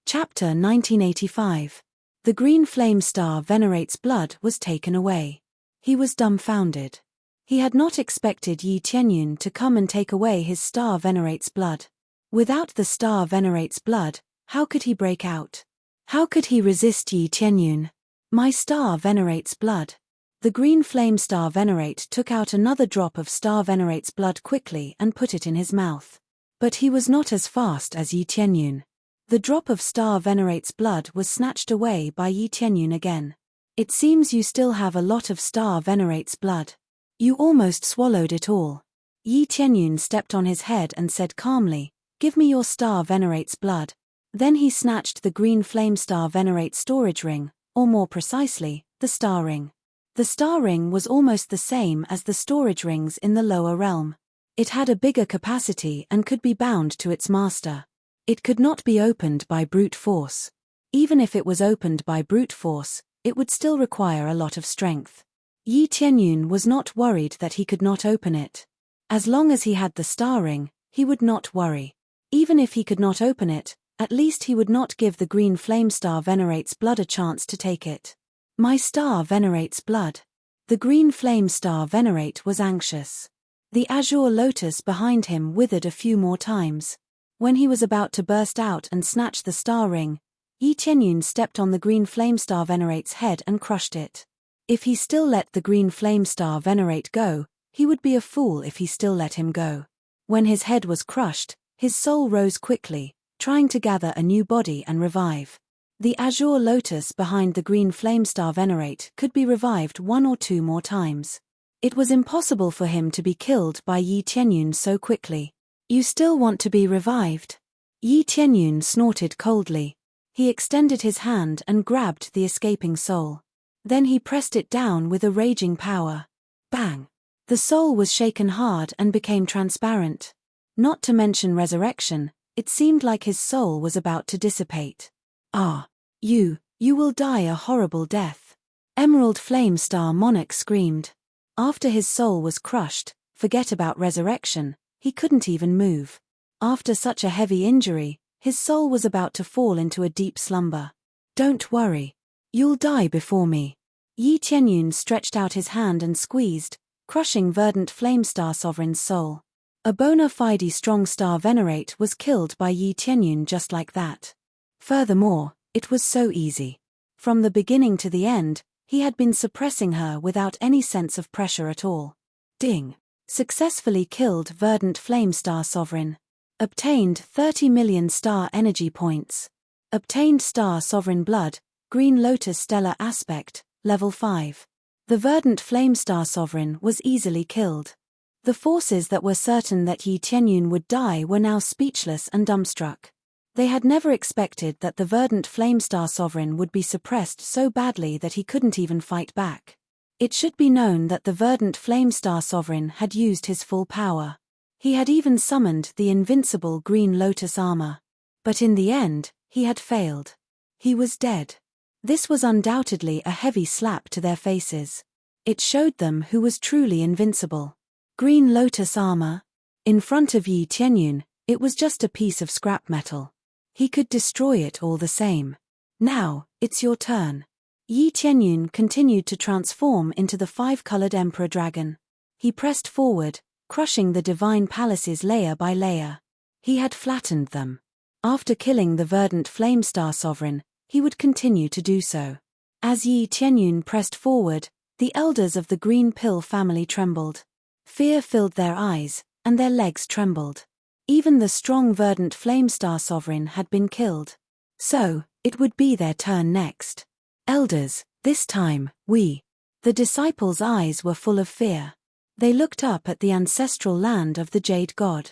Chapter 1985. The green flame star venerate's blood was taken away. He was dumbfounded. He had not expected Yi Tianyun to come and take away his star venerate's blood. Without the star venerate's blood, how could he break out? How could he resist Yi Tianyun? My star venerate's blood. The green flame star venerate took out another drop of star venerate's blood quickly and put it in his mouth. But he was not as fast as Yi Tianyun. The drop of star venerate's blood was snatched away by Yi Tianyun again. It seems you still have a lot of star venerate's blood. You almost swallowed it all. Yi Tianyun stepped on his head and said calmly, "Give me your star venerate's blood." Then he snatched the green flame star venerate storage ring, or more precisely, the star ring. The star ring was almost the same as the storage rings in the lower realm. It had a bigger capacity and could be bound to its master. It could not be opened by brute force. Even if it was opened by brute force, it would still require a lot of strength. Yi Tianyun was not worried that he could not open it. As long as he had the star ring, he would not worry. Even if he could not open it, at least he would not give the green flame star venerate's blood a chance to take it. My star venerate's blood. The green flame star venerate was anxious. The azure lotus behind him withered a few more times. When he was about to burst out and snatch the star ring, Yi Tianyun stepped on the green flame star venerate's head and crushed it. If he still let the green flame star venerate go, he would be a fool if he still let him go. When his head was crushed, his soul rose quickly, trying to gather a new body and revive. The azure lotus behind the green flame star venerate could be revived 1 or 2 more times. It was impossible for him to be killed by Yi Tianyun so quickly. You still want to be revived? Yi Tianyun snorted coldly. He extended his hand and grabbed the escaping soul. Then he pressed it down with a raging power. Bang! The soul was shaken hard and became transparent. Not to mention resurrection, it seemed like his soul was about to dissipate. Ah! You will die a horrible death. Emerald Flame Star Monarch screamed. After his soul was crushed, forget about resurrection. He couldn't even move. After such a heavy injury, his soul was about to fall into a deep slumber. Don't worry. You'll die before me. Yi Tianyun stretched out his hand and squeezed, crushing Verdant Flame Star Sovereign's soul. A bona fide strong star venerate was killed by Yi Tianyun just like that. Furthermore, it was so easy. From the beginning to the end, he had been suppressing her without any sense of pressure at all. Ding! Successfully killed Verdant Flame Star Sovereign. Obtained 30 million star energy points. Obtained Star Sovereign Blood, Green Lotus Stellar Aspect, Level 5. The Verdant Flame Star Sovereign was easily killed. The forces that were certain that Yi Tianyun would die were now speechless and dumbstruck. They had never expected that the Verdant Flame Star Sovereign would be suppressed so badly that he couldn't even fight back. It should be known that the Verdant Flame Star Sovereign had used his full power. He had even summoned the invincible Green Lotus armor. But in the end, he had failed. He was dead. This was undoubtedly a heavy slap to their faces. It showed them who was truly invincible. Green Lotus armor? In front of Yi Tianyun, it was just a piece of scrap metal. He could destroy it all the same. Now, it's your turn. Yi Tianyun continued to transform into the 5-colored Emperor Dragon. He pressed forward, crushing the divine palaces layer by layer. He had flattened them. After killing the Verdant Flame Star Sovereign, he would continue to do so. As Yi Tianyun pressed forward, the elders of the Green Pill family trembled. Fear filled their eyes, and their legs trembled. Even the strong Verdant Flame Star Sovereign had been killed. So, it would be their turn next. Elders, this time, we. The disciples' eyes were full of fear. They looked up at the ancestral land of the Jade God.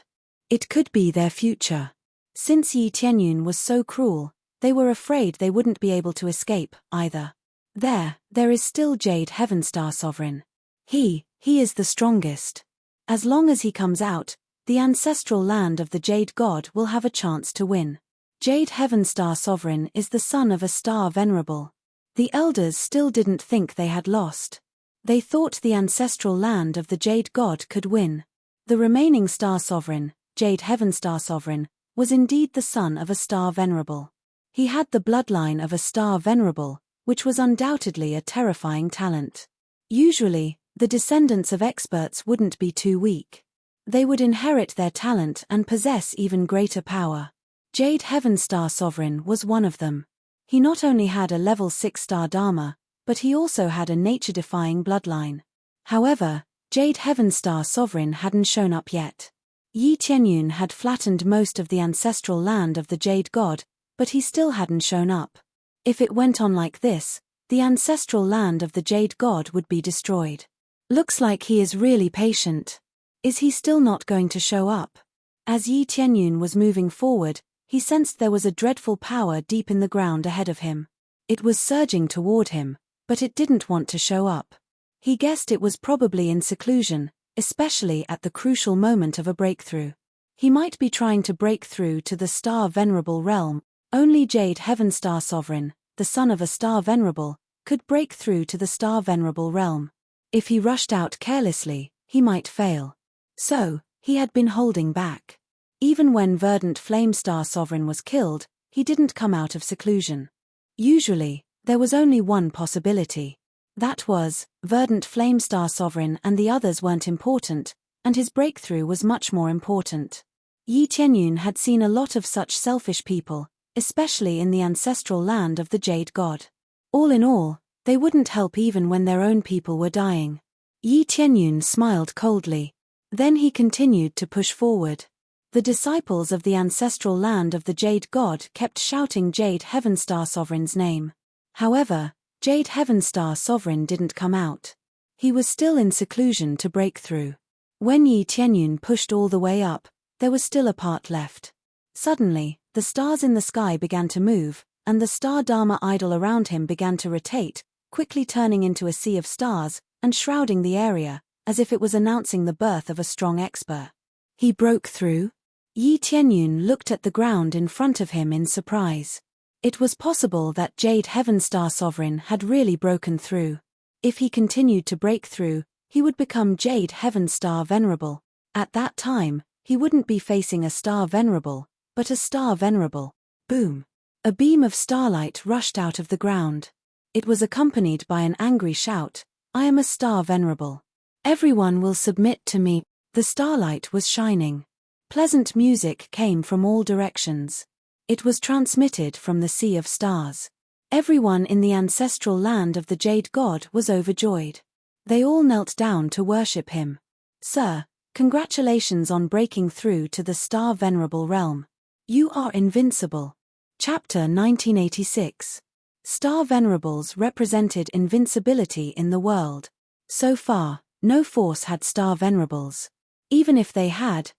It could be their future. Since Yi Tianyun was so cruel, they were afraid they wouldn't be able to escape, either. There is still Jade Heaven Star Sovereign. He is the strongest. As long as he comes out, the ancestral land of the Jade God will have a chance to win. Jade Heaven Star Sovereign is the son of a star venerable. The elders still didn't think they had lost. They thought the ancestral land of the Jade God could win. The remaining star sovereign, Jade Heaven Star Sovereign, was indeed the son of a star venerable. He had the bloodline of a star venerable, which was undoubtedly a terrifying talent. Usually, the descendants of experts wouldn't be too weak. They would inherit their talent and possess even greater power. Jade Heaven Star Sovereign was one of them. He not only had a level 6 star Dharma, but he also had a nature-defying bloodline. However, Jade Heaven Star Sovereign hadn't shown up yet. Yi Tianyun had flattened most of the ancestral land of the Jade God, but he still hadn't shown up. If it went on like this, the ancestral land of the Jade God would be destroyed. Looks like he is really patient. Is he still not going to show up? As Yi Tianyun was moving forward, he sensed there was a dreadful power deep in the ground ahead of him. It was surging toward him, but it didn't want to show up. He guessed it was probably in seclusion, especially at the crucial moment of a breakthrough. He might be trying to break through to the Star Venerable realm. Only Jade Heaven Star Sovereign, the son of a Star Venerable, could break through to the Star Venerable realm. If he rushed out carelessly, he might fail. So, he had been holding back. Even when Verdant Flame Star Sovereign was killed, he didn't come out of seclusion. Usually, there was only one possibility. That was, Verdant Flame Star Sovereign and the others weren't important, and his breakthrough was much more important. Yi Tianyun had seen a lot of such selfish people, especially in the ancestral land of the Jade God. All in all, they wouldn't help even when their own people were dying. Yi Tianyun smiled coldly. Then he continued to push forward. The disciples of the ancestral land of the Jade God kept shouting Jade Heaven Star Sovereign's name. However, Jade Heaven Star Sovereign didn't come out. He was still in seclusion to break through. When Yi Tianyun pushed all the way up, there was still a part left. Suddenly, the stars in the sky began to move, and the star Dharma idol around him began to rotate, quickly turning into a sea of stars, and shrouding the area, as if it was announcing the birth of a strong expert. He broke through? Yi Tianyun looked at the ground in front of him in surprise. It was possible that Jade Heaven Star Sovereign had really broken through. If he continued to break through, he would become Jade Heaven Star Venerable. At that time, he wouldn't be facing a Star Venerable, but a Star Venerable. Boom! A beam of starlight rushed out of the ground. It was accompanied by an angry shout, "I am a Star Venerable. Everyone will submit to me." The starlight was shining. Pleasant music came from all directions. It was transmitted from the sea of stars. Everyone in the ancestral land of the Jade God was overjoyed. They all knelt down to worship him. "Sir, congratulations on breaking through to the Star Venerable realm. You are invincible." Chapter 1986. Star Venerables represented invincibility in the world. So far, no force had Star Venerables. Even if they had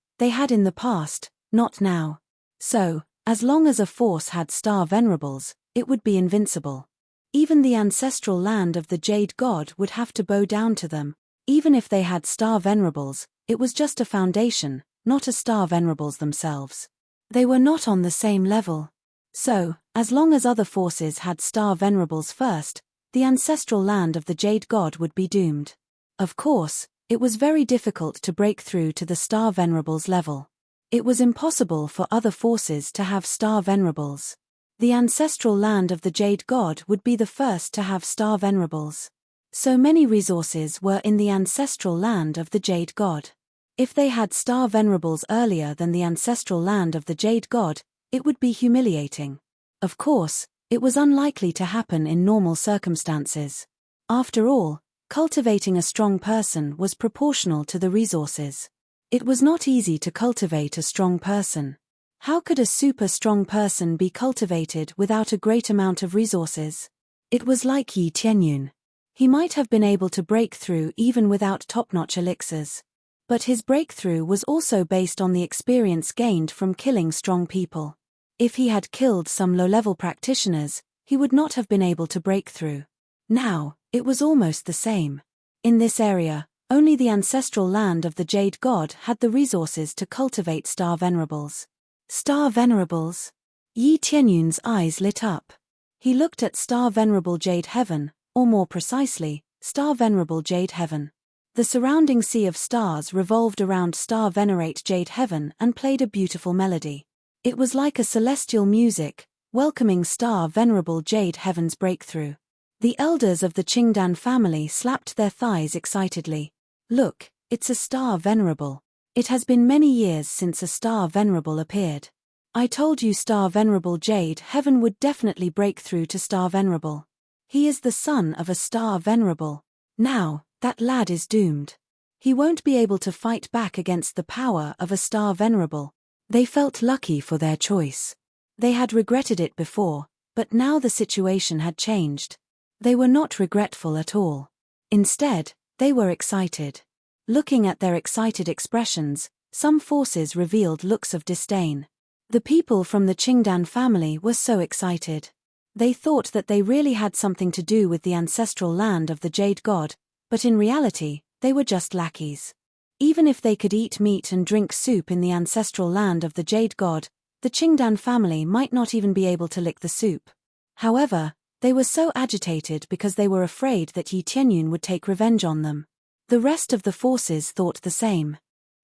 in the past, not now. So, as long as a force had Star Venerables, it would be invincible. Even the ancestral land of the Jade God would have to bow down to them. Even if they had Star Venerables, it was just a foundation, not a Star Venerables themselves. They were not on the same level. So, as long as other forces had Star Venerables first, the ancestral land of the Jade God would be doomed. Of course, it was very difficult to break through to the Star Venerables level. It was impossible for other forces to have Star Venerables. The ancestral land of the Jade God would be the first to have Star Venerables. So many resources were in the ancestral land of the Jade God. If they had Star Venerables earlier than the ancestral land of the Jade God, it would be humiliating. Of course, it was unlikely to happen in normal circumstances. After all, cultivating a strong person was proportional to the resources. It was not easy to cultivate a strong person. How could a super strong person be cultivated without a great amount of resources? It was like Yi Tianyun. He might have been able to break through even without top-notch elixirs. But his breakthrough was also based on the experience gained from killing strong people. If he had killed some low-level practitioners, he would not have been able to break through. Now, it was almost the same. In this area, only the ancestral land of the Jade God had the resources to cultivate Star Venerables. Star Venerables? Yi Tianyun's eyes lit up. He looked at Star Venerable Jade Heaven, or more precisely, Star Venerable Jade Heaven. The surrounding sea of stars revolved around Star Venerate Jade Heaven and played a beautiful melody. It was like a celestial music, welcoming Star Venerable Jade Heaven's breakthrough. The elders of the Qingdan family slapped their thighs excitedly. Look, it's a Star Venerable. It has been many years since a Star Venerable appeared. I told you Star Venerable Jade Heaven would definitely break through to Star Venerable. He is the son of a Star Venerable. Now, that lad is doomed. He won't be able to fight back against the power of a Star Venerable. They felt lucky for their choice. They had regretted it before, but now the situation had changed. They were not regretful at all. Instead, they were excited. Looking at their excited expressions, some forces revealed looks of disdain. The people from the Qingdan family were so excited. They thought that they really had something to do with the ancestral land of the Jade God, but in reality, they were just lackeys. Even if they could eat meat and drink soup in the ancestral land of the Jade God, the Qingdan family might not even be able to lick the soup. However, they were so agitated because they were afraid that Yi Tianyun would take revenge on them. The rest of the forces thought the same.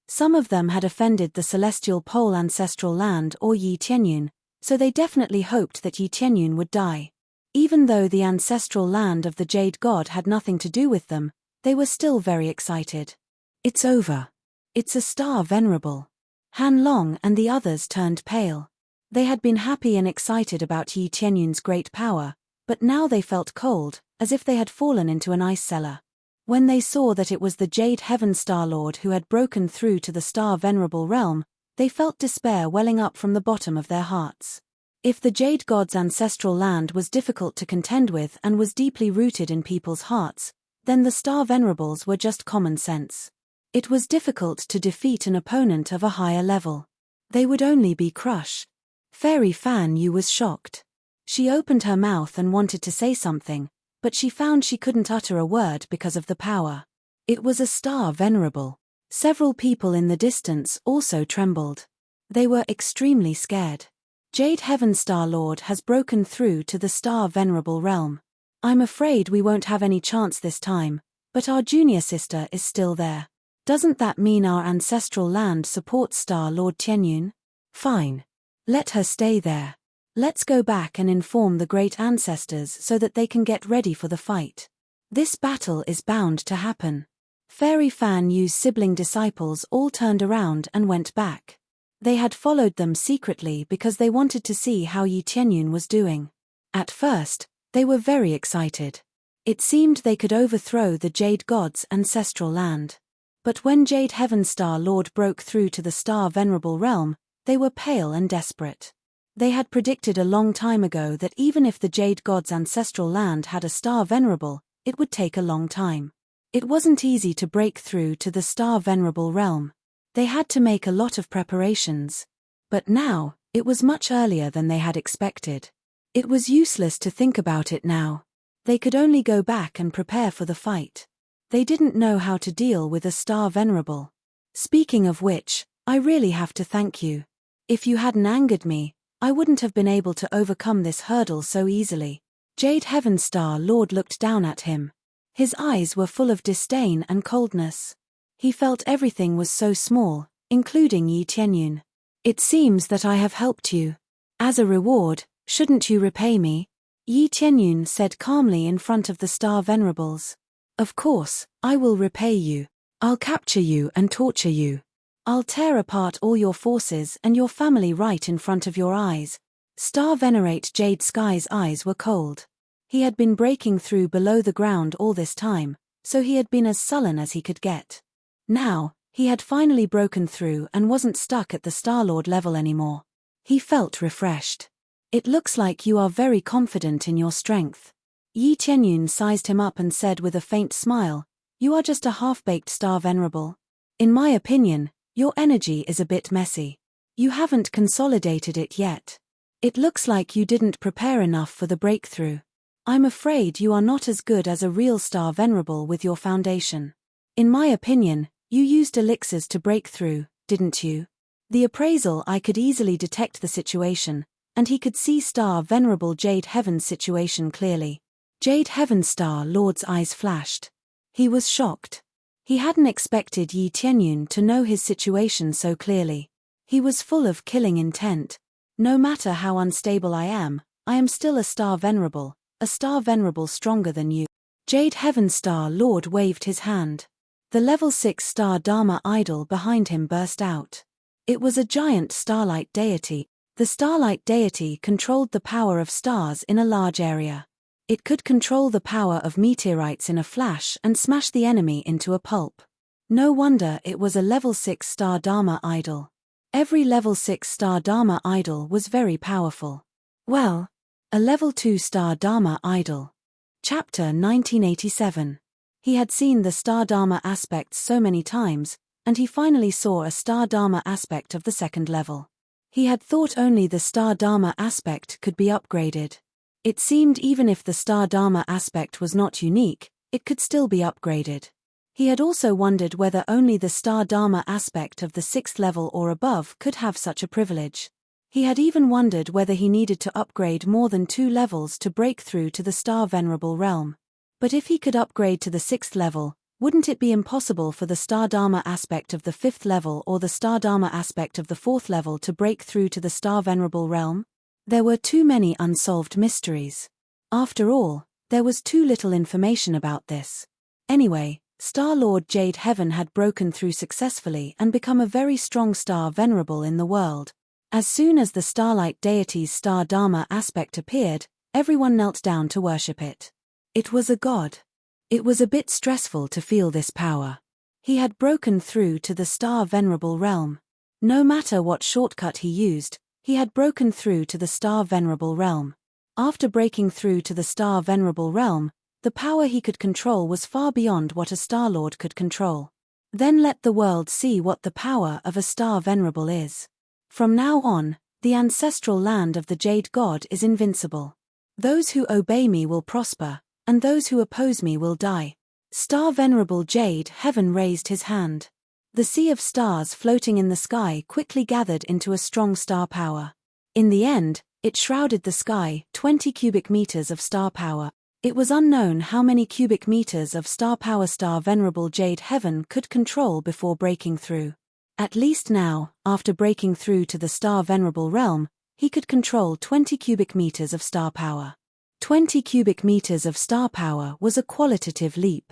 Some of them had offended the celestial pole ancestral land or Yi Tianyun, so they definitely hoped that Yi Tianyun would die. Even though the ancestral land of the Jade God had nothing to do with them, they were still very excited. It's over. It's a Star Venerable. Han Long and the others turned pale. They had been happy and excited about Yi Tianyun's great power, but now they felt cold, as if they had fallen into an ice cellar. When they saw that it was the Jade Heaven Star Lord who had broken through to the Star Venerable realm, they felt despair welling up from the bottom of their hearts. If the Jade God's ancestral land was difficult to contend with and was deeply rooted in people's hearts, then the Star Venerables were just common sense. It was difficult to defeat an opponent of a higher level. They would only be crushed. Fairy Fan Yu was shocked. She opened her mouth and wanted to say something, but she found she couldn't utter a word because of the power. It was a Star Venerable. Several people in the distance also trembled. They were extremely scared. Jade Heaven Star Lord has broken through to the Star Venerable realm. I'm afraid we won't have any chance this time, but our junior sister is still there. Doesn't that mean our ancestral land supports Star Lord Tianyun? Fine. Let her stay there. Let's go back and inform the great ancestors so that they can get ready for the fight. This battle is bound to happen. Fairy Fan Yu's sibling disciples all turned around and went back. They had followed them secretly because they wanted to see how Yi Tianyun was doing. At first, they were very excited. It seemed they could overthrow the Jade God's ancestral land. But when Jade Heaven Star Lord broke through to the Star Venerable realm, they were pale and desperate. They had predicted a long time ago that even if the Jade God's ancestral land had a Star Venerable, it would take a long time. It wasn't easy to break through to the Star Venerable realm. They had to make a lot of preparations. But now, it was much earlier than they had expected. It was useless to think about it now. They could only go back and prepare for the fight. They didn't know how to deal with a Star Venerable. Speaking of which, I really have to thank you. If you hadn't angered me, I wouldn't have been able to overcome this hurdle so easily. Jade Heaven Star Lord looked down at him. His eyes were full of disdain and coldness. He felt everything was so small, including Yi Tianyun. It seems that I have helped you. As a reward, shouldn't you repay me? Yi Tianyun said calmly in front of the Star Venerables. Of course, I will repay you. I'll capture you and torture you. I'll tear apart all your forces and your family right in front of your eyes. Star Venerate Jade Sky's eyes were cold. He had been breaking through below the ground all this time, so he had been as sullen as he could get. Now, he had finally broken through and wasn't stuck at the Star-Lord level anymore. He felt refreshed. It looks like you are very confident in your strength. Yi Tianyun sized him up and said with a faint smile, You are just a half-baked Star Venerable. In my opinion, your energy is a bit messy. You haven't consolidated it yet. It looks like you didn't prepare enough for the breakthrough. I'm afraid you are not as good as a real Star Venerable with your foundation. In my opinion, you used elixirs to break through, didn't you? The appraisal I could easily detect the situation, and he could see Star Venerable Jade Heaven's situation clearly. Jade Heaven Star Lord's eyes flashed. He was shocked. He hadn't expected Yi Tianyun to know his situation so clearly. He was full of killing intent. No matter how unstable I am still a star venerable stronger than you. Jade Heaven Star Lord waved his hand. The level 6 star Dharma idol behind him burst out. It was a giant starlight deity. The starlight deity controlled the power of stars in a large area. It could control the power of meteorites in a flash and smash the enemy into a pulp. No wonder it was a level 6 star Dharma idol. Every level 6 star Dharma idol was very powerful. Well, a level 2 star Dharma idol. Chapter 1987. He had seen the star Dharma aspects so many times, and he finally saw a star Dharma aspect of the second level. He had thought only the star Dharma aspect could be upgraded. It seemed even if the star Dharma aspect was not unique, it could still be upgraded. He had also wondered whether only the star Dharma aspect of the 6th level or above could have such a privilege. He had even wondered whether he needed to upgrade more than 2 levels to break through to the star venerable realm. But if he could upgrade to the 6th level, wouldn't it be impossible for the star Dharma aspect of the 5th level or the star Dharma aspect of the 4th level to break through to the star venerable realm? There were too many unsolved mysteries. After all, there was too little information about this. Anyway, Star Lord Jade Heaven had broken through successfully and become a very strong star venerable in the world. As soon as the starlight deity's star Dharma aspect appeared, everyone knelt down to worship it. It was a god. It was a bit stressful to feel this power. He had broken through to the star venerable realm. No matter what shortcut he used, he had broken through to the star venerable realm. After breaking through to the star venerable realm, the power he could control was far beyond what a Star Lord could control. Then let the world see what the power of a star venerable is. From now on, the ancestral land of the Jade God is invincible. Those who obey me will prosper, and those who oppose me will die. Star Venerable Jade Heaven raised his hand. The sea of stars floating in the sky quickly gathered into a strong star power. In the end, it shrouded the sky, 20 cubic meters of star power. It was unknown how many cubic meters of star power Star Venerable Jade Heaven could control before breaking through. At least now, after breaking through to the star venerable realm, he could control 20 cubic meters of star power. 20 cubic meters of star power was a qualitative leap.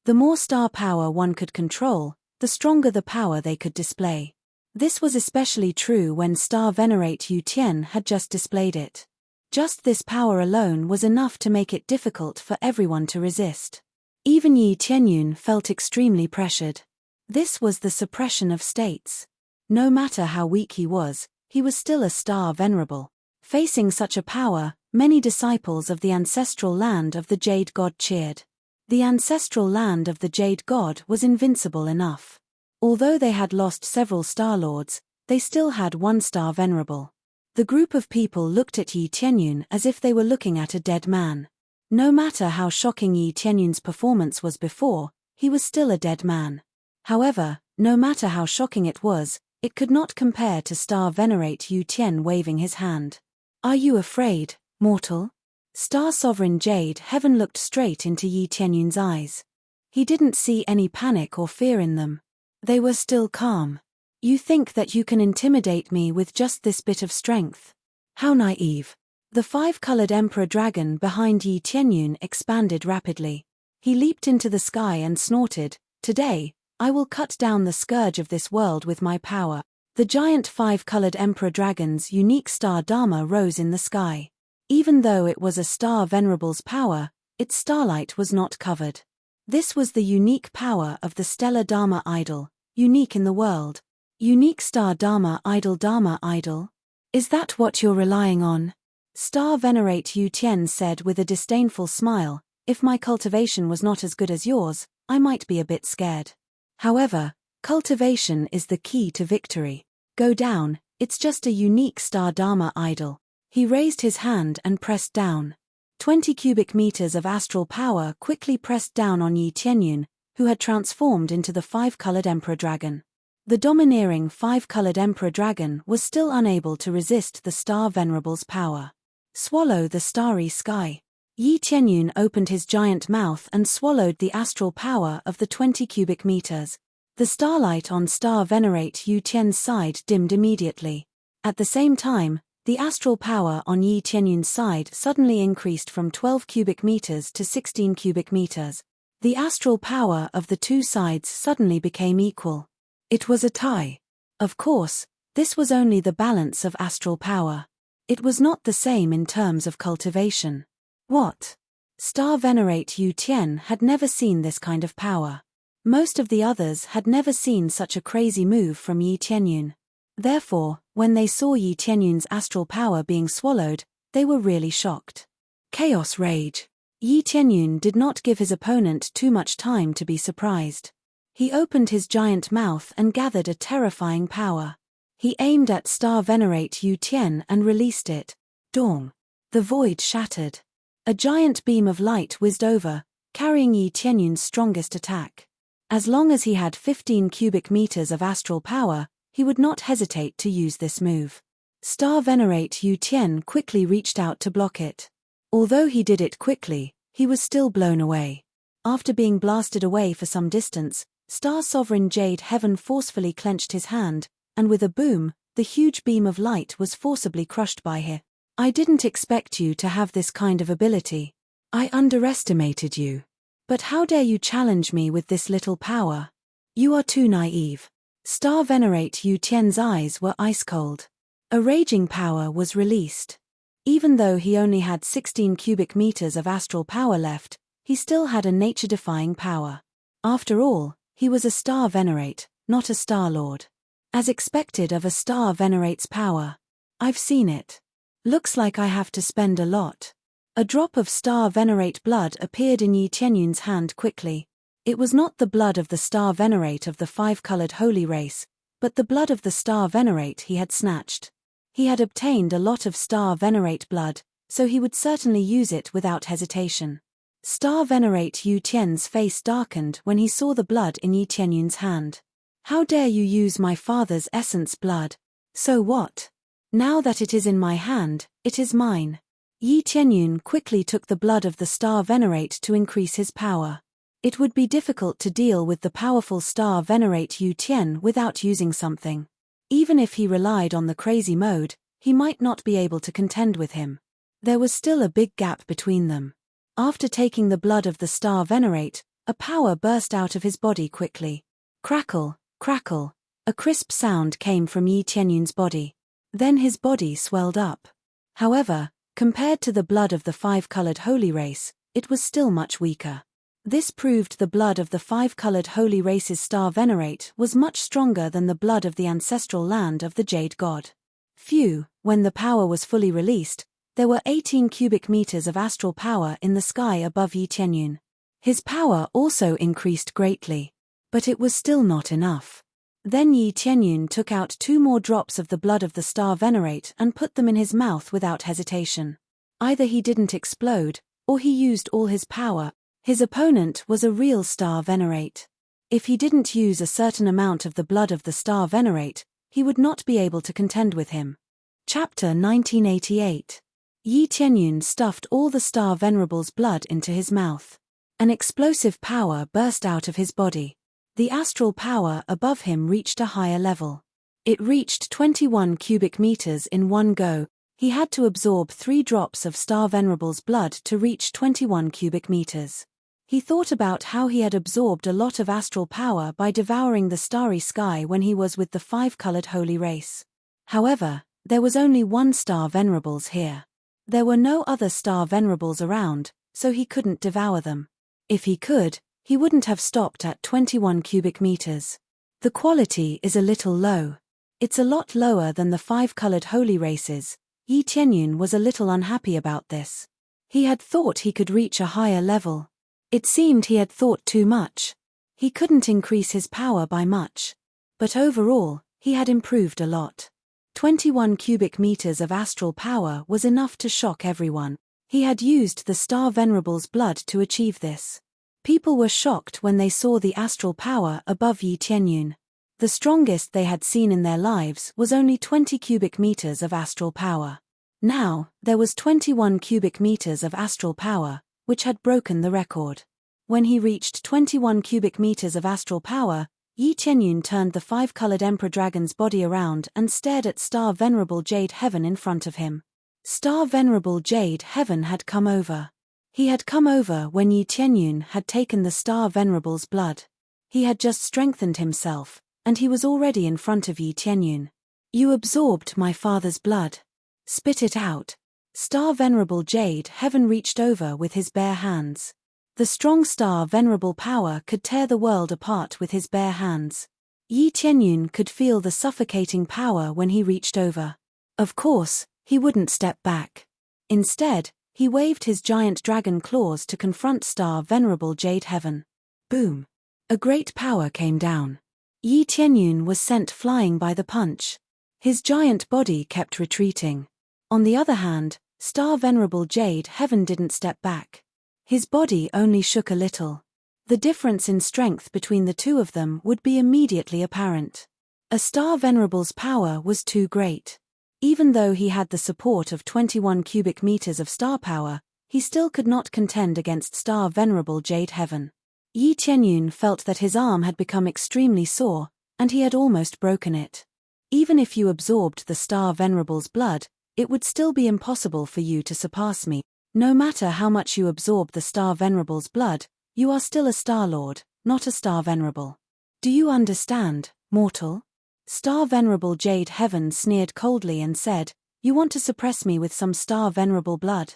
The more star power one could control, the stronger the power they could display. This was especially true when Star Venerate Yu Tian had just displayed it. Just this power alone was enough to make it difficult for everyone to resist. Even Yi Tianyun felt extremely pressured. This was the suppression of states. No matter how weak he was still a star venerable. Facing such a power, many disciples of the ancestral land of the Jade God cheered. The ancestral land of the Jade God was invincible enough. Although they had lost several Star Lords, they still had one star venerable. The group of people looked at Yi Tianyun as if they were looking at a dead man. No matter how shocking Yi Tianyun's performance was before, he was still a dead man. However, no matter how shocking it was, it could not compare to Star Venerate Yu Tian waving his hand. Are you afraid, mortal? Star Sovereign Jade Heaven looked straight into Yi Tianyun's eyes. He didn't see any panic or fear in them. They were still calm. You think that you can intimidate me with just this bit of strength? How naive. The 5-colored Emperor Dragon behind Yi Tianyun expanded rapidly. He leaped into the sky and snorted, "Today, I will cut down the scourge of this world with my power." The giant 5-colored Emperor Dragon's unique star Dharma rose in the sky. Even though it was a star venerable's power, its starlight was not covered. This was the unique power of the stellar Dharma idol, unique in the world. Unique star Dharma idol? Is that what you're relying on? Star Venerate Yu Tian said with a disdainful smile, "If my cultivation was not as good as yours, I might be a bit scared. However, cultivation is the key to victory. Go down, it's just a unique star Dharma idol." He raised his hand and pressed down. 20 cubic meters of astral power quickly pressed down on Yi Tianyun, who had transformed into the 5-colored Emperor Dragon. The domineering 5-colored Emperor Dragon was still unable to resist the Star Venerable's power. Swallow the starry sky. Yi Tianyun opened his giant mouth and swallowed the astral power of the 20 cubic meters. The starlight on Star Venerate Yu Tian's side dimmed immediately. At the same time, The astral power on Yi Tianyun's side suddenly increased from 12 cubic meters to 16 cubic meters. The astral power of the two sides suddenly became equal. It was a tie. Of course, this was only the balance of astral power. It was not the same in terms of cultivation. What? Star Venerate Yu Tian had never seen this kind of power. Most of the others had never seen such a crazy move from Yi Tianyun. Therefore, when they saw Yi Tianyun's astral power being swallowed, they were really shocked. Chaos rage. Yi Tianyun did not give his opponent too much time to be surprised. He opened his giant mouth and gathered a terrifying power. He aimed at Star Venerate Yu Tian and released it. Dong. The void shattered. A giant beam of light whizzed over, carrying Yi Tianyun's strongest attack. As long as he had 15 cubic meters of astral power, he would not hesitate to use this move. Star Venerate Yu Tian quickly reached out to block it. Although he did it quickly, he was still blown away. After being blasted away for some distance, Star Sovereign Jade Heaven forcefully clenched his hand, and with a boom, the huge beam of light was forcibly crushed by him. I didn't expect you to have this kind of ability. I underestimated you. But how dare you challenge me with this little power? You are too naive. Star Venerate Yu Tian's eyes were ice cold. A raging power was released. Even though he only had 16 cubic meters of astral power left, he still had a nature-defying power. After all, he was a Star Venerate, not a Star Lord. As expected of a Star Venerate's power. I've seen it. Looks like I have to spend a lot. A drop of Star Venerate blood appeared in Yi Tianyun's hand quickly. It was not the blood of the Star Venerate of the five-colored holy race, but the blood of the Star Venerate he had snatched. He had obtained a lot of Star Venerate blood, so he would certainly use it without hesitation. Star Venerate Yu Tian's face darkened when he saw the blood in Yi Tianyun's hand. How dare you use my father's essence blood? So what? Now that it is in my hand, it is mine. Yi Tianyun quickly took the blood of the Star Venerate to increase his power. It would be difficult to deal with the powerful Star Venerate Yu Tian without using something. Even if he relied on the crazy mode, he might not be able to contend with him. There was still a big gap between them. After taking the blood of the Star Venerate, a power burst out of his body quickly. Crackle, crackle. A crisp sound came from Yi Tianyun's body. Then his body swelled up. However, compared to the blood of the five-colored holy race, it was still much weaker. This proved the blood of the five-colored holy race's Star Venerate was much stronger than the blood of the ancestral land of the Jade God. Phew, when the power was fully released, there were 18 cubic meters of astral power in the sky above Yi Tianyun. His power also increased greatly. But it was still not enough. Then Yi Tianyun took out 2 more drops of the blood of the Star Venerate and put them in his mouth without hesitation. Either he didn't explode, or he used all his power. His opponent was a real Star Venerate. If he didn't use a certain amount of the blood of the Star Venerate, he would not be able to contend with him. Chapter 1988. Yi Tianyun stuffed all the Star Venerable's blood into his mouth. An explosive power burst out of his body. The astral power above him reached a higher level. It reached 21 cubic meters in one go. He had to absorb 3 drops of Star Venerable's blood to reach 21 cubic meters. He thought about how he had absorbed a lot of astral power by devouring the starry sky when he was with the five-colored holy race. However, there was only 1 Star Venerables here. There were no other Star Venerables around, so he couldn't devour them. If he could, he wouldn't have stopped at 21 cubic meters. The quality is a little low. It's a lot lower than the five-colored holy races. Yi Tianyun was a little unhappy about this. He had thought he could reach a higher level. It seemed he had thought too much. He couldn't increase his power by much. But overall, he had improved a lot. 21 cubic meters of astral power was enough to shock everyone. He had used the Star Venerable's blood to achieve this. People were shocked when they saw the astral power above Yi Tianyun. The strongest they had seen in their lives was only 20 cubic meters of astral power. Now, there was 21 cubic meters of astral power, which had broken the record. When he reached 21 cubic meters of astral power, Yi Qianyun turned the five-colored Emperor Dragon's body around and stared at Star Venerable Jade Heaven in front of him. Star Venerable Jade Heaven had come over. He had come over when Yi Qianyun had taken the Star Venerable's blood. He had just strengthened himself, and he was already in front of Yi Qianyun. You absorbed my father's blood. Spit it out. Star Venerable Jade Heaven reached over with his bare hands. The strong Star Venerable power could tear the world apart with his bare hands. Yi Qianyun could feel the suffocating power when he reached over. Of course, he wouldn't step back. Instead, he waved his giant dragon claws to confront Star Venerable Jade Heaven. Boom! A great power came down. Yi Qianyun was sent flying by the punch. His giant body kept retreating. On the other hand, Star Venerable Jade Heaven didn't step back. His body only shook a little. The difference in strength between the two of them would be immediately apparent. A Star Venerable's power was too great. Even though he had the support of 21 cubic meters of star power, he still could not contend against Star Venerable Jade Heaven. Yi Qianyun felt that his arm had become extremely sore, and he had almost broken it. Even if you absorbed the Star Venerable's blood, it would still be impossible for you to surpass me. No matter how much you absorb the Star Venerable's blood, you are still a Star Lord, not a Star Venerable. Do you understand, mortal? Star Venerable Jade Heaven sneered coldly and said, You want to suppress me with some Star Venerable blood?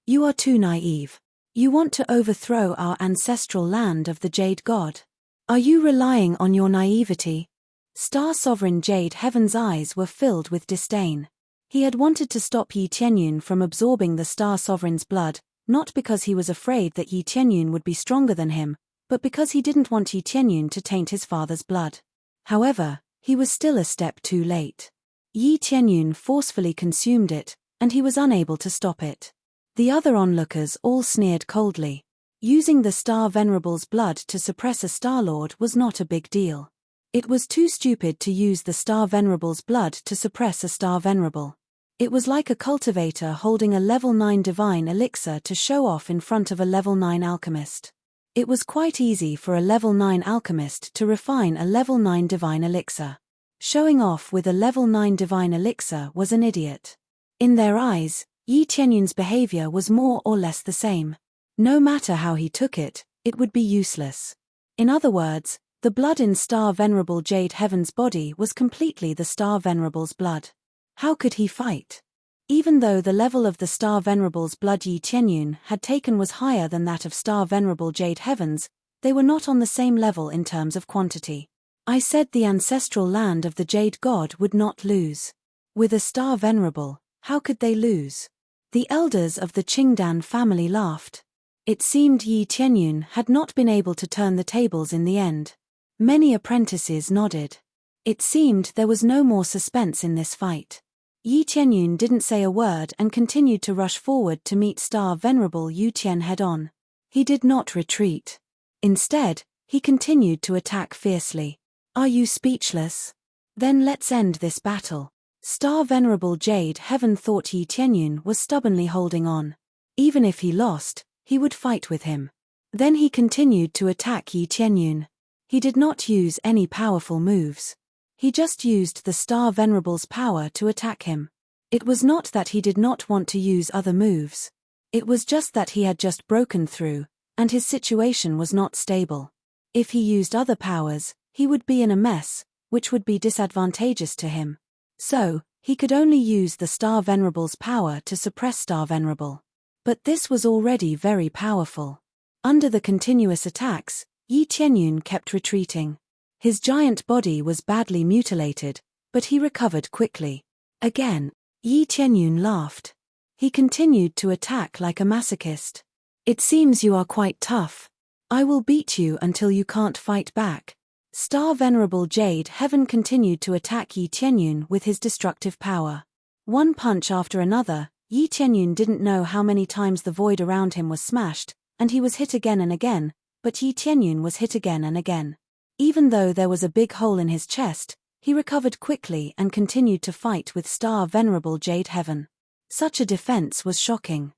You are too naive. You want to overthrow our ancestral land of the Jade God. Are you relying on your naivety? Star Sovereign Jade Heaven's eyes were filled with disdain. He had wanted to stop Yi Qianyun from absorbing the Star Sovereign's blood, not because he was afraid that Yi Qianyun would be stronger than him, but because he didn't want Yi Qianyun to taint his father's blood. However, he was still a step too late. Yi Qianyun forcefully consumed it, and he was unable to stop it. The other onlookers all sneered coldly. Using the Star Venerable's blood to suppress a Star Lord was not a big deal. It was too stupid to use the Star Venerable's blood to suppress a Star Venerable. It was like a cultivator holding a level 9 divine elixir to show off in front of a level 9 alchemist. It was quite easy for a level 9 alchemist to refine a level 9 divine elixir. Showing off with a level 9 divine elixir was an idiot. In their eyes, Yi Qianyun's behavior was more or less the same. No matter how he took it, it would be useless. In other words, the blood in Star Venerable Jade Heaven's body was completely the Star Venerable's blood. How could he fight? Even though the level of the Star Venerable's blood Yi Qianyun had taken was higher than that of Star Venerable Jade Heaven's, they were not on the same level in terms of quantity. I said the ancestral land of the Jade God would not lose. With a Star Venerable, how could they lose? The elders of the Qingdan family laughed. It seemed Yi Qianyun had not been able to turn the tables in the end. Many apprentices nodded. It seemed there was no more suspense in this fight. Yi Qianyun didn't say a word and continued to rush forward to meet Star Venerable Yu Qian head-on. He did not retreat. Instead, he continued to attack fiercely. Are you speechless? Then let's end this battle. Star Venerable Jade Heaven thought Yi Qianyun was stubbornly holding on. Even if he lost, he would fight with him. Then he continued to attack Yi Qianyun. He did not use any powerful moves. He just used the Star Venerable's power to attack him. It was not that he did not want to use other moves. It was just that he had just broken through, and his situation was not stable. If he used other powers, he would be in a mess, which would be disadvantageous to him. So, he could only use the Star Venerable's power to suppress Star Venerable. But this was already very powerful. Under the continuous attacks, Yi Qianyun kept retreating. His giant body was badly mutilated, but he recovered quickly. Again, Yi Qianyun laughed. He continued to attack like a masochist. It seems you are quite tough. I will beat you until you can't fight back. Star Venerable Jade Heaven continued to attack Yi Qianyun with his destructive power. One punch after another, Yi Qianyun didn't know how many times the void around him was smashed, and he was hit again and again, but Yi Qianyun was hit again and again. Even though there was a big hole in his chest, he recovered quickly and continued to fight with Star Venerable Jade Heaven. Such a defense was shocking.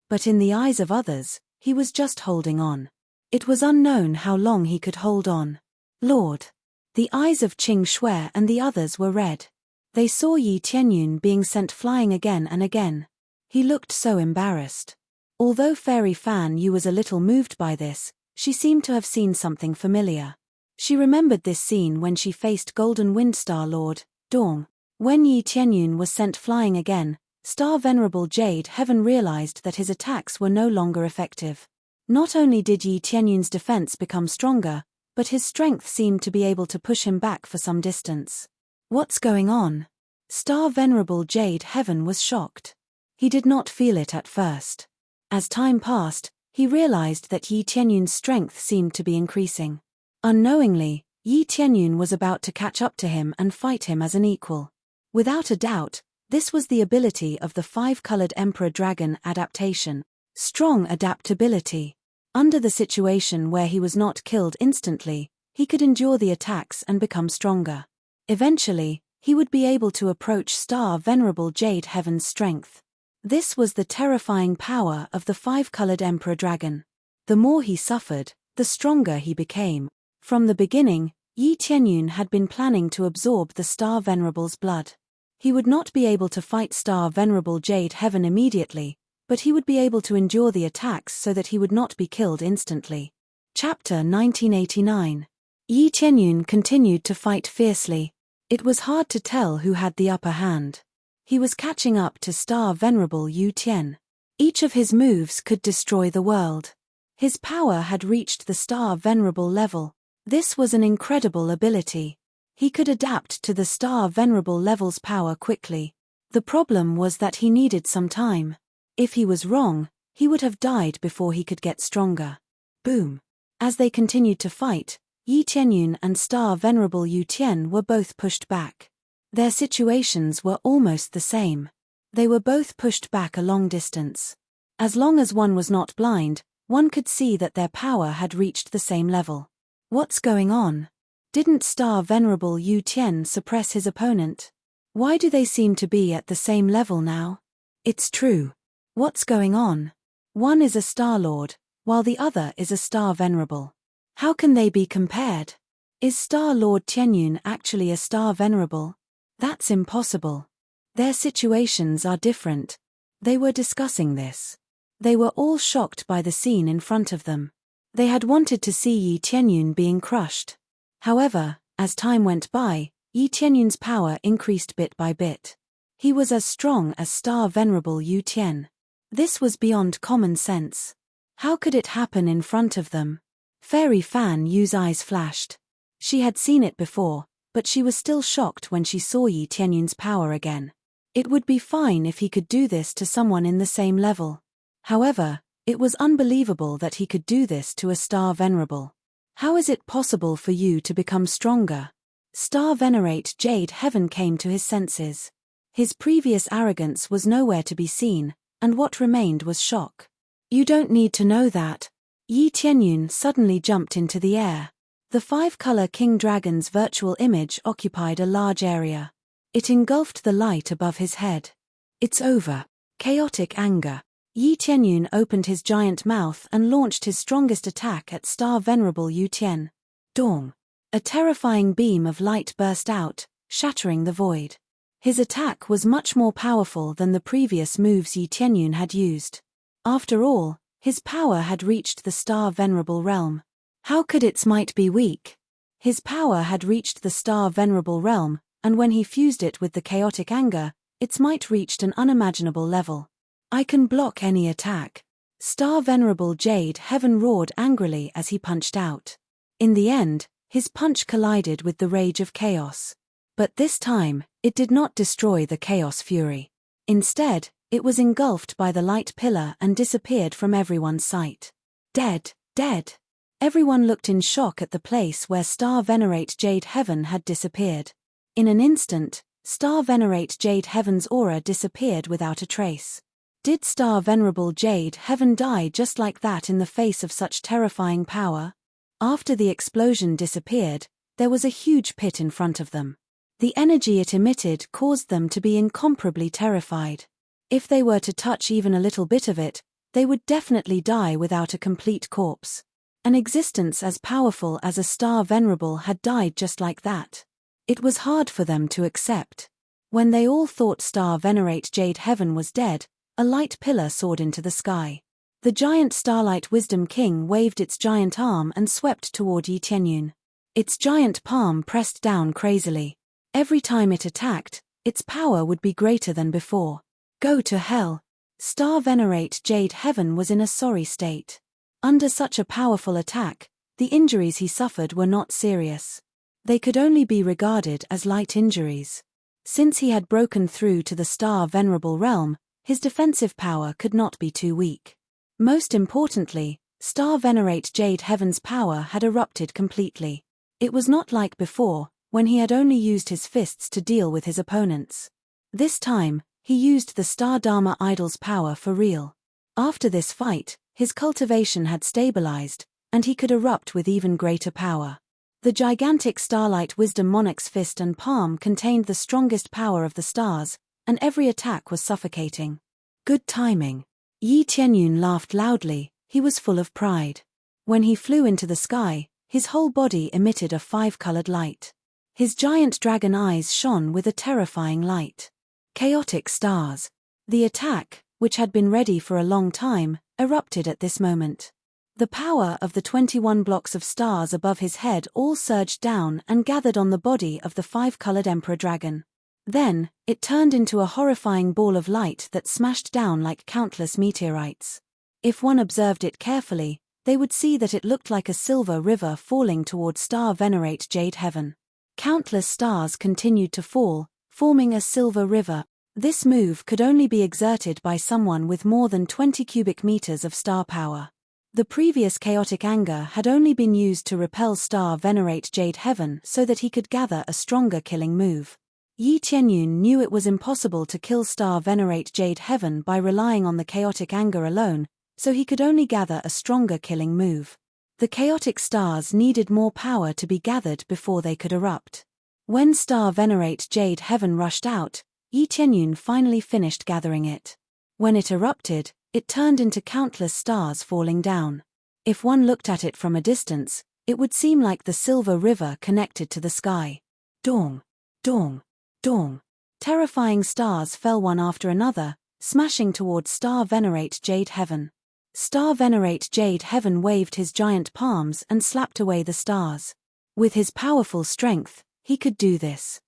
But in the eyes of others, he was just holding on. It was unknown how long he could hold on. Lord! The eyes of Qing Shui and the others were red. They saw Yi Tianyun being sent flying again and again. He looked so embarrassed. Although Fairy Fan Yu was a little moved by this, she seemed to have seen something familiar. She remembered this scene when she faced Golden Wind Star Lord, Dong. When Yi Tianyun was sent flying again, Star Venerable Jade Heaven realized that his attacks were no longer effective. Not only did Yi Tianyun's defense become stronger, but his strength seemed to be able to push him back for some distance. What's going on? Star Venerable Jade Heaven was shocked. He did not feel it at first. As time passed, he realized that Yi Tianyun's strength seemed to be increasing. Unknowingly, Yi Tianyun was about to catch up to him and fight him as an equal. Without a doubt, this was the ability of the five-colored Emperor Dragon adaptation. Strong adaptability. Under the situation where he was not killed instantly, he could endure the attacks and become stronger. Eventually, he would be able to approach Star Venerable Jade Heaven's strength. This was the terrifying power of the five-colored Emperor Dragon. The more he suffered, the stronger he became. From the beginning, Yi Tianyun had been planning to absorb the Star Venerable's blood. He would not be able to fight Star Venerable Jade Heaven immediately, but he would be able to endure the attacks so that he would not be killed instantly. Chapter 1989. Yi Tianyun continued to fight fiercely. It was hard to tell who had the upper hand. He was catching up to Star Venerable Yu Tian. Each of his moves could destroy the world. His power had reached the Star Venerable level. This was an incredible ability. He could adapt to the Star Venerable level's power quickly. The problem was that he needed some time. If he was wrong, he would have died before he could get stronger. Boom. As they continued to fight, Yi Tianyun and Star Venerable Yu Tian were both pushed back. Their situations were almost the same. They were both pushed back a long distance. As long as one was not blind, one could see that their power had reached the same level. What's going on? Didn't Star Venerable Yu Tian suppress his opponent? Why do they seem to be at the same level now? It's true. What's going on? One is a Star Lord, while the other is a Star Venerable. How can they be compared? Is Star Lord Tianyun actually a Star Venerable? That's impossible. Their situations are different. They were discussing this. They were all shocked by the scene in front of them. They had wanted to see Yi Tianyun being crushed. However, as time went by, Yi Tianyun's power increased bit by bit. He was as strong as Star Venerable Yu Tian. This was beyond common sense. How could it happen in front of them? Fairy Fan Yu's eyes flashed. She had seen it before, but she was still shocked when she saw Yi Tianyun's power again. It would be fine if he could do this to someone in the same level. However, it was unbelievable that he could do this to a Star Venerable. How is it possible for you to become stronger? Star Venerate Jade Heaven came to his senses. His previous arrogance was nowhere to be seen, and what remained was shock. You don't need to know that. Yi Tianyun suddenly jumped into the air. The five-color King Dragon's virtual image occupied a large area. It engulfed the light above his head. It's over. Chaotic anger. Yi Tianyun opened his giant mouth and launched his strongest attack at Star Venerable Yu Tian. Dong. A terrifying beam of light burst out, shattering the void. His attack was much more powerful than the previous moves Yi Tianyun had used. After all, his power had reached the Star Venerable realm. How could its might be weak? His power had reached the Star Venerable realm, and when he fused it with the chaotic anger, its might reached an unimaginable level. I can block any attack. Star Venerable Jade Heaven roared angrily as he punched out. In the end, his punch collided with the rage of chaos. But this time, it did not destroy the chaos fury. Instead, it was engulfed by the light pillar and disappeared from everyone's sight. Dead, dead. Everyone looked in shock at the place where Star Venerate Jade Heaven had disappeared. In an instant, Star Venerate Jade Heaven's aura disappeared without a trace. Did Star Venerable Jade Heaven die just like that in the face of such terrifying power? After the explosion disappeared, there was a huge pit in front of them. The energy it emitted caused them to be incomparably terrified. If they were to touch even a little bit of it, they would definitely die without a complete corpse. An existence as powerful as a star venerable had died just like that. It was hard for them to accept. When they all thought Star Venerate Jade Heaven was dead, a light pillar soared into the sky. The giant Starlight Wisdom King waved its giant arm and swept toward Yi Tianyun. Its giant palm pressed down crazily. Every time it attacked, its power would be greater than before. Go to hell. Star Venerate Jade Heaven was in a sorry state. Under such a powerful attack, the injuries he suffered were not serious. They could only be regarded as light injuries. Since he had broken through to the Star Venerable realm, his defensive power could not be too weak. Most importantly, Star Venerate Jade Heaven's power had erupted completely. It was not like before, when he had only used his fists to deal with his opponents. This time, he used the Star Dharma Idol's power for real. After this fight, his cultivation had stabilized, and he could erupt with even greater power. The gigantic Starlight Wisdom Monarch's fist and palm contained the strongest power of the stars, and every attack was suffocating. Good timing. Yi Tianyun laughed loudly. He was full of pride. When he flew into the sky, his whole body emitted a five-colored light. His giant dragon eyes shone with a terrifying light. Chaotic stars. The attack, which had been ready for a long time, erupted at this moment. The power of the 21 blocks of stars above his head all surged down and gathered on the body of the five-colored Emperor Dragon. Then, it turned into a horrifying ball of light that smashed down like countless meteorites. If one observed it carefully, they would see that it looked like a silver river falling toward Star Venerate Jade Heaven. Countless stars continued to fall, forming a silver river. This move could only be exerted by someone with more than 20 cubic meters of star power. The previous chaotic anger had only been used to repel Star Venerate Jade Heaven so that he could gather a stronger killing move. Yi Tianyun knew it was impossible to kill Star Venerate Jade Heaven by relying on the chaotic anger alone, so he could only gather a stronger killing move. The chaotic stars needed more power to be gathered before they could erupt. When Star Venerate Jade Heaven rushed out, Yi Tianyun finally finished gathering it. When it erupted, it turned into countless stars falling down. If one looked at it from a distance, it would seem like the silver river connected to the sky. Dong, dong, dong. Terrifying stars fell one after another, smashing towards Star Venerate Jade Heaven. Star Venerate Jade Heaven waved his giant palms and slapped away the stars. With his powerful strength, he could do this.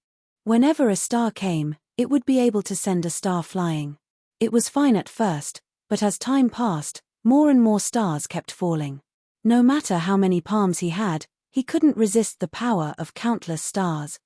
Whenever a star came, it would be able to send a star flying. It was fine at first, but as time passed, more and more stars kept falling. No matter how many palms he had, he couldn't resist the power of countless stars.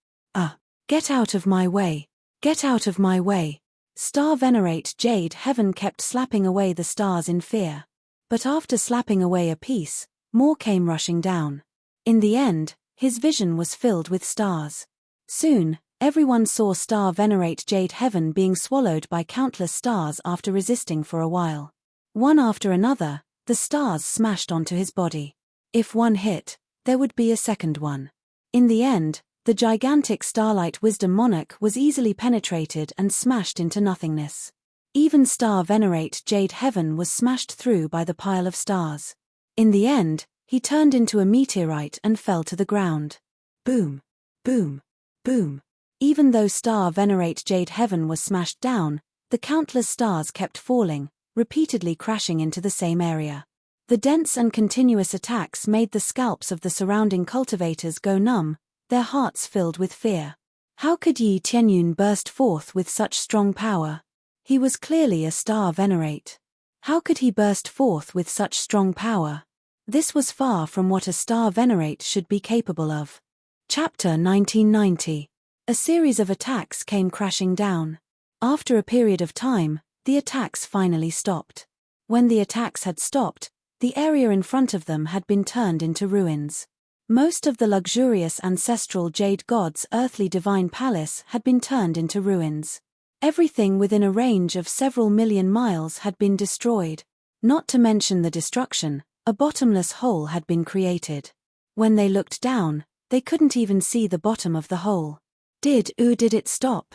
Get out of my way! Get out of my way! Star Venerate Jade Heaven kept slapping away the stars in fear. But after slapping away a piece, more came rushing down. In the end, his vision was filled with stars. Soon, everyone saw Star Venerate Jade Heaven being swallowed by countless stars after resisting for a while. One after another, the stars smashed onto his body. If one hit, there would be a second one. In the end, the gigantic Starlight Wisdom Monarch was easily penetrated and smashed into nothingness. Even Star Venerate Jade Heaven was smashed through by the pile of stars. In the end, he turned into a meteorite and fell to the ground. Boom, boom, boom. Even though Star Venerate Jade Heaven was smashed down, the countless stars kept falling, repeatedly crashing into the same area. The dense and continuous attacks made the scalps of the surrounding cultivators go numb, their hearts filled with fear. How could Yi Tianyun burst forth with such strong power? He was clearly a Star Venerate. How could he burst forth with such strong power? This was far from what a Star Venerate should be capable of. Chapter 1990. A series of attacks came crashing down. After a period of time, the attacks finally stopped. When the attacks had stopped, the area in front of them had been turned into ruins. Most of the luxurious ancestral Jade God's earthly divine palace had been turned into ruins. Everything within a range of several million miles had been destroyed. Not to mention the destruction, a bottomless hole had been created. When they looked down, they couldn't even see the bottom of the hole. Did it stop?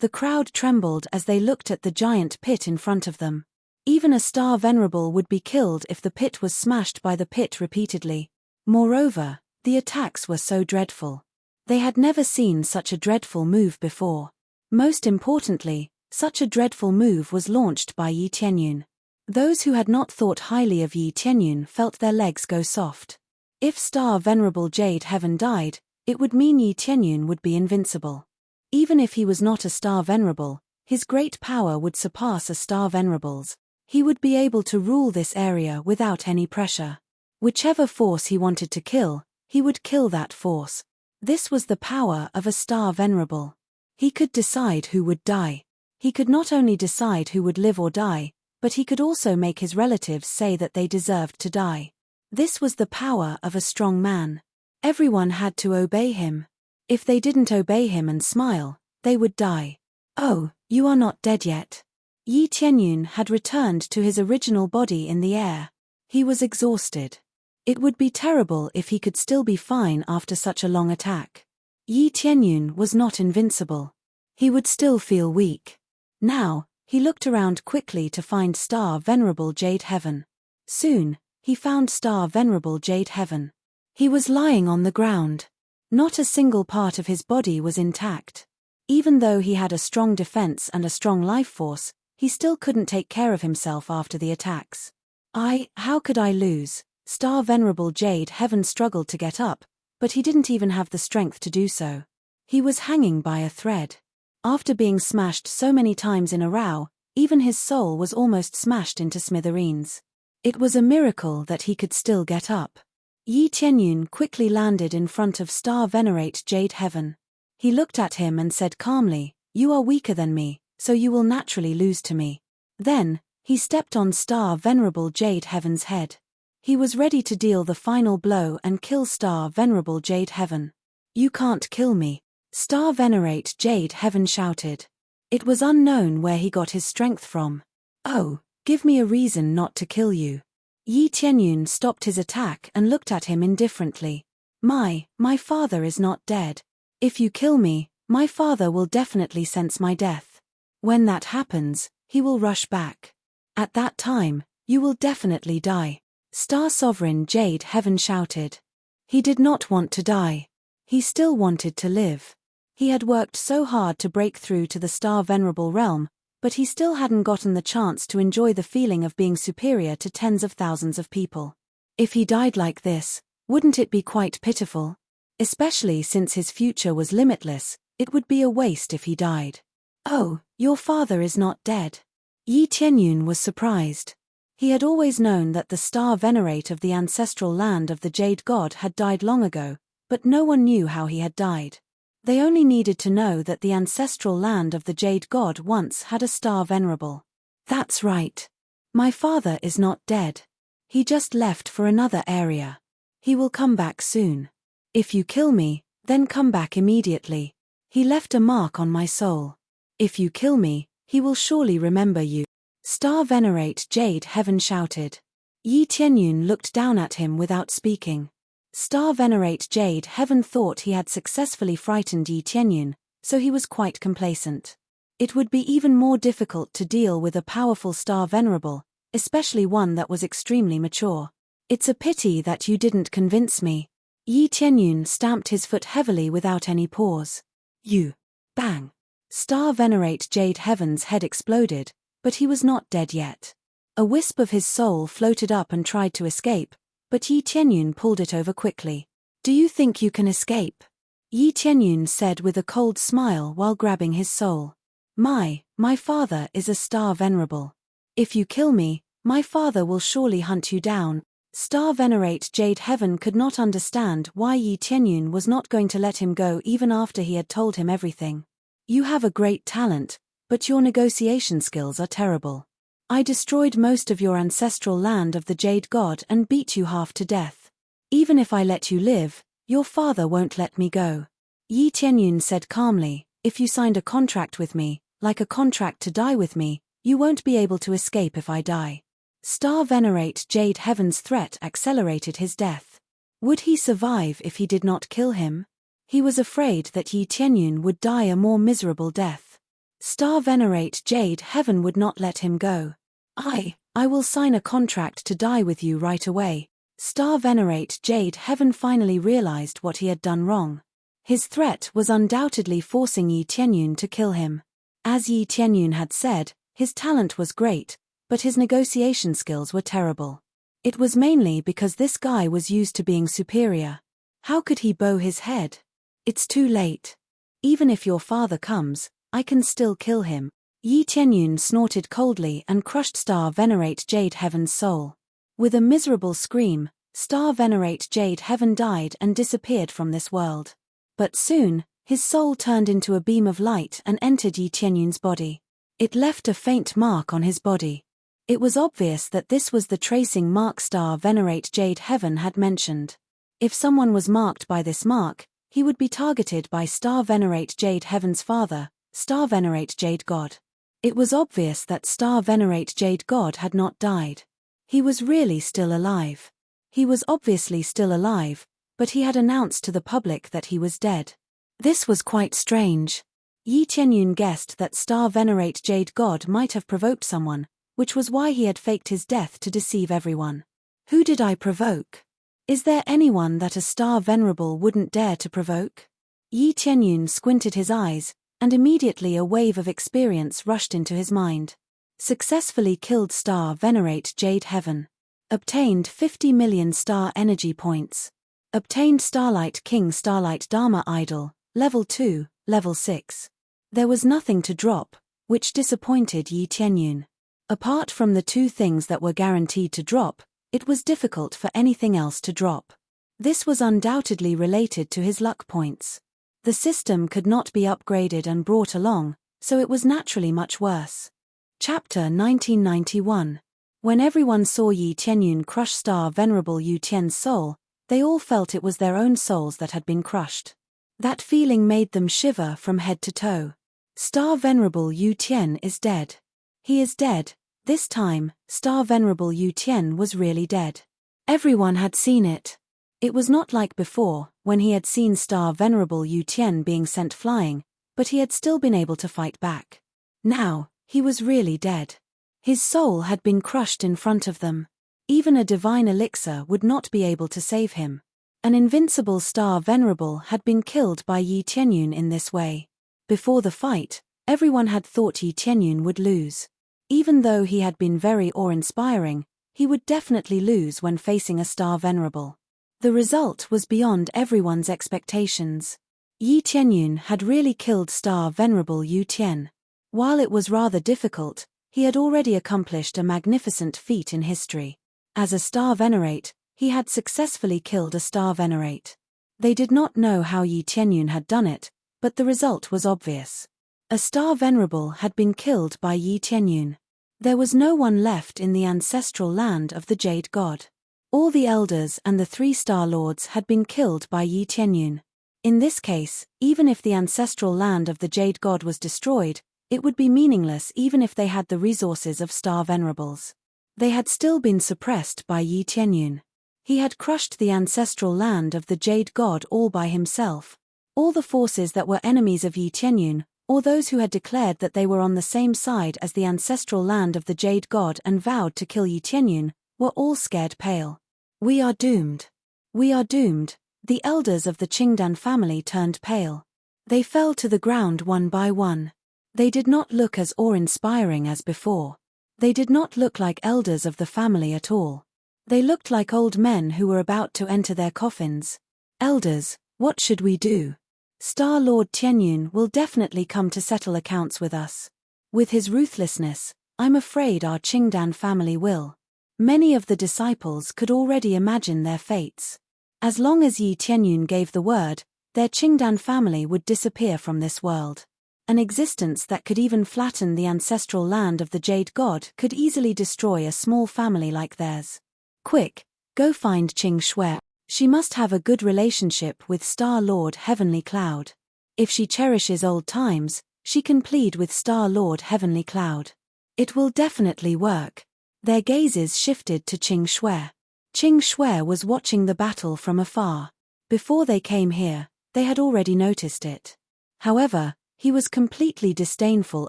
The crowd trembled as they looked at the giant pit in front of them. Even a star venerable would be killed if the pit was smashed by the pit repeatedly. Moreover, the attacks were so dreadful. They had never seen such a dreadful move before. Most importantly, such a dreadful move was launched by Yi Tianyun. Those who had not thought highly of Yi Tianyun felt their legs go soft. If Star Venerable Jade Heaven died, it would mean Yi Tianyun would be invincible. Even if he was not a Star Venerable, his great power would surpass a Star Venerable's. He would be able to rule this area without any pressure. Whichever force he wanted to kill, he would kill that force. This was the power of a Star Venerable. He could decide who would die. He could not only decide who would live or die, but he could also make his relatives say that they deserved to die. This was the power of a strong man. Everyone had to obey him. If they didn't obey him and smile, they would die. Oh, you are not dead yet. Yi Tianyun had returned to his original body in the air. He was exhausted. It would be terrible if he could still be fine after such a long attack. Yi Tianyun was not invincible. He would still feel weak. Now, he looked around quickly to find Star Venerable Jade Heaven. Soon, he found Star Venerable Jade Heaven. He was lying on the ground. Not a single part of his body was intact. Even though he had a strong defense and a strong life force, he still couldn't take care of himself after the attacks. How could I lose? Star Venerable Jade Heaven struggled to get up, but he didn't even have the strength to do so. He was hanging by a thread. After being smashed so many times in a row, even his soul was almost smashed into smithereens. It was a miracle that he could still get up. Yi Tianyun quickly landed in front of Star Venerate Jade Heaven. He looked at him and said calmly, "You are weaker than me, so you will naturally lose to me." Then, he stepped on Star Venerable Jade Heaven's head. He was ready to deal the final blow and kill Star Venerable Jade Heaven. "You can't kill me," Star Venerate Jade Heaven shouted. It was unknown where he got his strength from. "Oh, give me a reason not to kill you." Yi Tianyun stopped his attack and looked at him indifferently. My father is not dead. If you kill me, my father will definitely sense my death. When that happens, he will rush back. At that time, you will definitely die." Star Sovereign Jade Heaven shouted. He did not want to die. He still wanted to live. He had worked so hard to break through to the Star Venerable realm, but he still hadn't gotten the chance to enjoy the feeling of being superior to tens of thousands of people. If he died like this, wouldn't it be quite pitiful? Especially since his future was limitless, it would be a waste if he died. "Oh, your father is not dead." Yi Tianyun was surprised. He had always known that the Star Venerate of the ancestral land of the Jade God had died long ago, but no one knew how he had died. They only needed to know that the ancestral land of the Jade God once had a Star Venerable. "That's right. My father is not dead. He just left for another area. He will come back soon. If you kill me, then come back immediately. He left a mark on my soul. If you kill me, he will surely remember you." Star Venerate Jade Heaven shouted. Yi Tianyun looked down at him without speaking. Star Venerate Jade Heaven thought he had successfully frightened Yi Tianyun, so he was quite complacent. It would be even more difficult to deal with a powerful Star Venerable, especially one that was extremely mature. "It's a pity that you didn't convince me." Yi Tianyun stamped his foot heavily without any pause. "You." Bang. Star Venerate Jade Heaven's head exploded, but he was not dead yet. A wisp of his soul floated up and tried to escape, but Yi Tianyun pulled it over quickly. "Do you think you can escape?" Yi Tianyun said with a cold smile while grabbing his soul. My father is a Star Venerable. If you kill me, my father will surely hunt you down." Star Venerate Jade Heaven could not understand why Yi Tianyun was not going to let him go even after he had told him everything. "You have a great talent, but your negotiation skills are terrible. I destroyed most of your ancestral land of the Jade God and beat you half to death. Even if I let you live, your father won't let me go." Yi Tianyun said calmly, "If you signed a contract with me, like a contract to die with me, you won't be able to escape if I die." Star Venerate Jade Heaven's threat accelerated his death. Would he survive if he did not kill him? He was afraid that Yi Tianyun would die a more miserable death. Star Venerate Jade Heaven would not let him go. I will sign a contract to die with you right away. Star Venerate Jade Heaven finally realized what he had done wrong. His threat was undoubtedly forcing Yi Tianyun to kill him. As Yi Tianyun had said, his talent was great, but his negotiation skills were terrible. It was mainly because this guy was used to being superior. How could he bow his head? It's too late. Even if your father comes, I can still kill him. Yi Tianyun snorted coldly and crushed Star Venerate Jade Heaven's soul. With a miserable scream, Star Venerate Jade Heaven died and disappeared from this world. But soon, his soul turned into a beam of light and entered Yi Tianyun's body. It left a faint mark on his body. It was obvious that this was the tracing mark Star Venerate Jade Heaven had mentioned. If someone was marked by this mark, he would be targeted by Star Venerate Jade Heaven's father, Star Venerate Jade God. It was obvious that Star Venerate Jade God had not died. He was really still alive. He was obviously still alive, but he had announced to the public that he was dead. This was quite strange. Yi Tianyun guessed that Star Venerate Jade God might have provoked someone, which was why he had faked his death to deceive everyone. Who did I provoke? Is there anyone that a Star Venerable wouldn't dare to provoke? Yi Tianyun squinted his eyes, and immediately a wave of experience rushed into his mind. Successfully killed Star Venerate Jade Heaven. Obtained 50 million star energy points. Obtained Starlight King Starlight Dharma Idol, Level 2, Level 6. There was nothing to drop, which disappointed Yi Tianyun. Apart from the two things that were guaranteed to drop, it was difficult for anything else to drop. This was undoubtedly related to his luck points. The system could not be upgraded and brought along, so it was naturally much worse. Chapter 1991. When everyone saw Yi Tianyun crush Star Venerable Yu Tian's soul, they all felt it was their own souls that had been crushed. That feeling made them shiver from head to toe. Star Venerable Yu Tian is dead. He is dead. This time, Star Venerable Yu Tian was really dead. Everyone had seen it. It was not like before, when he had seen Star Venerable Yu Tian being sent flying, but he had still been able to fight back. Now, he was really dead. His soul had been crushed in front of them. Even a divine elixir would not be able to save him. An invincible Star Venerable had been killed by Yi Tianyun in this way. Before the fight, everyone had thought Yi Tianyun would lose. Even though he had been very awe-inspiring, he would definitely lose when facing a Star Venerable. The result was beyond everyone's expectations. Yi Tianyun had really killed Star Venerable Yu Tian. While it was rather difficult, he had already accomplished a magnificent feat in history. As a Star Venerate, he had successfully killed a Star Venerate. They did not know how Yi Tianyun had done it, but the result was obvious. A Star Venerable had been killed by Yi Tianyun. There was no one left in the ancestral land of the Jade God. All the elders and the 3 Star Lords had been killed by Yi Tianyun. In this case, even if the ancestral land of the Jade God was destroyed, it would be meaningless even if they had the resources of Star Venerables. They had still been suppressed by Yi Tianyun. He had crushed the ancestral land of the Jade God all by himself. All the forces that were enemies of Yi Tianyun, or those who had declared that they were on the same side as the ancestral land of the Jade God and vowed to kill Yi Tianyun, were all scared pale. We are doomed. We are doomed. The elders of the Qingdan family turned pale. They fell to the ground one by one. They did not look as awe-inspiring as before. They did not look like elders of the family at all. They looked like old men who were about to enter their coffins. Elders, what should we do? Star Lord Tianyun will definitely come to settle accounts with us. With his ruthlessness, I'm afraid our Qingdan family will. Many of the disciples could already imagine their fates. As long as Yi Tianyun gave the word, their Qingdan family would disappear from this world. An existence that could even flatten the ancestral land of the Jade God could easily destroy a small family like theirs. Quick, go find Qing Shui. She must have a good relationship with Star Lord Heavenly Cloud. If she cherishes old times, she can plead with Star Lord Heavenly Cloud. It will definitely work. Their gazes shifted to Qing Shui. Qing Shui was watching the battle from afar. Before they came here, they had already noticed it. However, he was completely disdainful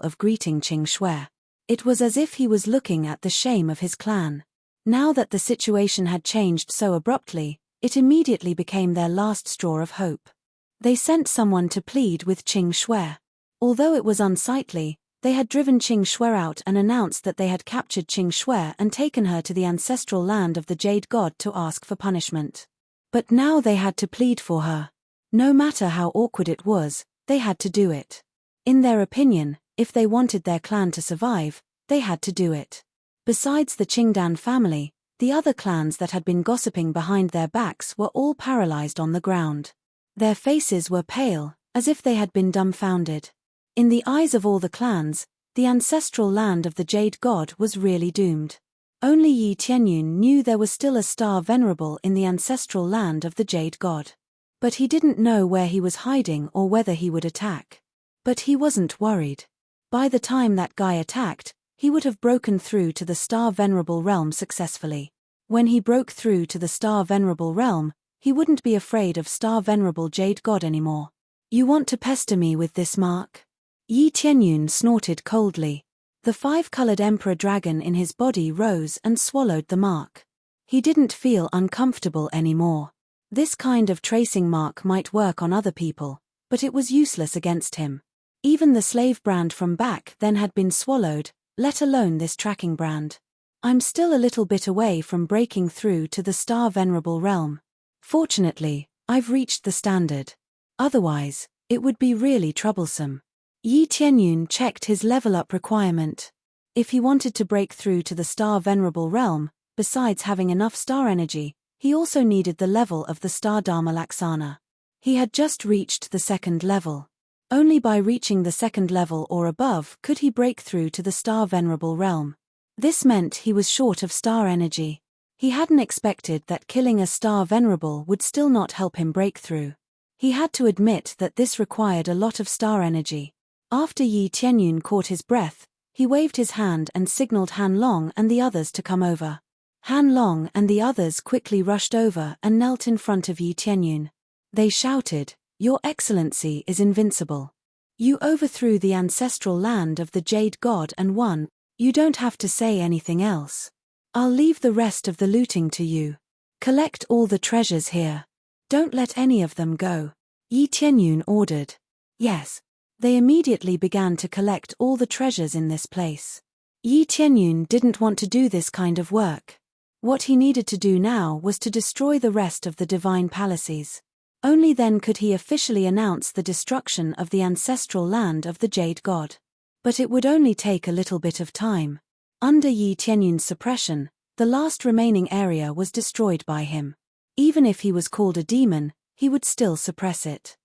of greeting Qing Shui. It was as if he was looking at the shame of his clan. Now that the situation had changed so abruptly, it immediately became their last straw of hope. They sent someone to plead with Qing Shui. Although it was unsightly, they had driven Qing Shui out and announced that they had captured Qing Shui and taken her to the ancestral land of the Jade God to ask for punishment. But now they had to plead for her. No matter how awkward it was, they had to do it. In their opinion, if they wanted their clan to survive, they had to do it. Besides the Qingdan family, the other clans that had been gossiping behind their backs were all paralyzed on the ground. Their faces were pale, as if they had been dumbfounded. In the eyes of all the clans, the ancestral land of the Jade God was really doomed. Only Yi Tianyun knew there was still a star venerable in the ancestral land of the Jade God. But he didn't know where he was hiding or whether he would attack. But he wasn't worried. By the time that guy attacked, he would have broken through to the Star Venerable realm successfully. When he broke through to the Star Venerable realm, he wouldn't be afraid of Star Venerable Jade God anymore. You want to pester me with this, mark? Yi Tianyun snorted coldly. The five-colored emperor dragon in his body rose and swallowed the mark. He didn't feel uncomfortable anymore. This kind of tracing mark might work on other people, but it was useless against him. Even the slave brand from back then had been swallowed, let alone this tracking brand. I'm still a little bit away from breaking through to the Star Venerable realm. Fortunately, I've reached the standard. Otherwise, it would be really troublesome. Yi Tianyun checked his level-up requirement. If he wanted to break through to the Star Venerable realm, besides having enough star energy, he also needed the level of the Star Dharma Laksana. He had just reached the second level. Only by reaching the second level or above could he break through to the Star Venerable realm. This meant he was short of star energy. He hadn't expected that killing a Star Venerable would still not help him break through. He had to admit that this required a lot of star energy. After Yi Tianyun caught his breath, he waved his hand and signaled Han Long and the others to come over. Han Long and the others quickly rushed over and knelt in front of Yi Tianyun. They shouted, "Your Excellency is invincible. You overthrew the ancestral land of the Jade God and won. You don't have to say anything else. I'll leave the rest of the looting to you. Collect all the treasures here. Don't let any of them go," Yi Tianyun ordered. Yes. They immediately began to collect all the treasures in this place. Yi Tianyun didn't want to do this kind of work. What he needed to do now was to destroy the rest of the divine palaces. Only then could he officially announce the destruction of the ancestral land of the Jade God. But it would only take a little bit of time. Under Yi Tianyun's suppression, the last remaining area was destroyed by him. Even if he was called a demon, he would still suppress it.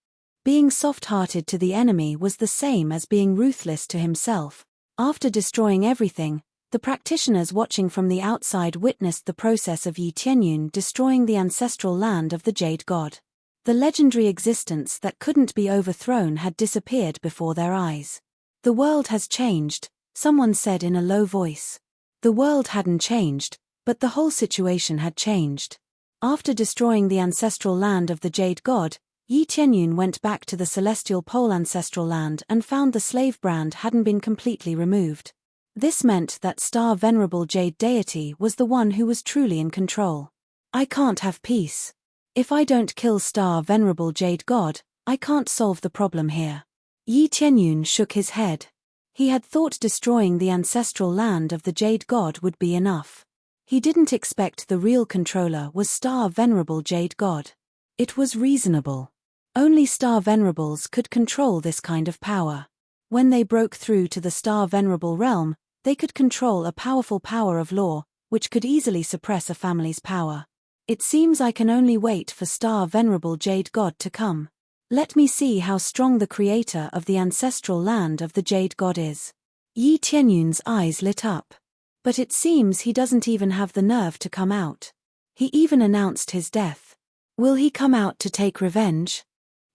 Being soft-hearted to the enemy was the same as being ruthless to himself. After destroying everything, the practitioners watching from the outside witnessed the process of Yi Tianyun destroying the ancestral land of the Jade God. The legendary existence that couldn't be overthrown had disappeared before their eyes. "The world has changed," someone said in a low voice. The world hadn't changed, but the whole situation had changed. After destroying the ancestral land of the Jade God, Yi Tianyun went back to the celestial pole ancestral land and found the slave brand hadn't been completely removed. This meant that Star Venerable Jade Deity was the one who was truly in control. "I can't have peace. If I don't kill Star Venerable Jade God, I can't solve the problem here." Yi Tianyun shook his head. He had thought destroying the ancestral land of the Jade God would be enough. He didn't expect the real controller was Star Venerable Jade God. It was reasonable. Only Star Venerables could control this kind of power. When they broke through to the Star Venerable realm, they could control a powerful power of law, which could easily suppress a family's power. It seems I can only wait for Star Venerable Jade God to come. Let me see how strong the creator of the ancestral land of the Jade God is. Yi Tianyun's eyes lit up. But it seems he doesn't even have the nerve to come out. He even announced his death. Will he come out to take revenge?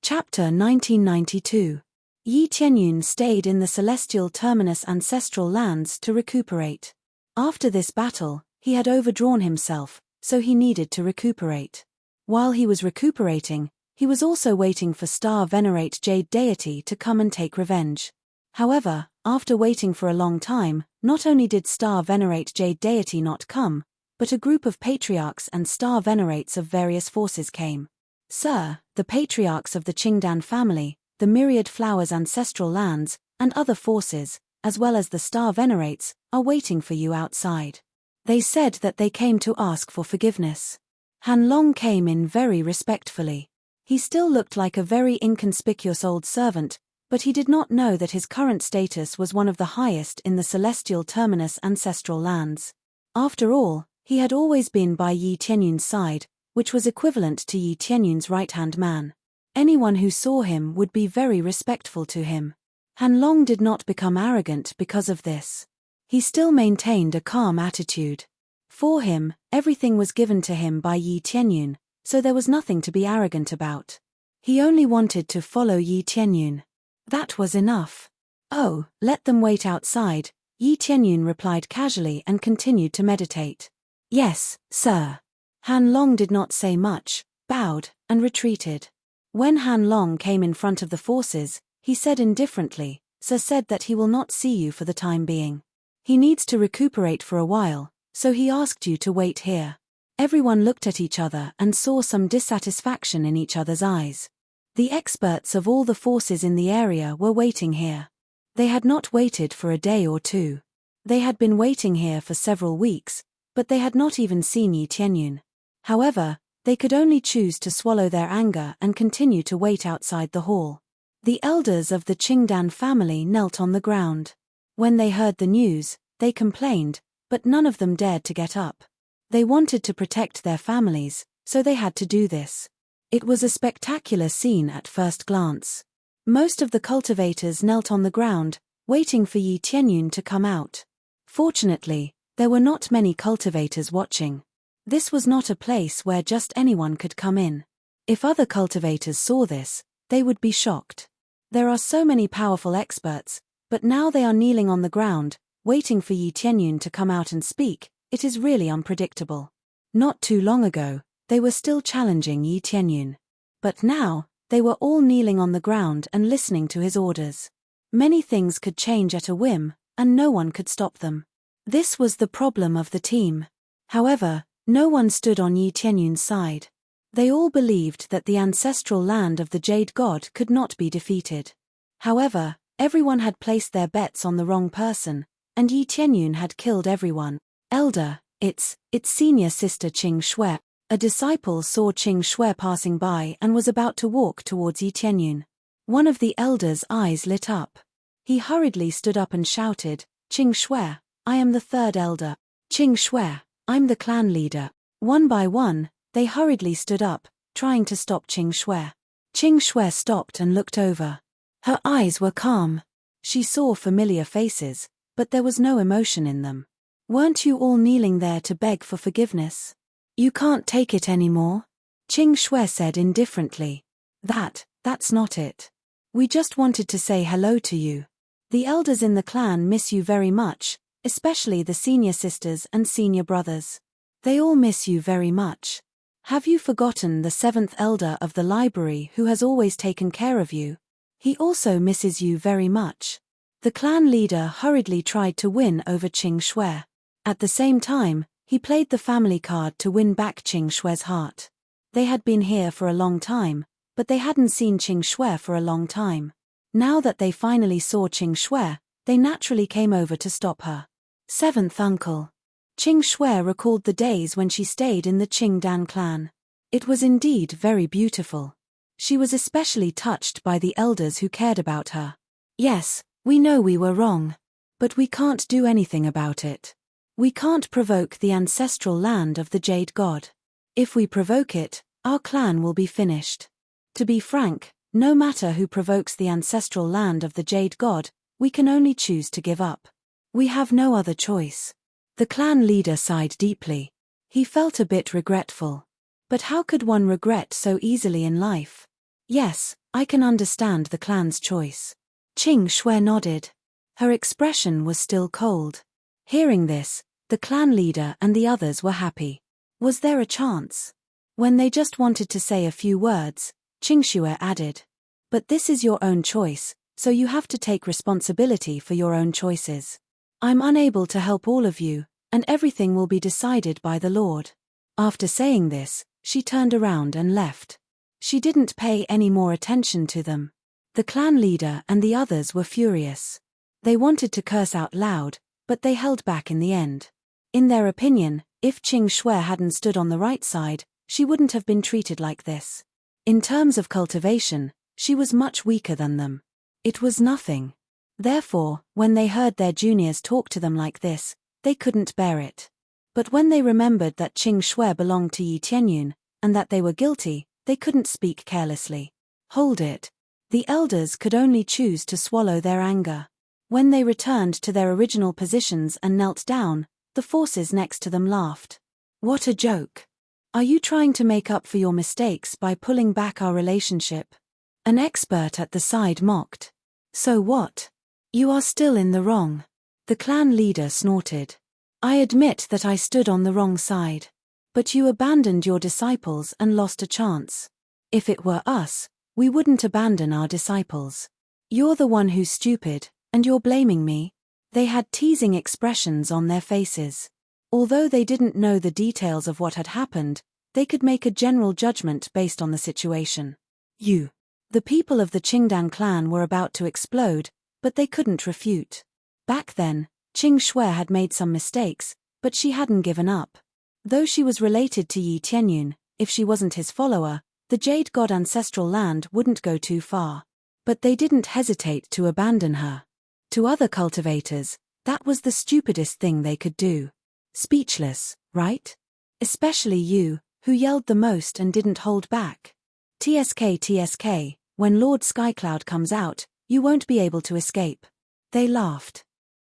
Chapter 1992. Yi Tianyun stayed in the celestial terminus ancestral lands to recuperate. After this battle, he had overdrawn himself, so he needed to recuperate. While he was recuperating, he was also waiting for Star Venerate Jade Deity to come and take revenge. However, after waiting for a long time, not only did Star Venerate Jade Deity not come, but a group of patriarchs and Star Venerates of various forces came. Sir, the patriarchs of the Qingdan family, the myriad flowers ancestral lands, and other forces, as well as the Star Venerates, are waiting for you outside. They said that they came to ask for forgiveness. Han Long came in very respectfully. He still looked like a very inconspicuous old servant, but he did not know that his current status was one of the highest in the celestial terminus ancestral lands. After all, he had always been by Yi Tianyun's side, which was equivalent to Yi Tianyun's right-hand man. Anyone who saw him would be very respectful to him. Han Long did not become arrogant because of this. He still maintained a calm attitude. For him, everything was given to him by Yi Tianyun, so there was nothing to be arrogant about. He only wanted to follow Yi Tianyun. That was enough. Oh, let them wait outside, Yi Tianyun replied casually and continued to meditate. Yes, sir. Han Long did not say much, bowed, and retreated. When Han Long came in front of the forces, he said indifferently, Sir said that he will not see you for the time being. He needs to recuperate for a while, so he asked you to wait here. Everyone looked at each other and saw some dissatisfaction in each other's eyes. The experts of all the forces in the area were waiting here. They had not waited for a day or two. They had been waiting here for several weeks, but they had not even seen Yi Tianyun. However, they could only choose to swallow their anger and continue to wait outside the hall. The elders of the Qingdan family knelt on the ground. When they heard the news, they complained, but none of them dared to get up. They wanted to protect their families, so they had to do this. It was a spectacular scene at first glance. Most of the cultivators knelt on the ground, waiting for Yi Tianyun to come out. Fortunately, there were not many cultivators watching. This was not a place where just anyone could come in. If other cultivators saw this, they would be shocked. There are so many powerful experts, but now they are kneeling on the ground, waiting for Yi Tianyun to come out and speak. It is really unpredictable. Not too long ago, they were still challenging Yi Tianyun. But now, they were all kneeling on the ground and listening to his orders. Many things could change at a whim, and no one could stop them. This was the problem of the team. However, no one stood on Yi Tianyun's side. They all believed that the ancestral land of the Jade God could not be defeated. However, everyone had placed their bets on the wrong person, and Yi Tianyun had killed everyone. Elder, its senior sister Qing Shui. A disciple saw Qing Shui passing by and was about to walk towards Yi Tianyun. One of the elders' eyes lit up. He hurriedly stood up and shouted, Qing Shui, I am the third elder. Qing Shui, I'm the clan leader. One by one, they hurriedly stood up, trying to stop Qing Shui. Qing Shui stopped and looked over. Her eyes were calm. She saw familiar faces, but there was no emotion in them. Weren't you all kneeling there to beg for forgiveness? You can't take it anymore? Qing Shui said indifferently. That's not it. We just wanted to say hello to you. The elders in the clan miss you very much, especially the senior sisters and senior brothers. They all miss you very much. Have you forgotten the seventh elder of the library who has always taken care of you? He also misses you very much. The clan leader hurriedly tried to win over Qing Shui. At the same time, he played the family card to win back Qing Shui's heart. They had been here for a long time, but they hadn't seen Qing Shui for a long time. Now that they finally saw Qing Shui, they naturally came over to stop her. Seventh uncle. Qing Shui recalled the days when she stayed in the Qingdan clan. It was indeed very beautiful. She was especially touched by the elders who cared about her. Yes, we know we were wrong. But we can't do anything about it. We can't provoke the ancestral land of the Jade God. If we provoke it, our clan will be finished. To be frank, no matter who provokes the ancestral land of the Jade God, we can only choose to give up. We have no other choice. The clan leader sighed deeply. He felt a bit regretful. But how could one regret so easily in life? Yes, I can understand the clan's choice. Qing Shui nodded. Her expression was still cold. Hearing this, the clan leader and the others were happy. Was there a chance? When they just wanted to say a few words, Qing Shui added. But this is your own choice, So you have to take responsibility for your own choices. I'm unable to help all of you, and everything will be decided by the Lord." After saying this, she turned around and left. She didn't pay any more attention to them. The clan leader and the others were furious. They wanted to curse out loud, but they held back in the end. In their opinion, if Qing Shui hadn't stood on the right side, she wouldn't have been treated like this. In terms of cultivation, she was much weaker than them. It was nothing. Therefore, when they heard their juniors talk to them like this, they couldn't bear it. But when they remembered that Qing Shui belonged to Yi Tianyun, and that they were guilty, they couldn't speak carelessly. Hold it. The elders could only choose to swallow their anger. When they returned to their original positions and knelt down, the forces next to them laughed. "What a joke. Are you trying to make up for your mistakes by pulling back our relationship?" An expert at the side mocked. "So what? You are still in the wrong." The clan leader snorted. "I admit that I stood on the wrong side. But you abandoned your disciples and lost a chance. If it were us, we wouldn't abandon our disciples. You're the one who's stupid, and you're blaming me." They had teasing expressions on their faces. Although they didn't know the details of what had happened, they could make a general judgment based on the situation. The people of the Qingdan clan were about to explode, but they couldn't refute. Back then, Qing Shui had made some mistakes, but she hadn't given up. Though she was related to Yi Tianyun, if she wasn't his follower, the Jade God ancestral land wouldn't go too far. But they didn't hesitate to abandon her. To other cultivators, that was the stupidest thing they could do. Speechless, right? Especially you, who yelled the most and didn't hold back. TSK, when Lord Skycloud comes out, you won't be able to escape." They laughed.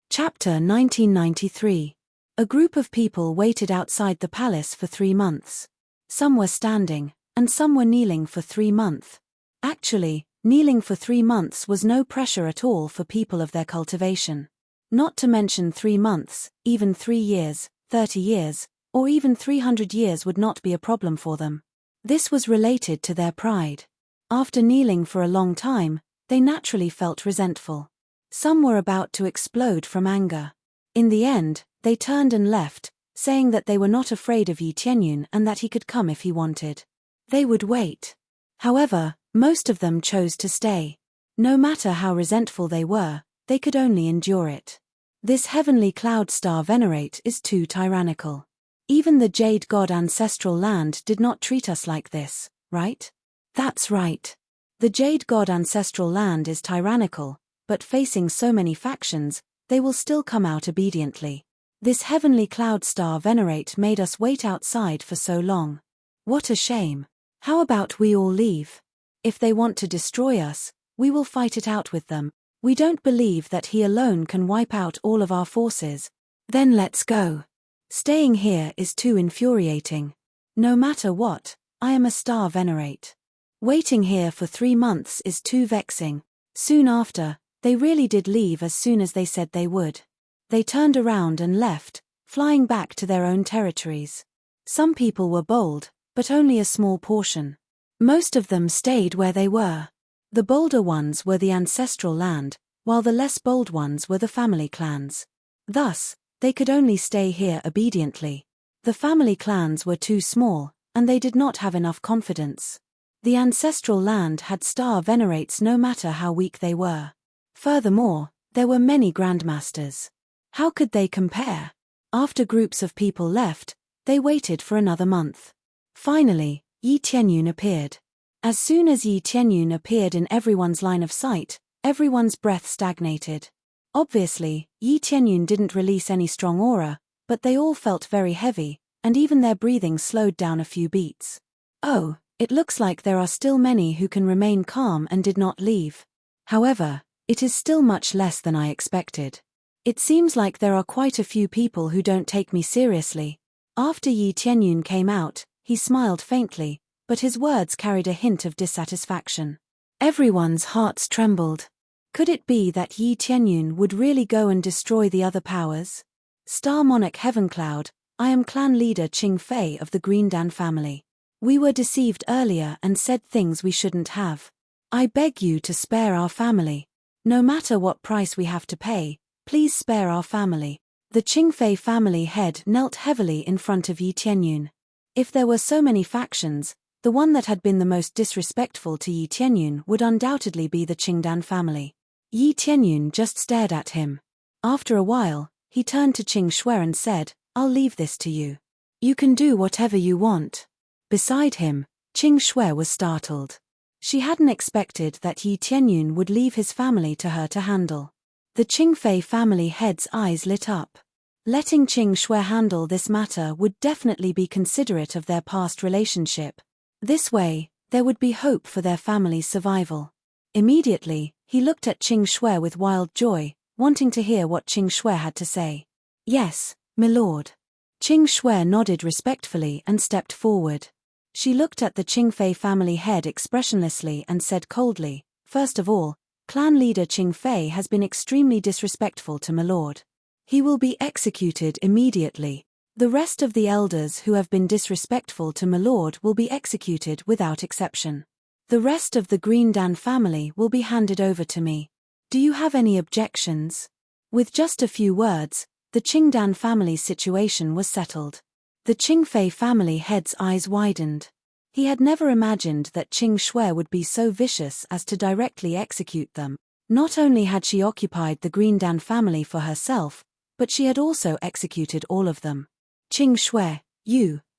Chapter 1993. A group of people waited outside the palace for 3 months. Some were standing, and some were kneeling for 3 months. Actually, kneeling for 3 months was no pressure at all for people of their cultivation. Not to mention 3 months, even 3 years, 30 years, or even 300 years would not be a problem for them. This was related to their pride. After kneeling for a long time, they naturally felt resentful. Some were about to explode from anger. In the end, they turned and left, saying that they were not afraid of Yi Tianyun and that he could come if he wanted. They would wait. However, most of them chose to stay. No matter how resentful they were, they could only endure it. This heavenly cloud star venerate is too tyrannical. Even the Jade God ancestral land did not treat us like this, right? That's right. The Jade God ancestral land is tyrannical, but facing so many factions, they will still come out obediently. This heavenly cloud star venerate made us wait outside for so long. What a shame. How about we all leave? If they want to destroy us, we will fight it out with them. We don't believe that he alone can wipe out all of our forces. Then let's go. Staying here is too infuriating. No matter what, I am a star venerate. Waiting here for 3 months is too vexing. Soon after, they really did leave as soon as they said they would. They turned around and left, flying back to their own territories. Some people were bold, but only a small portion. Most of them stayed where they were. The bolder ones were the ancestral land, while the less bold ones were the family clans. Thus, they could only stay here obediently. The family clans were too small, and they did not have enough confidence. The ancestral land had star venerates no matter how weak they were. Furthermore, there were many grandmasters. How could they compare? After groups of people left, they waited for another month. Finally, Yi Tianyun appeared. As soon as Yi Tianyun appeared in everyone's line of sight, everyone's breath stagnated. Obviously, Yi Tianyun didn't release any strong aura, but they all felt very heavy, and even their breathing slowed down a few beats. Oh, it looks like there are still many who can remain calm and did not leave. However, it is still much less than I expected. It seems like there are quite a few people who don't take me seriously. After Yi Tianyun came out, he smiled faintly, but his words carried a hint of dissatisfaction. Everyone's hearts trembled. Could it be that Yi Tianyun would really go and destroy the other powers? Star Monarch Heavencloud, I am clan leader Qing Fei of the Green Dan family. We were deceived earlier and said things we shouldn't have. I beg you to spare our family. No matter what price we have to pay, please spare our family. The Qingfei family head knelt heavily in front of Yi Tianyun. If there were so many factions, the one that had been the most disrespectful to Yi Tianyun would undoubtedly be the Qingdan family. Yi Tianyun just stared at him. After a while, he turned to Qing Shui and said, "I'll leave this to you. You can do whatever you want." Beside him, Qing Shui was startled. She hadn't expected that Yi Tianyun would leave his family to her to handle. The Qingfei family head's eyes lit up. Letting Qing Shui handle this matter would definitely be considerate of their past relationship. This way, there would be hope for their family's survival. Immediately, he looked at Qing Shui with wild joy, wanting to hear what Qing Shui had to say. "Yes, milord." Qing Shui nodded respectfully and stepped forward. She looked at the Qingfei family head expressionlessly and said coldly, "First of all, clan leader Qingfei has been extremely disrespectful to milord. He will be executed immediately. The rest of the elders who have been disrespectful to milord will be executed without exception. The rest of the Green Dan family will be handed over to me. Do you have any objections?" With just a few words, the Qingdan family's situation was settled. The Qingfei family head's eyes widened. He had never imagined that Qing Shui would be so vicious as to directly execute them. Not only had she occupied the Green Dan family for herself, but she had also executed all of them. "Qing Shui,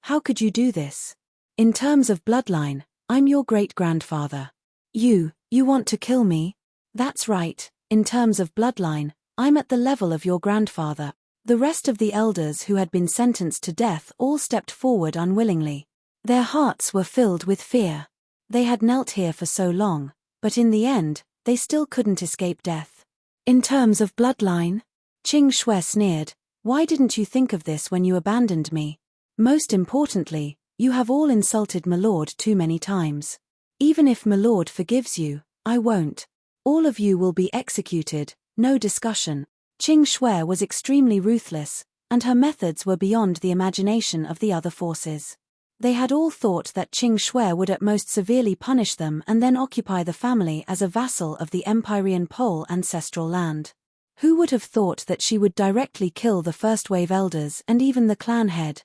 how could you do this? In terms of bloodline, I'm your great-grandfather. You want to kill me?" "That's right, in terms of bloodline, I'm at the level of your grandfather." The rest of the elders who had been sentenced to death all stepped forward unwillingly. Their hearts were filled with fear. They had knelt here for so long, but in the end, they still couldn't escape death. "In terms of bloodline?" Qing Shui sneered, "Why didn't you think of this when you abandoned me? Most importantly, you have all insulted milord too many times. Even if milord forgives you, I won't. All of you will be executed, no discussion." Qing Shui was extremely ruthless, and her methods were beyond the imagination of the other forces. They had all thought that Qing Shui would at most severely punish them and then occupy the family as a vassal of the Empyrean Pole ancestral land. Who would have thought that she would directly kill the first-wave elders and even the clan head?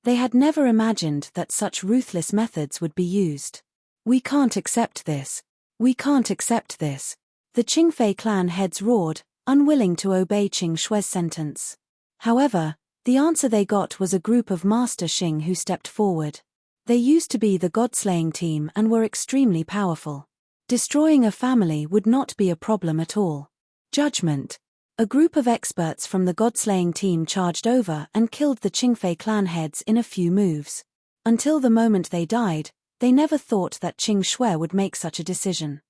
They had never imagined that such ruthless methods would be used. "We can't accept this. We can't accept this." The Qingfei clan heads roared, unwilling to obey Qing Shui's sentence. However, the answer they got was a group of Master Xing who stepped forward. They used to be the God-slaying team and were extremely powerful. Destroying a family would not be a problem at all. Judgment. A group of experts from the God-slaying team charged over and killed the Qingfei clan heads in a few moves. Until the moment they died, they never thought that Qing Shui would make such a decision.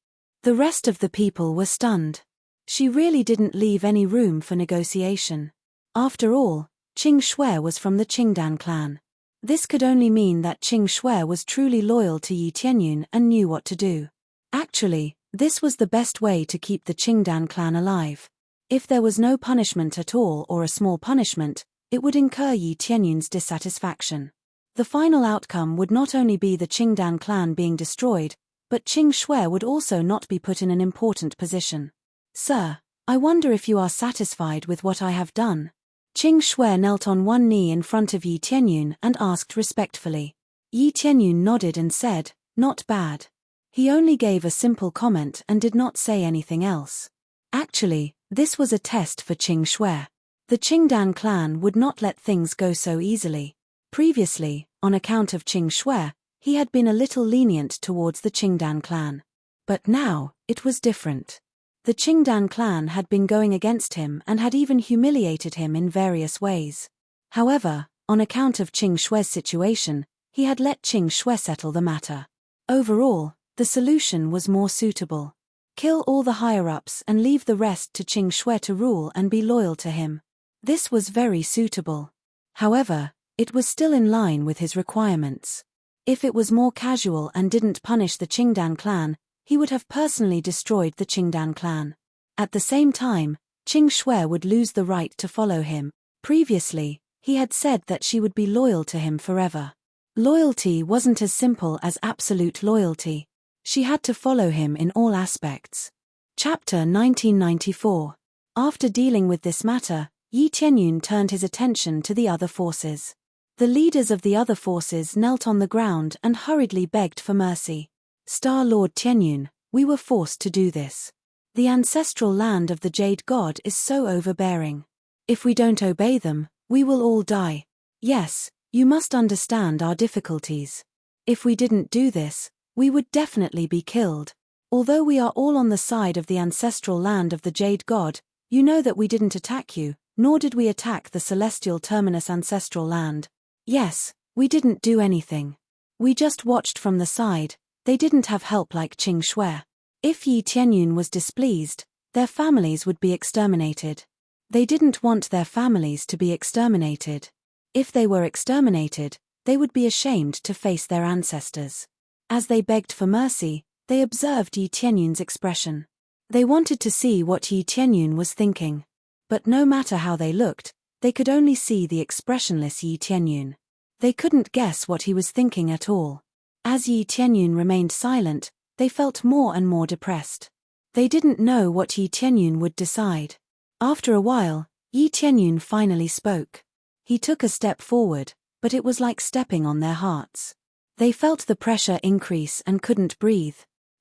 The rest of the people were stunned. She really didn't leave any room for negotiation. After all, Qing Shui was from the Qingdan clan. This could only mean that Qing Shui was truly loyal to Yi Tianyun and knew what to do. Actually, this was the best way to keep the Qingdan clan alive. If there was no punishment at all or a small punishment, it would incur Yi Tianyun's dissatisfaction. The final outcome would not only be the Qingdan clan being destroyed, but Qing Shui would also not be put in an important position. "Sir, I wonder if you are satisfied with what I have done." Qing Shui knelt on one knee in front of Yi Tianyun and asked respectfully. Yi Tianyun nodded and said, "Not bad." He only gave a simple comment and did not say anything else. Actually, this was a test for Qing Shui. The Qingdan clan would not let things go so easily. Previously, on account of Qing Shui, he had been a little lenient towards the Qingdan clan. But now, it was different. The Qingdan clan had been going against him and had even humiliated him in various ways. However, on account of Qing Shui's situation, he had let Qing Shui settle the matter. Overall, the solution was more suitable. Kill all the higher-ups and leave the rest to Qing Shui to rule and be loyal to him. This was very suitable. However, it was still in line with his requirements. If it was more casual and didn't punish the Qingdan clan, he would have personally destroyed the Qingdan clan. At the same time, Qing Shui would lose the right to follow him. Previously, he had said that she would be loyal to him forever. Loyalty wasn't as simple as absolute loyalty. She had to follow him in all aspects. Chapter 1994. After dealing with this matter, Yi Tianyun turned his attention to the other forces. The leaders of the other forces knelt on the ground and hurriedly begged for mercy. Star Lord Tianyun, we were forced to do this. The ancestral land of the Jade God is so overbearing. If we don't obey them, we will all die. Yes, you must understand our difficulties. If we didn't do this, we would definitely be killed. Although we are all on the side of the ancestral land of the Jade God, you know that we didn't attack you, nor did we attack the celestial terminus ancestral land. Yes, we didn't do anything. We just watched from the side. They didn't have help like Qing Shui. If Yi Tianyun was displeased, their families would be exterminated. They didn't want their families to be exterminated. If they were exterminated, they would be ashamed to face their ancestors. As they begged for mercy, they observed Yi Tianyun's expression. They wanted to see what Yi Tianyun was thinking. But no matter how they looked, they could only see the expressionless Yi Tianyun. They couldn't guess what he was thinking at all. As Yi Tianyun remained silent, they felt more and more depressed. They didn't know what Yi Tianyun would decide. After a while, Yi Tianyun finally spoke. He took a step forward, but it was like stepping on their hearts. They felt the pressure increase and couldn't breathe.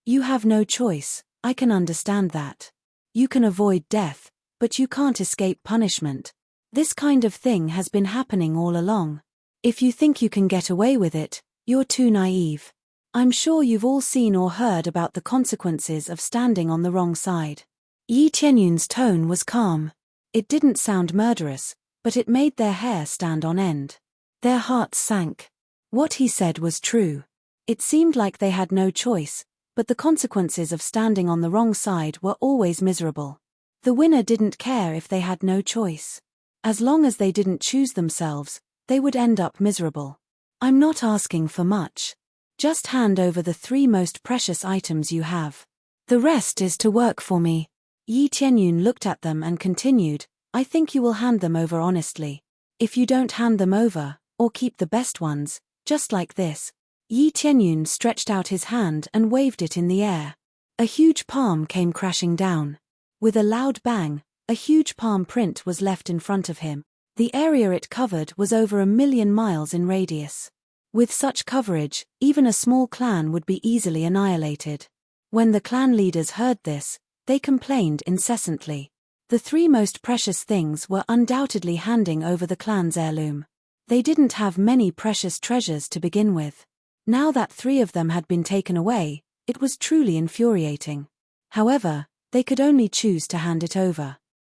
You have no choice, I can understand that. You can avoid death, but you can't escape punishment. This kind of thing has been happening all along. If you think you can get away with it, you're too naive. I'm sure you've all seen or heard about the consequences of standing on the wrong side. Yi Tianyun's tone was calm. It didn't sound murderous, but it made their hair stand on end. Their hearts sank. What he said was true. It seemed like they had no choice, but the consequences of standing on the wrong side were always miserable. The winner didn't care if they had no choice. As long as they didn't choose themselves, they would end up miserable. I'm not asking for much. Just hand over the 3 most precious items you have. The rest is to work for me. Yi Tianyun looked at them and continued, I think you will hand them over honestly. If you don't hand them over, or keep the best ones, just like this. Yi Tianyun stretched out his hand and waved it in the air. A huge palm came crashing down. With a loud bang, a huge palm print was left in front of him. The area it covered was over 1,000,000 miles in radius. With such coverage, even a small clan would be easily annihilated. When the clan leaders heard this, they complained incessantly. The 3 most precious things were undoubtedly handing over the clan's heirloom. They didn't have many precious treasures to begin with. Now that 3 of them had been taken away, it was truly infuriating. However, they could only choose to hand it over.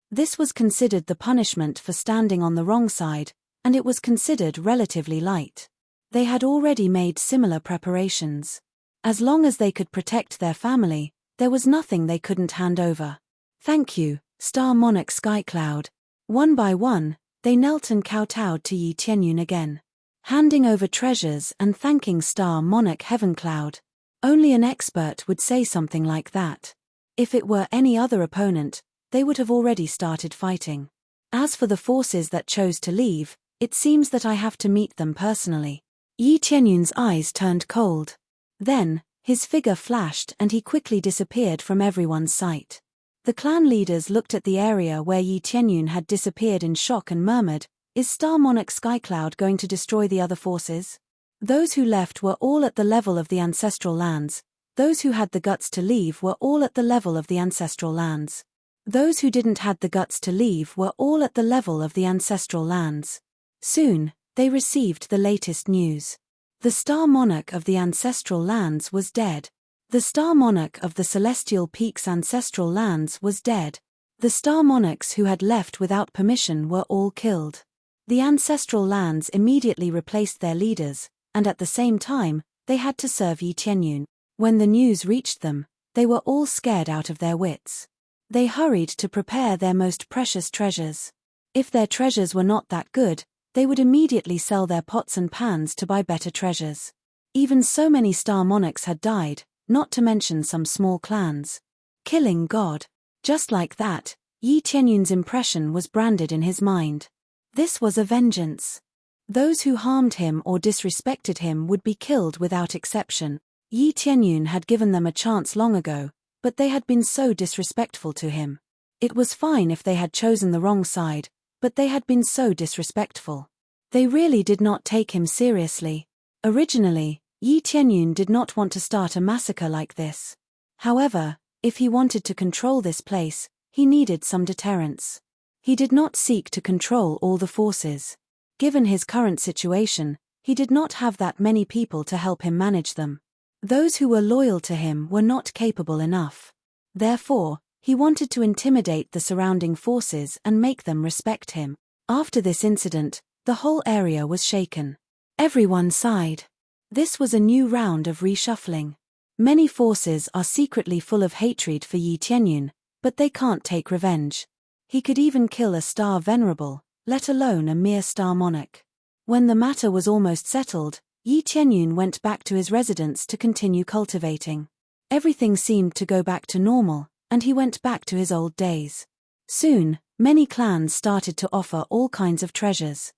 This was considered the punishment for standing on the wrong side, and it was considered relatively light. They had already made similar preparations. As long as they could protect their family, there was nothing they couldn't hand over. Thank you, Star Monarch Skycloud. One by one, they knelt and kowtowed to Yi Tianyun again. Handing over treasures and thanking Star Monarch Heavencloud. Only an expert would say something like that. If it were any other opponent, they would have already started fighting. As for the forces that chose to leave, it seems that I have to meet them personally. Yi Tianyun's eyes turned cold. Then, his figure flashed and he quickly disappeared from everyone's sight. The clan leaders looked at the area where Yi Tianyun had disappeared in shock and murmured, Is Star Monarch Skycloud going to destroy the other forces? Those who left were all at the level of the ancestral lands. Those who had the guts to leave were all at the level of the ancestral lands. Those who didn't had the guts to leave were all at the level of the ancestral lands. Soon, they received the latest news. The Star Monarch of the ancestral lands was dead. The Star Monarch of the Celestial Peaks ancestral lands was dead. The Star Monarchs who had left without permission were all killed. The ancestral lands immediately replaced their leaders, and at the same time, they had to serve Yi Tianyun. When the news reached them, they were all scared out of their wits. They hurried to prepare their most precious treasures. If their treasures were not that good, they would immediately sell their pots and pans to buy better treasures. Even so many Star Monarchs had died, not to mention some small clans. Killing God. Just like that, Yi Tianyun's impression was branded in his mind. This was a vengeance. Those who harmed him or disrespected him would be killed without exception. Yi Tianyun had given them a chance long ago, but they had been so disrespectful to him. It was fine if they had chosen the wrong side, but they had been so disrespectful. They really did not take him seriously. Originally, Yi Tianyun did not want to start a massacre like this. However, if he wanted to control this place, he needed some deterrence. He did not seek to control all the forces. Given his current situation, he did not have that many people to help him manage them. Those who were loyal to him were not capable enough. Therefore, he wanted to intimidate the surrounding forces and make them respect him. After this incident, the whole area was shaken. Everyone sighed. This was a new round of reshuffling. Many forces are secretly full of hatred for Yi Tianyun, but they can't take revenge. He could even kill a star venerable, let alone a mere star monarch. When the matter was almost settled, Yi Tianyun went back to his residence to continue cultivating. Everything seemed to go back to normal, and he went back to his old days. Soon, many clans started to offer all kinds of treasures.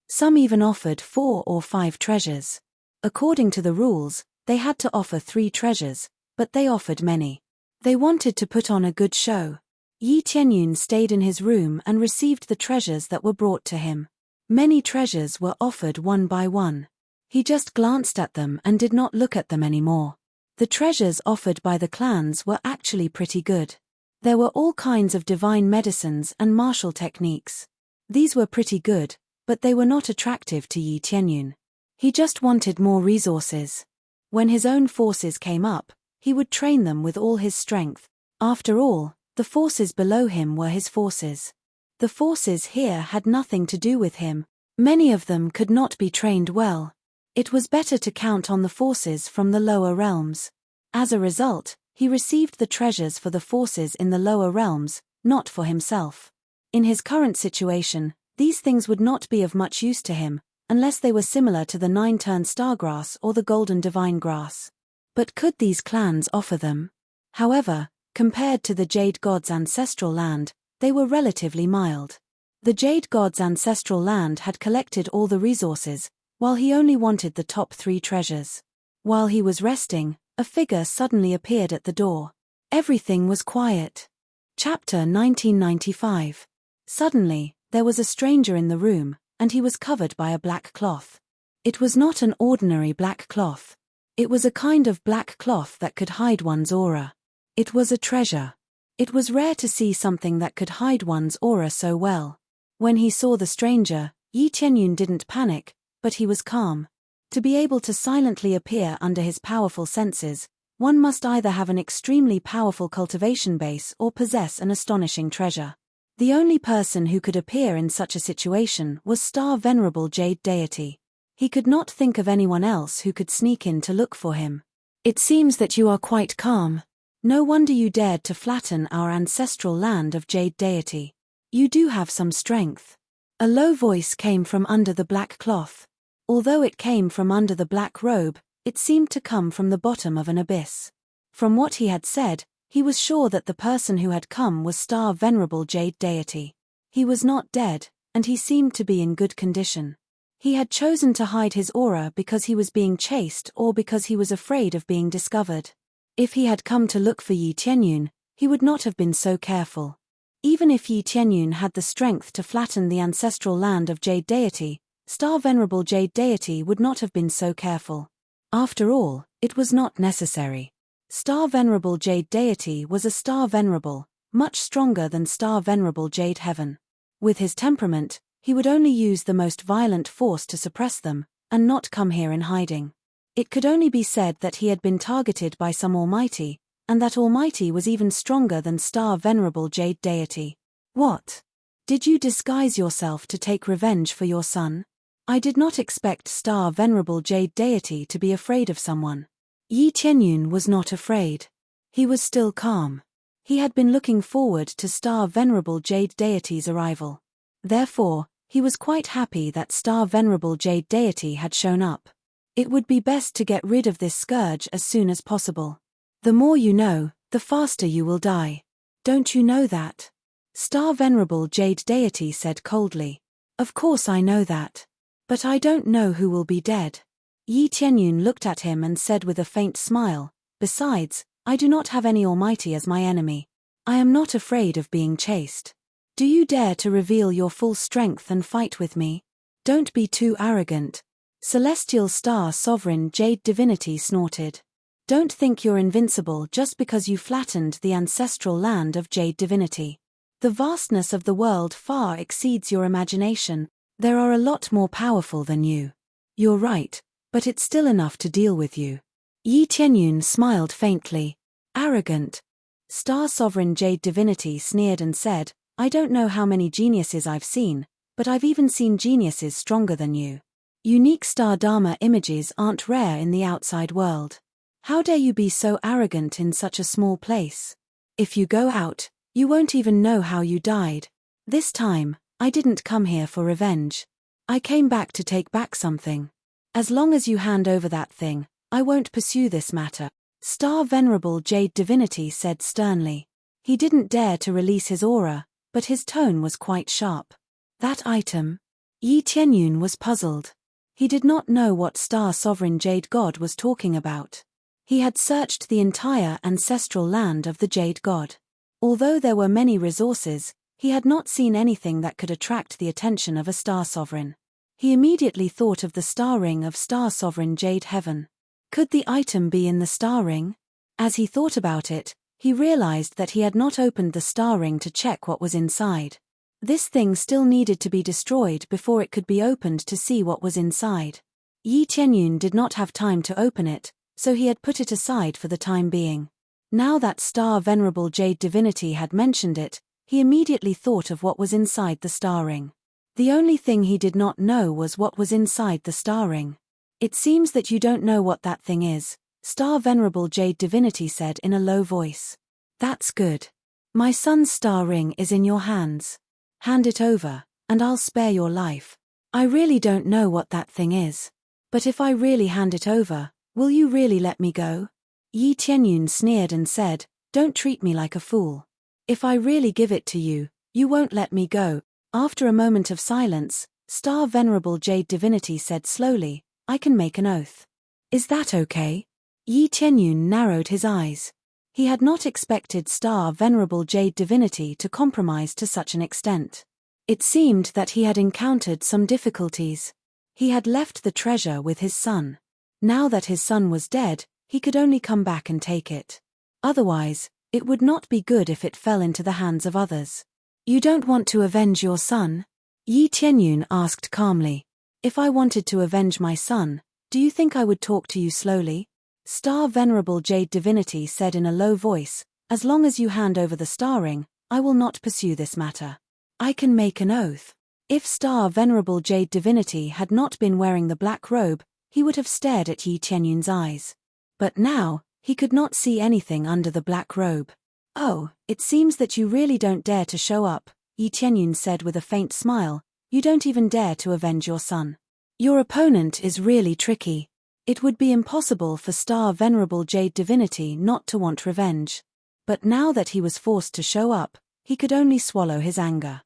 Some even offered 4 or 5 treasures. According to the rules, they had to offer 3 treasures, but they offered many. They wanted to put on a good show. Yi Tianyun stayed in his room and received the treasures that were brought to him. Many treasures were offered one by one. He just glanced at them and did not look at them anymore. The treasures offered by the clans were actually pretty good. There were all kinds of divine medicines and martial techniques. These were pretty good, but they were not attractive to Yi Tianyun. He just wanted more resources. When his own forces came up, he would train them with all his strength. After all, the forces below him were his forces. The forces here had nothing to do with him. Many of them could not be trained well. It was better to count on the forces from the lower realms. As a result, he received the treasures for the forces in the lower realms, not for himself. In his current situation, these things would not be of much use to him, unless they were similar to the 9-turn stargrass or the golden divine grass. But could these clans offer them? However, compared to the Jade God's ancestral land, they were relatively mild. The Jade God's ancestral land had collected all the resources, while he only wanted the top 3 treasures. While he was resting, a figure suddenly appeared at the door. Everything was quiet. Chapter 1995. Suddenly, there was a stranger in the room, and he was covered by a black cloth. It was not an ordinary black cloth. It was a kind of black cloth that could hide one's aura. It was a treasure. It was rare to see something that could hide one's aura so well. When he saw the stranger, Yi Tianyun didn't panic, but he was calm. To be able to silently appear under his powerful senses, one must either have an extremely powerful cultivation base or possess an astonishing treasure. The only person who could appear in such a situation was Star Venerable Jade Deity. He could not think of anyone else who could sneak in to look for him. It seems that you are quite calm. No wonder you dared to flatten our ancestral land of Jade Deity. You do have some strength. A low voice came from under the black cloth. Although it came from under the black robe, it seemed to come from the bottom of an abyss. From what he had said, he was sure that the person who had come was Star Venerable Jade Deity. He was not dead, and he seemed to be in good condition. He had chosen to hide his aura because he was being chased or because he was afraid of being discovered. If he had come to look for Yi Tianyun, he would not have been so careful. Even if Yi Tianyun had the strength to flatten the ancestral land of Jade Deity, Star Venerable Jade Deity would not have been so careful. After all, it was not necessary. Star Venerable Jade Deity was a Star Venerable, much stronger than Star Venerable Jade Heaven. With his temperament, he would only use the most violent force to suppress them, and not come here in hiding. It could only be said that he had been targeted by some Almighty, and that Almighty was even stronger than Star Venerable Jade Deity. What? Did you disguise yourself to take revenge for your son? I did not expect Star Venerable Jade Deity to be afraid of someone. Yi Tianyun was not afraid. He was still calm. He had been looking forward to Star Venerable Jade Deity's arrival. Therefore, he was quite happy that Star Venerable Jade Deity had shown up. It would be best to get rid of this scourge as soon as possible. The more you know, the faster you will die. Don't you know that? Star Venerable Jade Deity said coldly. Of course I know that. But I don't know who will be dead. Yi Tianyun looked at him and said with a faint smile, besides, I do not have any Almighty as my enemy. I am not afraid of being chased. Do you dare to reveal your full strength and fight with me? Don't be too arrogant. Celestial Star Sovereign Jade Divinity snorted. Don't think you're invincible just because you flattened the ancestral land of Jade Divinity. The vastness of the world far exceeds your imagination. There are a lot more powerful than you. You're right, but it's still enough to deal with you. Yi Tianyun smiled faintly. Arrogant. Star Sovereign Jade Divinity sneered and said, I don't know how many geniuses I've seen, but I've even seen geniuses stronger than you. Unique Star Dharma images aren't rare in the outside world. How dare you be so arrogant in such a small place? If you go out, you won't even know how you died. This time, I didn't come here for revenge. I came back to take back something. As long as you hand over that thing, I won't pursue this matter. Star Venerable Jade Divinity said sternly. He didn't dare to release his aura, but his tone was quite sharp. That item? Yi Tianyun was puzzled. He did not know what Star Sovereign Jade God was talking about. He had searched the entire ancestral land of the Jade God. Although there were many resources, he had not seen anything that could attract the attention of a Star Sovereign. He immediately thought of the star ring of Star Sovereign Jade Heaven. Could the item be in the star ring? As he thought about it, he realized that he had not opened the star ring to check what was inside. This thing still needed to be destroyed before it could be opened to see what was inside. Yi Tianyun did not have time to open it, so he had put it aside for the time being. Now that Star Venerable Jade Divinity had mentioned it, he immediately thought of what was inside the star ring. The only thing he did not know was what was inside the star ring. It seems that you don't know what that thing is, Star Venerable Jade Divinity said in a low voice. That's good. My son's star ring is in your hands. Hand it over, and I'll spare your life. I really don't know what that thing is. But if I really hand it over, will you really let me go? Yi Tianyun sneered and said, Don't treat me like a fool. If I really give it to you, you won't let me go. After a moment of silence, Star Venerable Jade Divinity said slowly, I can make an oath. Is that okay? Yi Tianyun narrowed his eyes. He had not expected Star Venerable Jade Divinity to compromise to such an extent. It seemed that he had encountered some difficulties. He had left the treasure with his son. Now that his son was dead, he could only come back and take it. Otherwise, it would not be good if it fell into the hands of others. You don't want to avenge your son? Yi Tianyun asked calmly. If I wanted to avenge my son, do you think I would talk to you slowly? Star Venerable Jade Divinity said in a low voice, As long as you hand over the star ring, I will not pursue this matter. I can make an oath. If Star Venerable Jade Divinity had not been wearing the black robe, he would have stared at Yi Tianyun's eyes. But now, he could not see anything under the black robe. Oh, it seems that you really don't dare to show up, Yi Tianyun said with a faint smile. You don't even dare to avenge your son. Your opponent is really tricky. It would be impossible for Star Venerable Jade Divinity not to want revenge. But now that he was forced to show up, he could only swallow his anger.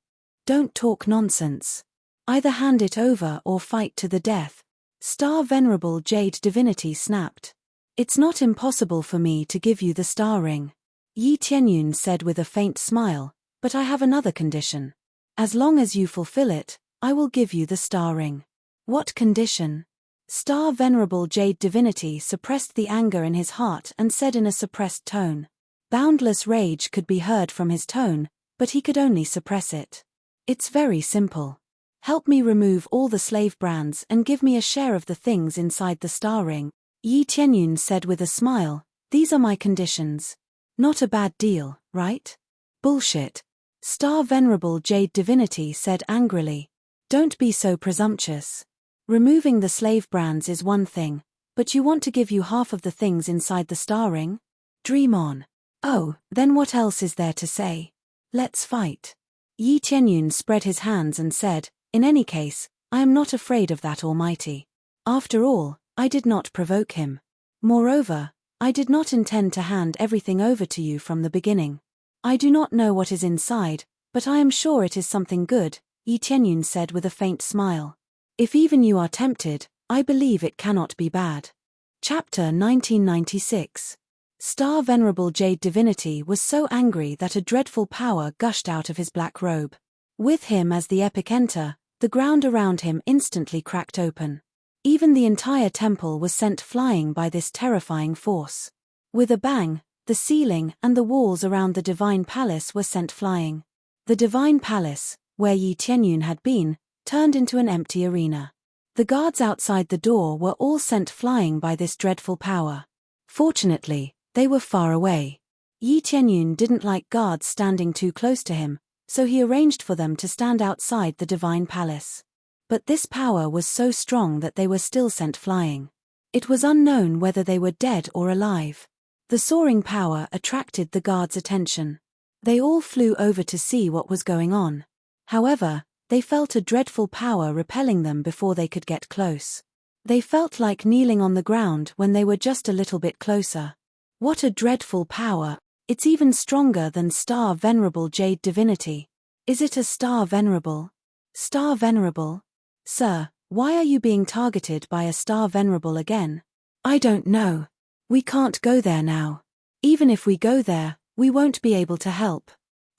Don't talk nonsense. Either hand it over or fight to the death. Star Venerable Jade Divinity snapped. It's not impossible for me to give you the star ring. Yi Tianyun said with a faint smile, but I have another condition. As long as you fulfill it, I will give you the star ring. What condition? Star Venerable Jade Divinity suppressed the anger in his heart and said in a suppressed tone. Boundless rage could be heard from his tone, but he could only suppress it. It's very simple. Help me remove all the slave brands and give me a share of the things inside the star ring. Yi Tianyun said with a smile, These are my conditions. Not a bad deal, right? Bullshit. Star Venerable Jade Divinity said angrily. Don't be so presumptuous. Removing the slave brands is one thing, but you want to give you half of the things inside the star ring? Dream on. Oh, then what else is there to say? Let's fight. Yi Tianyun spread his hands and said, In any case, I am not afraid of that Almighty. After all, I did not provoke him. Moreover, I did not intend to hand everything over to you from the beginning. I do not know what is inside, but I am sure it is something good, Yi Tianyun said with a faint smile. If even you are tempted, I believe it cannot be bad. Chapter 1996. Star Venerable Jade Divinity was so angry that a dreadful power gushed out of his black robe. With him as the epicenter, the ground around him instantly cracked open. Even the entire temple was sent flying by this terrifying force. With a bang, the ceiling and the walls around the divine palace were sent flying. The divine palace, where Yi Tianyun had been, turned into an empty arena. The guards outside the door were all sent flying by this dreadful power. Fortunately, they were far away. Yi Tianyun didn't like guards standing too close to him, so he arranged for them to stand outside the divine palace. But this power was so strong that they were still sent flying. It was unknown whether they were dead or alive. The soaring power attracted the guards' attention. They all flew over to see what was going on. However, they felt a dreadful power repelling them before they could get close. They felt like kneeling on the ground when they were just a little bit closer. What a dreadful power! It's even stronger than Star Venerable Jade Divinity. Is it a Star Venerable? Star Venerable? Sir, why are you being targeted by a Star Venerable again? I don't know. We can't go there now. Even if we go there, we won't be able to help.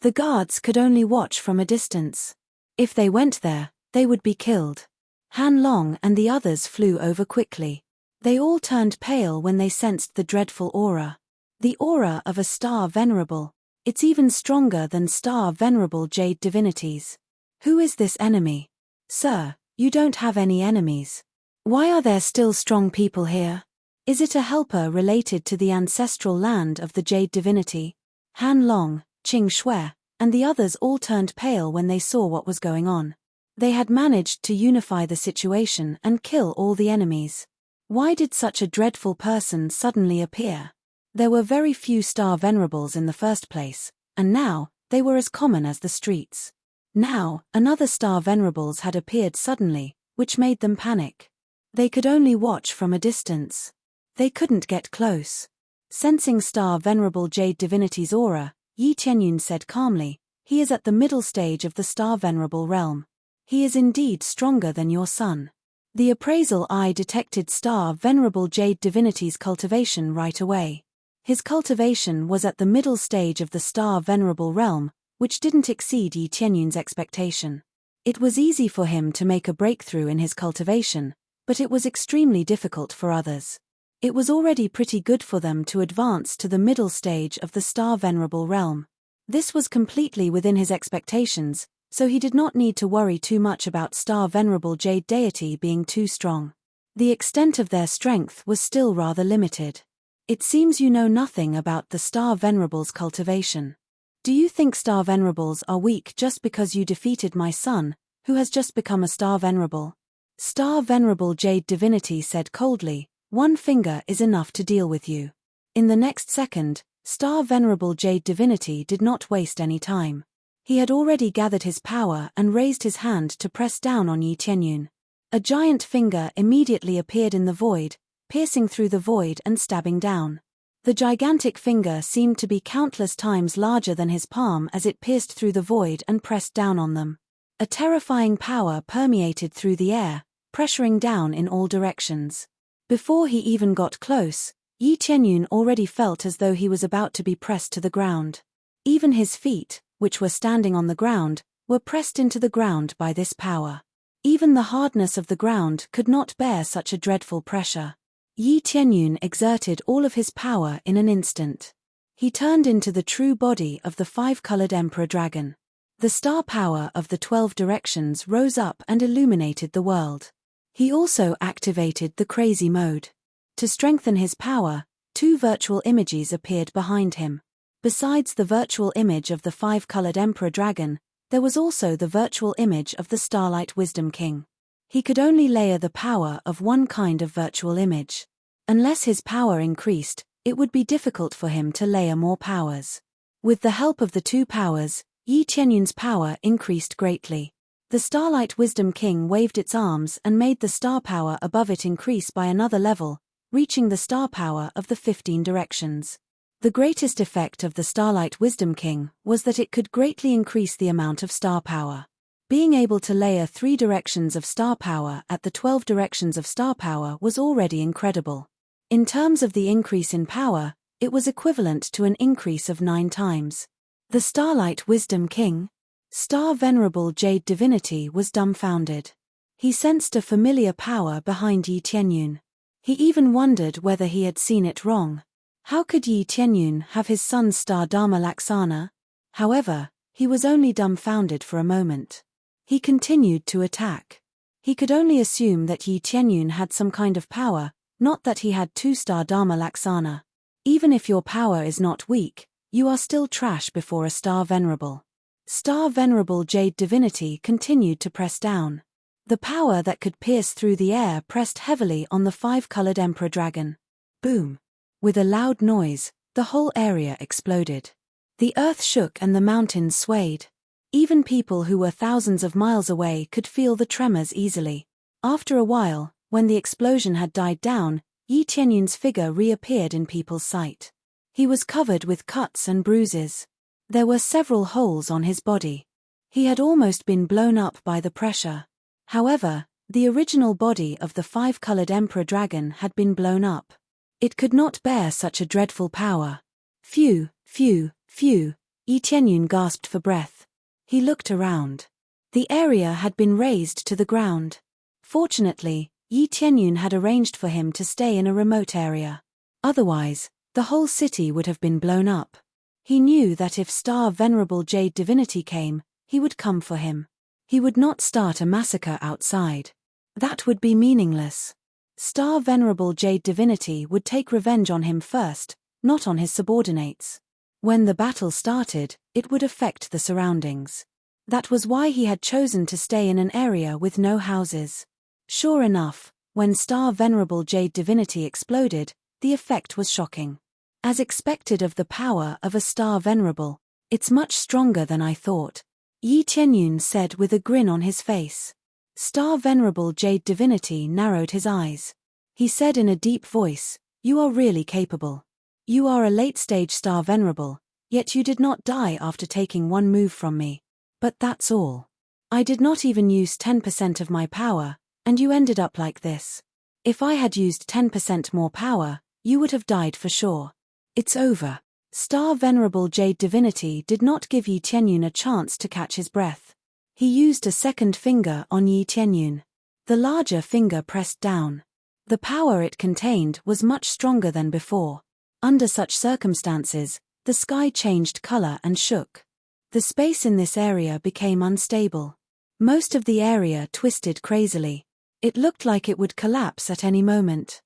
The guards could only watch from a distance. If they went there, they would be killed. Han Long and the others flew over quickly. They all turned pale when they sensed the dreadful aura. The aura of a Star Venerable. It's even stronger than Star Venerable Jade Divinities. Who is this enemy? Sir, you don't have any enemies. Why are there still strong people here? Is it a helper related to the ancestral land of the Jade Divinity? Han Long, Qing Shui, and the others all turned pale when they saw what was going on. They had managed to unify the situation and kill all the enemies. Why did such a dreadful person suddenly appear? There were very few Star Venerables in the first place, and now, they were as common as the streets. Now, another Star Venerables had appeared suddenly, which made them panic. They could only watch from a distance. They couldn't get close. Sensing Star Venerable Jade Divinity's aura, Yi Tianyun said calmly, "He is at the middle stage of the Star Venerable realm. He is indeed stronger than your son." The appraisal eye detected Star Venerable Jade Divinity's cultivation right away. His cultivation was at the middle stage of the Star Venerable realm, which didn't exceed Yi Tianyun's expectation. It was easy for him to make a breakthrough in his cultivation, but it was extremely difficult for others. It was already pretty good for them to advance to the middle stage of the Star Venerable realm. This was completely within his expectations, so he did not need to worry too much about Star Venerable Jade Deity being too strong. The extent of their strength was still rather limited. It seems you know nothing about the Star Venerable's cultivation. Do you think Star Venerables are weak just because you defeated my son, who has just become a Star Venerable? Star Venerable Jade Divinity said coldly, "One finger is enough to deal with you." In the next second, Star Venerable Jade Divinity did not waste any time. He had already gathered his power and raised his hand to press down on Yi Tianyun. A giant finger immediately appeared in the void, piercing through the void and stabbing down. The gigantic finger seemed to be countless times larger than his palm as it pierced through the void and pressed down on them. A terrifying power permeated through the air, pressuring down in all directions. Before he even got close, Yi Tianyun already felt as though he was about to be pressed to the ground. Even his feet, which were standing on the ground, were pressed into the ground by this power. Even the hardness of the ground could not bear such a dreadful pressure. Yi Tianyun exerted all of his power in an instant. He turned into the true body of the five-colored Emperor Dragon. The star power of the 12 directions rose up and illuminated the world. He also activated the crazy mode. To strengthen his power, 2 virtual images appeared behind him. Besides the virtual image of the five-colored Emperor Dragon, there was also the virtual image of the Starlight Wisdom King. He could only layer the power of one kind of virtual image. Unless his power increased, it would be difficult for him to layer more powers. With the help of the 2 powers, Yi Tianyun's power increased greatly. The Starlight Wisdom King waved its arms and made the star power above it increase by another level, reaching the star power of the 15 directions. The greatest effect of the Starlight Wisdom King was that it could greatly increase the amount of star power. Being able to layer 3 directions of star power at the 12 directions of star power was already incredible. In terms of the increase in power, It was equivalent to an increase of 9 times. The Starlight Wisdom King, Star Venerable Jade Divinity, was dumbfounded. He sensed a familiar power behind Yi Tianyun. He even wondered whether he had seen it wrong. How could Yi Tianyun have his son's star Dharma Laksana? However, he was only dumbfounded for a moment. He continued to attack. He could only assume that Yi Tianyun had some kind of power, not that he had 2-star Dharma Laksana. Even if your power is not weak, you are still trash before a Star Venerable. Star Venerable Jade Divinity continued to press down. The power that could pierce through the air pressed heavily on the 5-colored Emperor Dragon. Boom! With a loud noise, the whole area exploded. The earth shook and the mountains swayed. Even people who were thousands of miles away could feel the tremors easily. After a while, when the explosion had died down, Yi Tianyun's figure reappeared in people's sight. He was covered with cuts and bruises. There were several holes on his body. He had almost been blown up by the pressure. However, the original body of the 5-colored Emperor Dragon had been blown up. It could not bear such a dreadful power. Phew, phew, phew, Yi Tianyun gasped for breath. He looked around. The area had been razed to the ground. Fortunately, Yi Tianyun had arranged for him to stay in a remote area. Otherwise, the whole city would have been blown up. He knew that if Star Venerable Jade Divinity came, he would come for him. He would not start a massacre outside. That would be meaningless. Star Venerable Jade Divinity would take revenge on him first, not on his subordinates. When the battle started, it would affect the surroundings. That was why he had chosen to stay in an area with no houses. Sure enough, when Star Venerable Jade Divinity exploded, the effect was shocking. As expected of the power of a Star Venerable, it's much stronger than I thought, Yi Tianyun said with a grin on his face. Star Venerable Jade Divinity narrowed his eyes. He said in a deep voice, "You are really capable. You are a late-stage Star Venerable, yet you did not die after taking one move from me. But that's all. I did not even use 10% of my power, and you ended up like this. If I had used 10% more power, you would have died for sure. It's over." Star Venerable Jade Divinity did not give Yi Tianyun a chance to catch his breath. He used a second finger on Yi Tianyun. The larger finger pressed down. The power it contained was much stronger than before. Under such circumstances, the sky changed color and shook. The space in this area became unstable. Most of the area twisted crazily. It looked like it would collapse at any moment.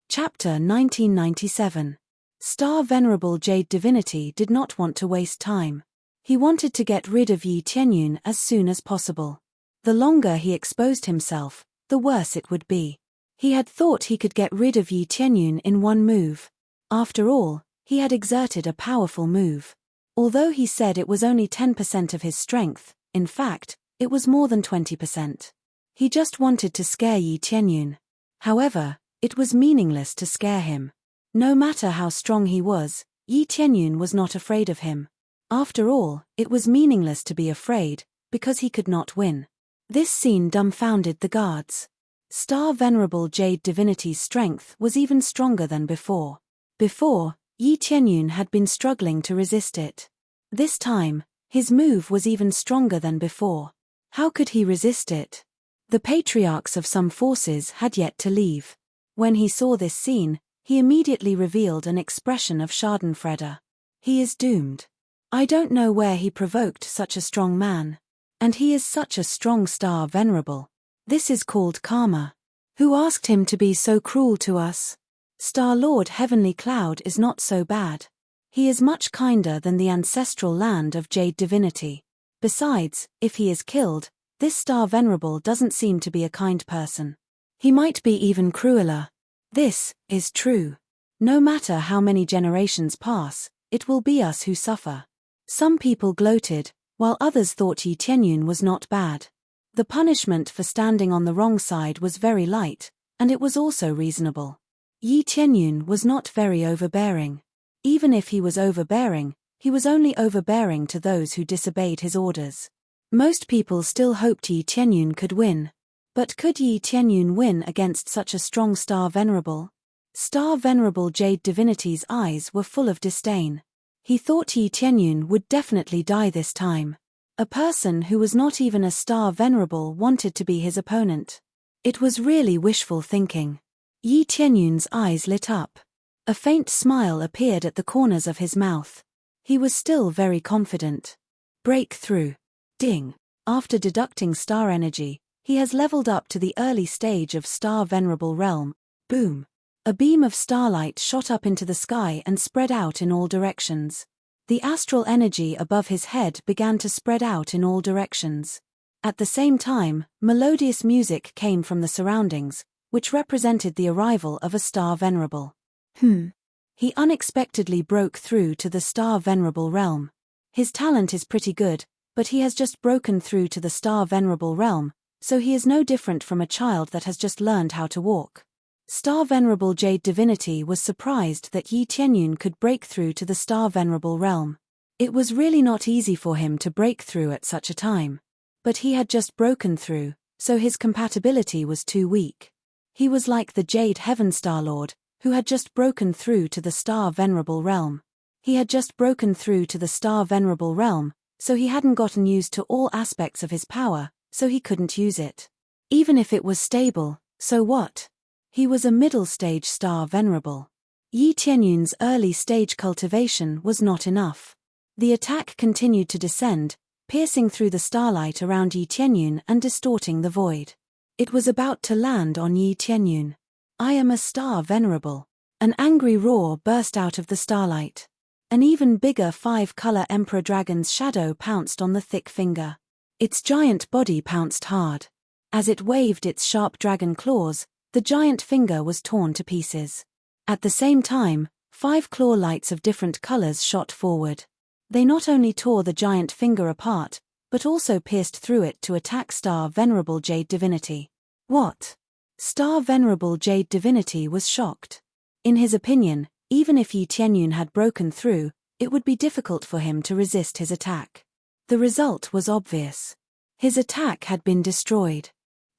Chapter 1997. Star Venerable Jade Divinity did not want to waste time. He wanted to get rid of Yi Tianyun as soon as possible. The longer he exposed himself, the worse it would be. He had thought he could get rid of Yi Tianyun in one move. After all, he had exerted a powerful move. Although he said it was only 10% of his strength, in fact, it was more than 20%. He just wanted to scare Yi Tianyun. However, it was meaningless to scare him. No matter how strong he was, Yi Tianyun was not afraid of him. After all, it was meaningless to be afraid, because he could not win. This scene dumbfounded the guards. Star Venerable Jade Divinity's strength was even stronger than before. Before, Yi Tianyun had been struggling to resist it. This time, his move was even stronger than before. How could he resist it? The patriarchs of some forces had yet to leave. When he saw this scene, he immediately revealed an expression of schadenfreude. He is doomed. I don't know where he provoked such a strong man. And he is such a strong Star Venerable. This is called karma. Who asked him to be so cruel to us? Star Lord Heavenly Cloud is not so bad. He is much kinder than the ancestral land of Jade Divinity. Besides, if he is killed, this Star Venerable doesn't seem to be a kind person. He might be even crueler. This is true. No matter how many generations pass, it will be us who suffer. Some people gloated, while others thought Yi Tianyun was not bad. The punishment for standing on the wrong side was very light, and it was also reasonable. Yi Tianyun was not very overbearing. Even if he was overbearing, he was only overbearing to those who disobeyed his orders. Most people still hoped Yi Tianyun could win. But could Yi Tianyun win against such a strong Star Venerable? Star Venerable Jade Divinity's eyes were full of disdain. He thought Yi Tianyun would definitely die this time. A person who was not even a Star Venerable wanted to be his opponent. It was really wishful thinking. Yi Tianyun's eyes lit up. A faint smile appeared at the corners of his mouth. He was still very confident. Breakthrough. Ding. After deducting star energy, he has leveled up to the early stage of Star Venerable Realm. Boom. A beam of starlight shot up into the sky and spread out in all directions. The astral energy above his head began to spread out in all directions. At the same time, melodious music came from the surroundings, which represented the arrival of a Star Venerable. He unexpectedly broke through to the Star Venerable Realm. His talent is pretty good, but he has just broken through to the Star Venerable Realm, so he is no different from a child that has just learned how to walk. Star Venerable Jade Divinity was surprised that Yi Tianyun could break through to the Star Venerable Realm. It was really not easy for him to break through at such a time. But he had just broken through, so his compatibility was too weak. He was like the Jade Heaven Star Lord, who had just broken through to the Star Venerable Realm. He had just broken through to the Star Venerable Realm, so he hadn't gotten used to all aspects of his power, so he couldn't use it. Even if it was stable, so what? He was a middle-stage Star Venerable. Yi Tianyun's early-stage cultivation was not enough. The attack continued to descend, piercing through the starlight around Yi Tianyun and distorting the void. It was about to land on Yi Tianyun. I am a Star Venerable. An angry roar burst out of the starlight. An even bigger 5-color Emperor Dragon's shadow pounced on the thick finger. Its giant body pounced hard. As it waved its sharp dragon claws, the giant finger was torn to pieces. At the same time, 5 claw lights of different colors shot forward. They not only tore the giant finger apart, but also pierced through it to attack Star Venerable Jade Divinity. What? Star Venerable Jade Divinity was shocked. In his opinion, even if Yi Tianyun had broken through, it would be difficult for him to resist his attack. The result was obvious. His attack had been destroyed.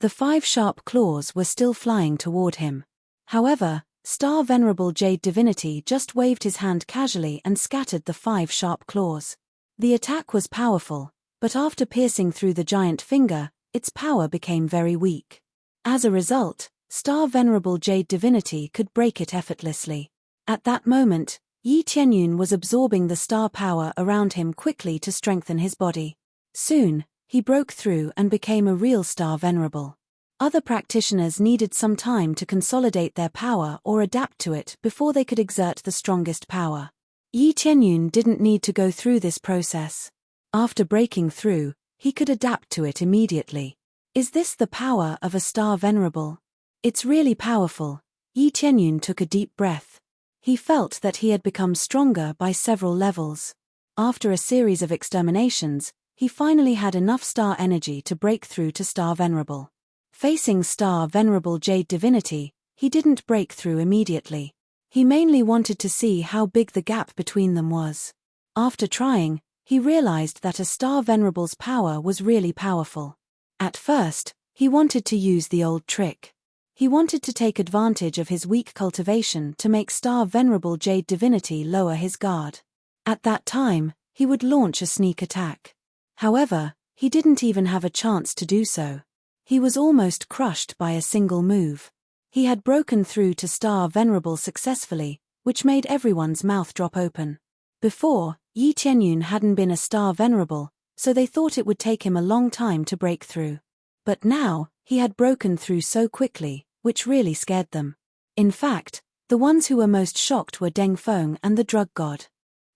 The 5 sharp claws were still flying toward him. However, Star Venerable Jade Divinity just waved his hand casually and scattered the 5 sharp claws. The attack was powerful, but after piercing through the giant finger, its power became very weak. As a result, Star Venerable Jade Divinity could break it effortlessly. At that moment, Yi Tianyun was absorbing the star power around him quickly to strengthen his body. Soon, he broke through and became a real Star Venerable. Other practitioners needed some time to consolidate their power or adapt to it before they could exert the strongest power. Yi Tianyun didn't need to go through this process. After breaking through, he could adapt to it immediately. Is this the power of a Star Venerable? It's really powerful. Yi Tianyun took a deep breath. He felt that he had become stronger by several levels. After a series of exterminations, he finally had enough star energy to break through to Star Venerable. Facing Star Venerable Jade Divinity, he didn't break through immediately. He mainly wanted to see how big the gap between them was. After trying, he realized that a Star Venerable's power was really powerful. At first, he wanted to use the old trick. He wanted to take advantage of his weak cultivation to make Star Venerable Jade Divinity lower his guard. At that time, he would launch a sneak attack. However, he didn't even have a chance to do so. He was almost crushed by a single move. He had broken through to Star Venerable successfully, which made everyone's mouth drop open. Before, Yi Tianyun hadn't been a Star Venerable, so they thought it would take him a long time to break through. But now, he had broken through so quickly, which really scared them. In fact, the ones who were most shocked were Deng Feng and the Drug God.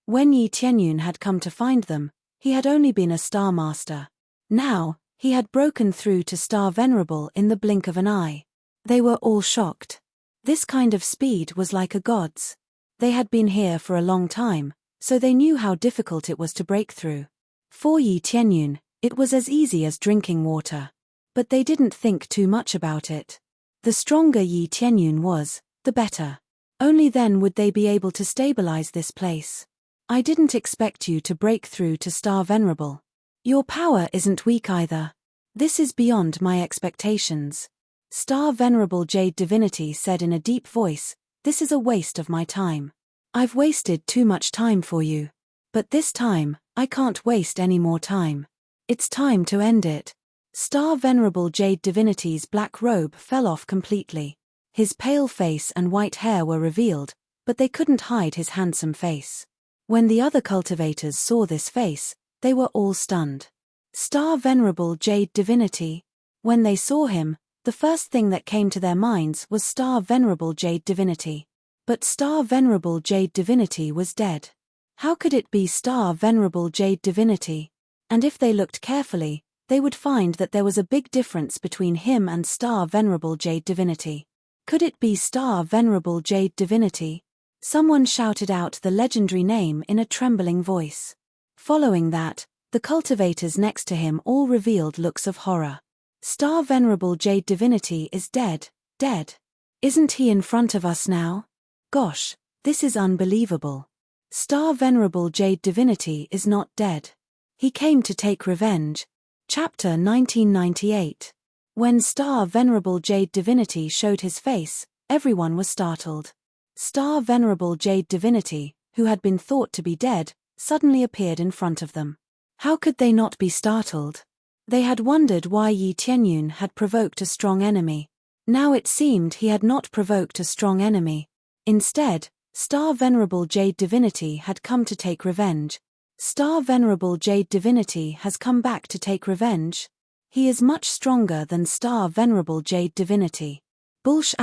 When Yi Tianyun had come to find them, he had only been a Star Master. Now, he had broken through to Star Venerable in the blink of an eye. They were all shocked. This kind of speed was like a god's. They had been here for a long time, so they knew how difficult it was to break through. For Yi Tianyun, it was as easy as drinking water. But they didn't think too much about it. The stronger Yi Tianyun was, the better. Only then would they be able to stabilize this place. I didn't expect you to break through to Star Venerable. Your power isn't weak either. This is beyond my expectations. Star Venerable Jade Divinity said in a deep voice, This is a waste of my time. I've wasted too much time for you. But this time, I can't waste any more time. It's time to end it. Star Venerable Jade Divinity's black robe fell off completely. His pale face and white hair were revealed, but they couldn't hide his handsome face. When the other cultivators saw this face, they were all stunned. Star Venerable Jade Divinity. When they saw him, the first thing that came to their minds was Star Venerable Jade Divinity. But Star Venerable Jade Divinity was dead. How could it be Star Venerable Jade Divinity? And if they looked carefully, they would find that there was a big difference between him and Star Venerable Jade Divinity. Could it be Star Venerable Jade Divinity? Someone shouted out the legendary name in a trembling voice. Following that, the cultivators next to him all revealed looks of horror. Star Venerable Jade Divinity is dead, dead. Isn't he in front of us now? Gosh, this is unbelievable. Star Venerable Jade Divinity is not dead. He came to take revenge. Chapter 1998. When Star Venerable Jade Divinity showed his face, everyone was startled. Star Venerable Jade Divinity, who had been thought to be dead, suddenly appeared in front of them. How could they not be startled? They had wondered why Yi Tianyun had provoked a strong enemy. Now it seemed he had not provoked a strong enemy. Instead, Star Venerable Jade Divinity had come to take revenge. Star Venerable Jade Divinity has come back to take revenge. He is much stronger than Star Venerable Jade Divinity. Bullsh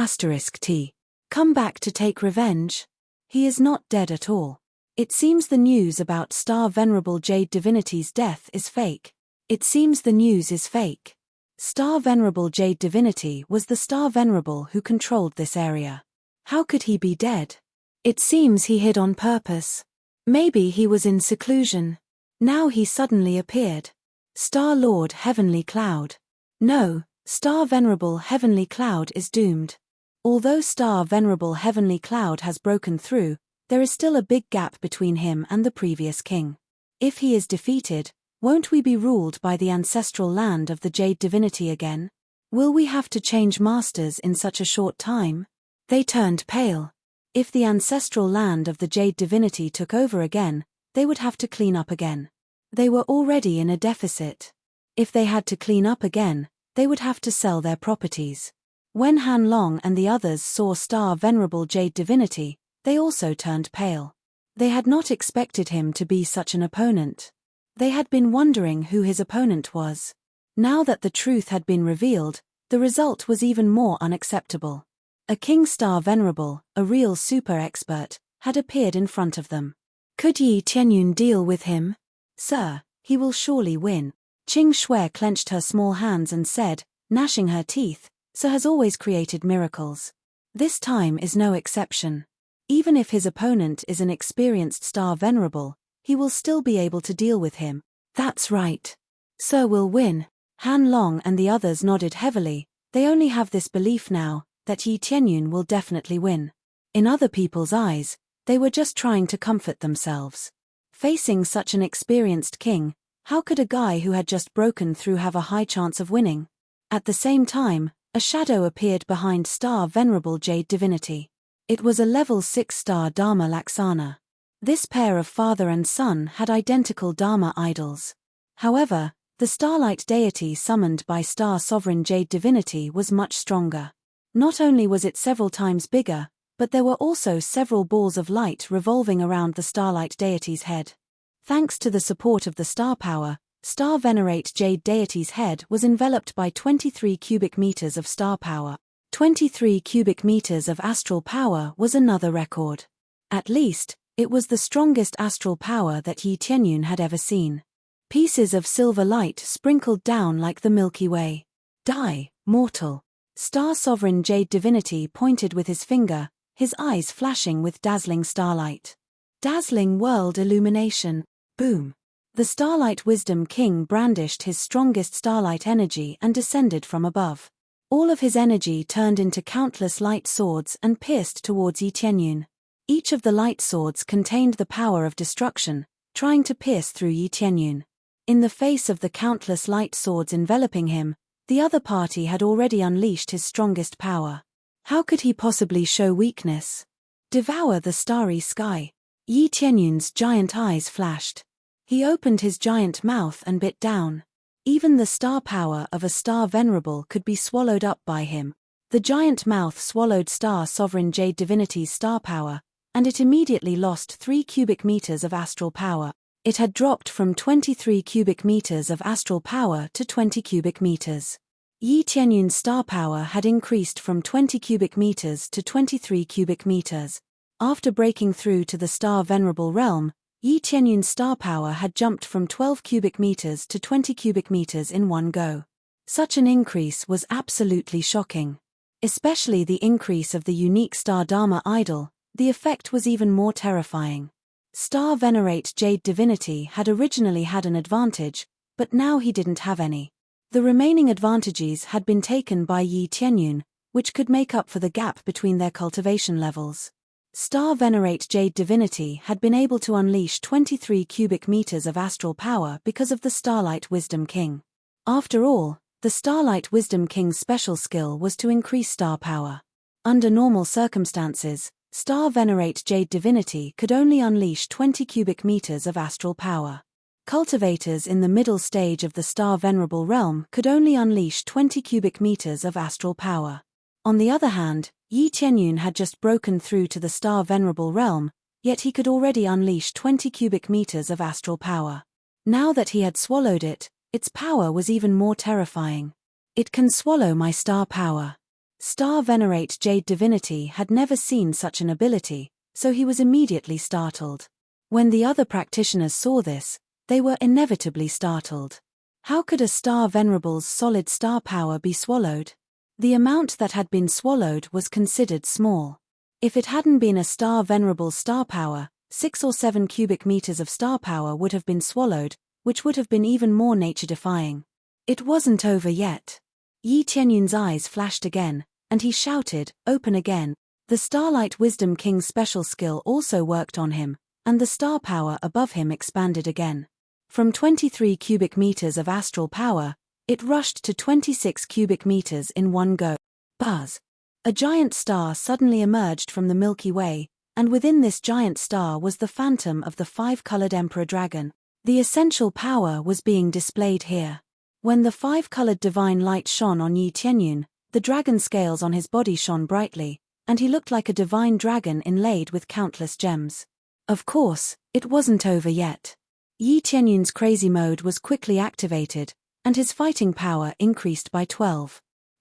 *T. Come back to take revenge? He is not dead at all. It seems the news about Star Venerable Jade Divinity's death is fake. It seems the news is fake. Star Venerable Jade Divinity was the Star Venerable who controlled this area. How could he be dead? It seems he hid on purpose. Maybe he was in seclusion. Now he suddenly appeared. Star Lord Heavenly Cloud. No, Star Venerable Heavenly Cloud is doomed. Although Star Venerable Heavenly Cloud has broken through, there is still a big gap between him and the previous king. If he is defeated, won't we be ruled by the ancestral land of the Jade Divinity again? Will we have to change masters in such a short time? They turned pale. If the ancestral land of the Jade Divinity took over again, they would have to clean up again. They were already in a deficit. If they had to clean up again, they would have to sell their properties. When Han Long and the others saw Star Venerable Jade Divinity, they also turned pale. They had not expected him to be such an opponent. They had been wondering who his opponent was. Now that the truth had been revealed, the result was even more unacceptable. A King Star Venerable, a real super expert, had appeared in front of them. Could Yi Tianyun deal with him? Sir, he will surely win. Qing Shui clenched her small hands and said, gnashing her teeth, Sir has always created miracles. This time is no exception. Even if his opponent is an experienced Star Venerable, he will still be able to deal with him. That's right. Sir will win. Han Long and the others nodded heavily. They only have this belief now, that Yi Tianyun will definitely win. In other people's eyes, they were just trying to comfort themselves. Facing such an experienced king, how could a guy who had just broken through have a high chance of winning? At the same time, a shadow appeared behind Star Venerable Jade Divinity. It was a level 6 star Dharma Laksana. This pair of father and son had identical Dharma idols. However, the starlight deity summoned by Star Sovereign Jade Divinity was much stronger. Not only was it several times bigger, but there were also several balls of light revolving around the starlight deity's head. Thanks to the support of the star power, Star Venerate Jade Deity's head was enveloped by 23 cubic meters of star power. 23 cubic meters of astral power was another record. At least, it was the strongest astral power that Yi Tianyun had ever seen. Pieces of silver light sprinkled down like the Milky Way. Die, mortal. Star Sovereign Jade Divinity pointed with his finger, his eyes flashing with dazzling starlight. Dazzling world illumination. Boom. The Starlight Wisdom King brandished his strongest starlight energy and descended from above. All of his energy turned into countless light swords and pierced towards Yi Tianyun. Each of the light swords contained the power of destruction, trying to pierce through Yi Tianyun. In the face of the countless light swords enveloping him, the other party had already unleashed his strongest power. How could he possibly show weakness? Devour the starry sky. Yi Tianyun's giant eyes flashed. He opened his giant mouth and bit down. Even the star power of a star venerable could be swallowed up by him. The giant mouth swallowed star sovereign jade divinity's star power, and it immediately lost 3 cubic meters of astral power. It had dropped from 23 cubic meters of astral power to 20 cubic meters. Yi Tianyun's star power had increased from 20 cubic meters to 23 cubic meters. After breaking through to the star venerable realm, Yi Tianyun's star power had jumped from 12 cubic meters to 20 cubic meters in one go. Such an increase was absolutely shocking. Especially the increase of the unique star Dharma idol, the effect was even more terrifying. Star venerate jade divinity had originally had an advantage, but now he didn't have any. The remaining advantages had been taken by Yi Tianyun, which could make up for the gap between their cultivation levels. Star venerate jade divinity had been able to unleash 23 cubic meters of astral power because of the Starlight Wisdom King. After all, the Starlight Wisdom King's special skill was to increase star power. Under normal circumstances, Star venerate jade divinity could only unleash 20 cubic meters of astral power. Cultivators in the middle stage of the star venerable realm could only unleash 20 cubic meters of astral power. On the other hand, Yi Tianyun had just broken through to the star venerable realm, yet he could already unleash 20 cubic meters of astral power. Now that he had swallowed it, its power was even more terrifying. It can swallow my star power. Star venerate jade divinity had never seen such an ability, so he was immediately startled. When the other practitioners saw this, they were inevitably startled. How could a star venerable's solid star power be swallowed? The amount that had been swallowed was considered small. If it hadn't been a star venerable's star power, 6 or 7 cubic meters of star power would have been swallowed, which would have been even more nature-defying. It wasn't over yet. Yi Tianyun's eyes flashed again, and he shouted, "Open again." The Starlight Wisdom King's special skill also worked on him, and the star power above him expanded again. From 23 cubic meters of astral power, it rushed to 26 cubic meters in one go. Buzz! A giant star suddenly emerged from the Milky Way, and within this giant star was the phantom of the 5-colored Emperor Dragon. The essential power was being displayed here. When the 5-colored divine light shone on Yi Tianyun, the dragon scales on his body shone brightly, and he looked like a divine dragon inlaid with countless gems. Of course, it wasn't over yet. Yi Tianyun's crazy mode was quickly activated, and his fighting power increased by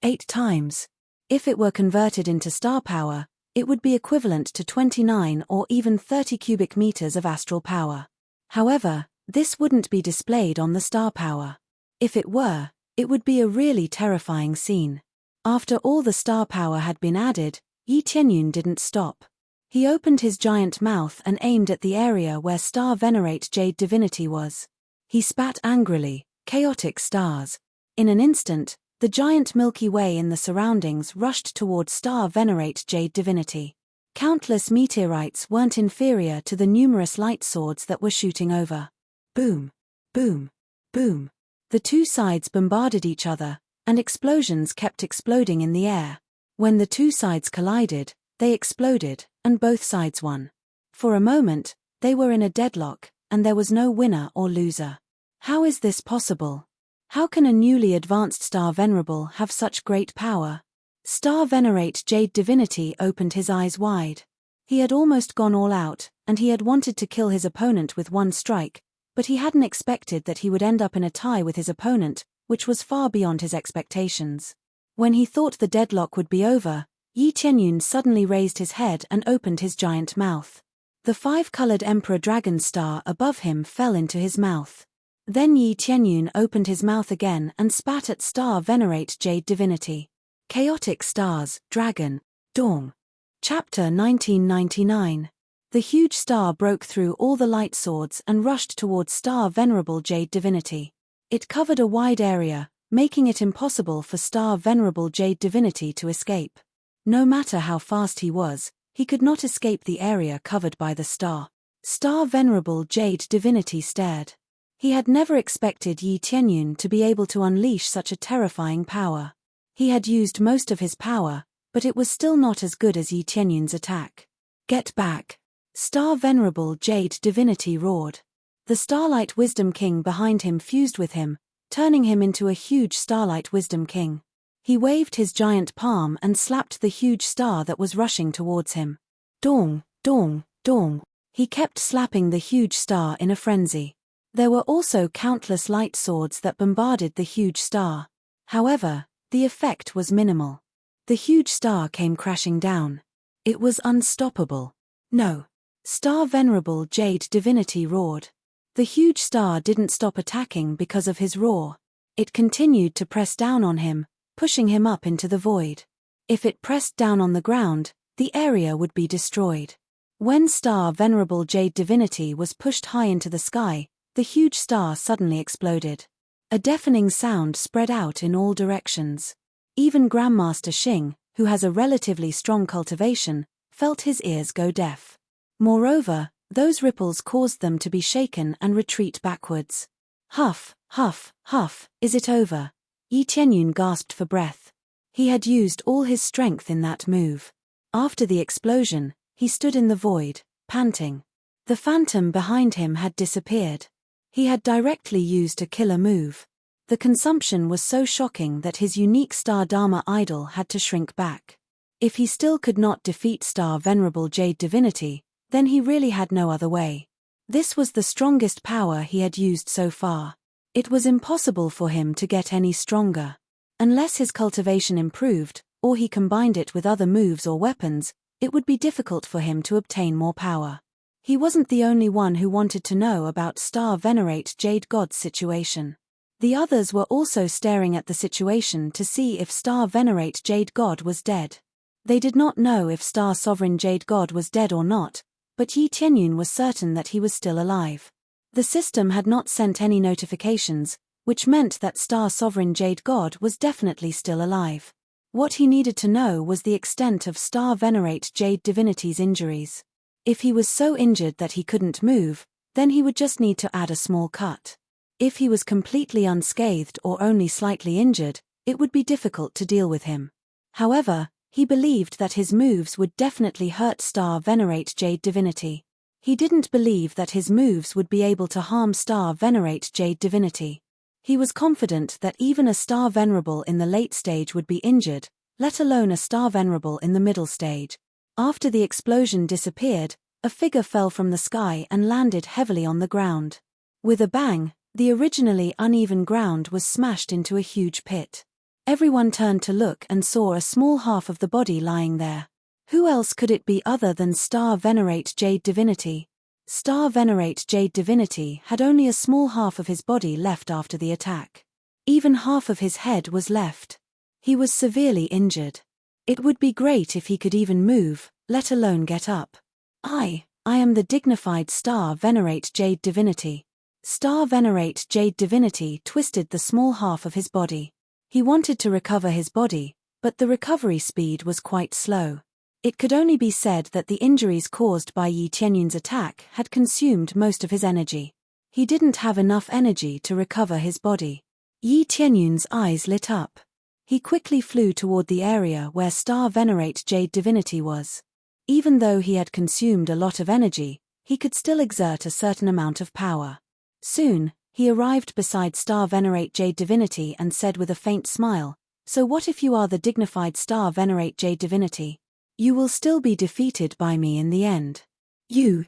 8 times. If it were converted into star power, it would be equivalent to 29 or even 30 cubic meters of astral power. However, this wouldn't be displayed on the star power. If it were, it would be a really terrifying scene. After all the star power had been added, Yi Tianyun didn't stop. He opened his giant mouth and aimed at the area where Star Venerate Jade Divinity was. He spat angrily, "Chaotic stars." In an instant, the giant Milky Way in the surroundings rushed toward Star Venerate Jade Divinity. Countless meteorites weren't inferior to the numerous light swords that were shooting over. Boom! Boom! Boom! The two sides bombarded each other, and explosions kept exploding in the air. When the two sides collided, they exploded, and both sides won. For a moment, they were in a deadlock, and there was no winner or loser. How is this possible? How can a newly advanced Star Venerable have such great power? Star Venerate Jade Divinity opened his eyes wide. He had almost gone all out, and he had wanted to kill his opponent with one strike, but he hadn't expected that he would end up in a tie with his opponent, which was far beyond his expectations. When he thought the deadlock would be over, Yi Tianyun suddenly raised his head and opened his giant mouth. The 5-colored Emperor Dragon Star above him fell into his mouth. Then Yi Tianyun opened his mouth again and spat at Star Venerate Jade Divinity. Chaotic Stars, Dragon, Dawn. Chapter 1999. The huge star broke through all the light swords and rushed towards Star Venerable Jade Divinity. It covered a wide area, making it impossible for Star Venerable Jade Divinity to escape. No matter how fast he was, he could not escape the area covered by the star. Star Venerable Jade Divinity stared. He had never expected Yi Tianyun to be able to unleash such a terrifying power. He had used most of his power, but it was still not as good as Yi Tianyun's attack. "Get back!" Star Venerable Jade Divinity roared. The Starlight Wisdom King behind him fused with him, turning him into a huge Starlight Wisdom King. He waved his giant palm and slapped the huge star that was rushing towards him. Dong, dong, dong. He kept slapping the huge star in a frenzy. There were also countless light swords that bombarded the huge star. However, the effect was minimal. The huge star came crashing down. It was unstoppable. "No!" Star Venerable Jade Divinity roared. The huge star didn't stop attacking because of his roar. It continued to press down on him, pushing him up into the void. If it pressed down on the ground, the area would be destroyed. When Star Venerable Jade Divinity was pushed high into the sky, the huge star suddenly exploded. A deafening sound spread out in all directions. Even Grandmaster Xing, who has a relatively strong cultivation, felt his ears go deaf. Moreover, those ripples caused them to be shaken and retreat backwards. Huff, huff, huff, is it over? Yi Tianyun gasped for breath. He had used all his strength in that move. After the explosion, he stood in the void, panting. The phantom behind him had disappeared. He had directly used a killer move. The consumption was so shocking that his unique Star Dharma idol had to shrink back. If he still could not defeat Star Venerable Jade Divinity, then he really had no other way. This was the strongest power he had used so far. It was impossible for him to get any stronger. Unless his cultivation improved, or he combined it with other moves or weapons, it would be difficult for him to obtain more power. He wasn't the only one who wanted to know about Star Venerate Jade God's situation. The others were also staring at the situation to see if Star Venerate Jade God was dead. They did not know if Star Sovereign Jade God was dead or not, but Yi Tianyun was certain that he was still alive. The system had not sent any notifications, which meant that Star Sovereign Jade God was definitely still alive. What he needed to know was the extent of Star Venerate Jade Divinity's injuries. If he was so injured that he couldn't move, then he would just need to add a small cut. If he was completely unscathed or only slightly injured, it would be difficult to deal with him. However, he believed that his moves would definitely hurt Star Venerate Jade Divinity. He didn't believe that his moves would be able to harm Star Venerate Jade Divinity. He was confident that even a Star Venerable in the late stage would be injured, let alone a Star Venerable in the middle stage. After the explosion disappeared, a figure fell from the sky and landed heavily on the ground. With a bang, the originally uneven ground was smashed into a huge pit. Everyone turned to look and saw a small half of the body lying there. Who else could it be other than Star Venerate Jade Divinity? Star Venerate Jade Divinity had only a small half of his body left after the attack. Even half of his head was left. He was severely injured. It would be great if he could even move, let alone get up. I am the dignified Star Venerate Jade Divinity. Star Venerate Jade Divinity twisted the small half of his body. He wanted to recover his body, but the recovery speed was quite slow. It could only be said that the injuries caused by Yi Tianyun's attack had consumed most of his energy. He didn't have enough energy to recover his body. Yi Tianyun's eyes lit up. He quickly flew toward the area where Star Venerate Jade Divinity was. Even though he had consumed a lot of energy, he could still exert a certain amount of power. Soon, he arrived beside Star Venerate Jade Divinity and said with a faint smile, "So what if you are the dignified Star Venerate Jade Divinity? You will still be defeated by me in the end." You.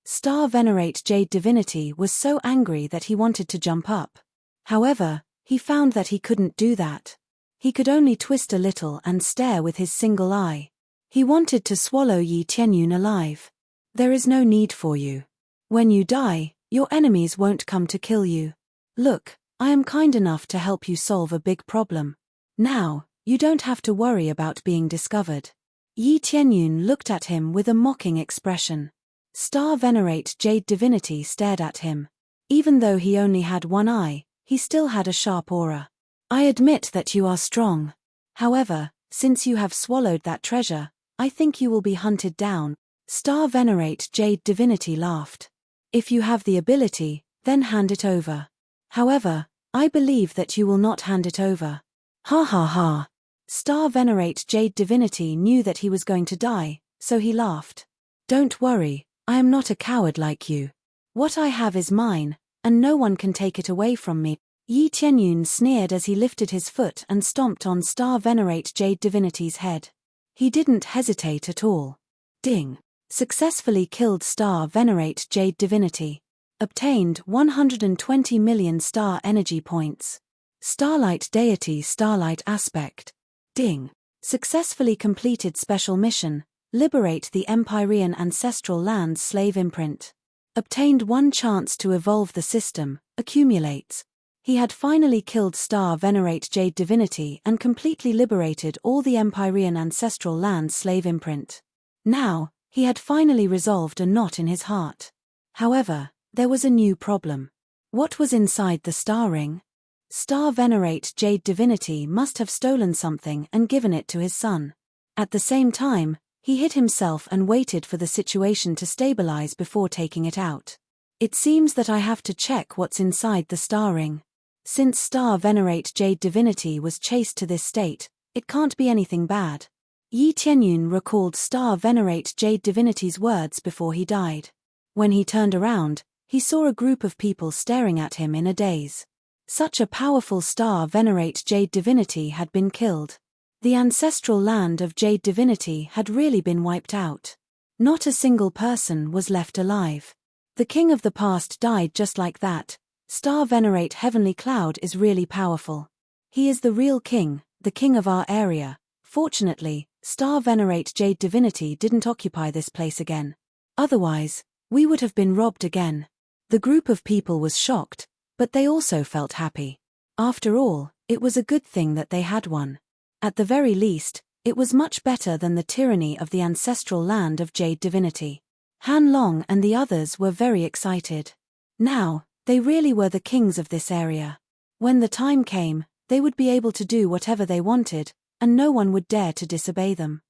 Star Venerate Jade Divinity was so angry that he wanted to jump up. However, he found that he couldn't do that. He could only twist a little and stare with his single eye. He wanted to swallow Yi Tianyun alive. "There is no need for you. When you die, your enemies won't come to kill you. Look, I am kind enough to help you solve a big problem. Now, you don't have to worry about being discovered." Yi Tianyun looked at him with a mocking expression. Star Venerate Jade Divinity stared at him. Even though he only had one eye, he still had a sharp aura. "I admit that you are strong. However, since you have swallowed that treasure, I think you will be hunted down." Star Venerate Jade Divinity laughed. "If you have the ability, then hand it over. However, I believe that you will not hand it over." Ha ha ha. Star Venerate Jade Divinity knew that he was going to die, so he laughed. "Don't worry, I am not a coward like you. What I have is mine, and no one can take it away from me." Yi Tianyun sneered as he lifted his foot and stomped on Star Venerate Jade Divinity's head. He didn't hesitate at all. Ding! Successfully killed Star Venerate Jade Divinity. Obtained 120 million star energy points. Starlight Deity Starlight Aspect. Ding! Successfully completed special mission, liberate the Empyrean Ancestral Land Slave Imprint. Obtained 1 chance to evolve the system, accumulates. He had finally killed Star Venerate Jade Divinity and completely liberated all the Empyrean Ancestral Land Slave Imprint. Now, he had finally resolved a knot in his heart. However, there was a new problem. What was inside the star ring? Star Venerate Jade Divinity must have stolen something and given it to his son. At the same time, he hid himself and waited for the situation to stabilize before taking it out. It seems that I have to check what's inside the star ring. Since Star Venerate Jade Divinity was chased to this state, it can't be anything bad. Yi Tianyun recalled Star Venerate Jade Divinity's words before he died. When he turned around, he saw a group of people staring at him in a daze. Such a powerful Star Venerate Jade Divinity had been killed. The ancestral land of Jade Divinity had really been wiped out. Not a single person was left alive. The king of the past died just like that. Star Venerate Heavenly Cloud is really powerful. He is the real king, the king of our area. Fortunately, Star Venerate Jade Divinity didn't occupy this place again. Otherwise, we would have been robbed again. The group of people was shocked, but they also felt happy. After all, it was a good thing that they had won. At the very least, it was much better than the tyranny of the ancestral land of Jade Divinity. Han Long and the others were very excited. Now, they really were the kings of this area. When the time came, they would be able to do whatever they wanted, and no one would dare to disobey them.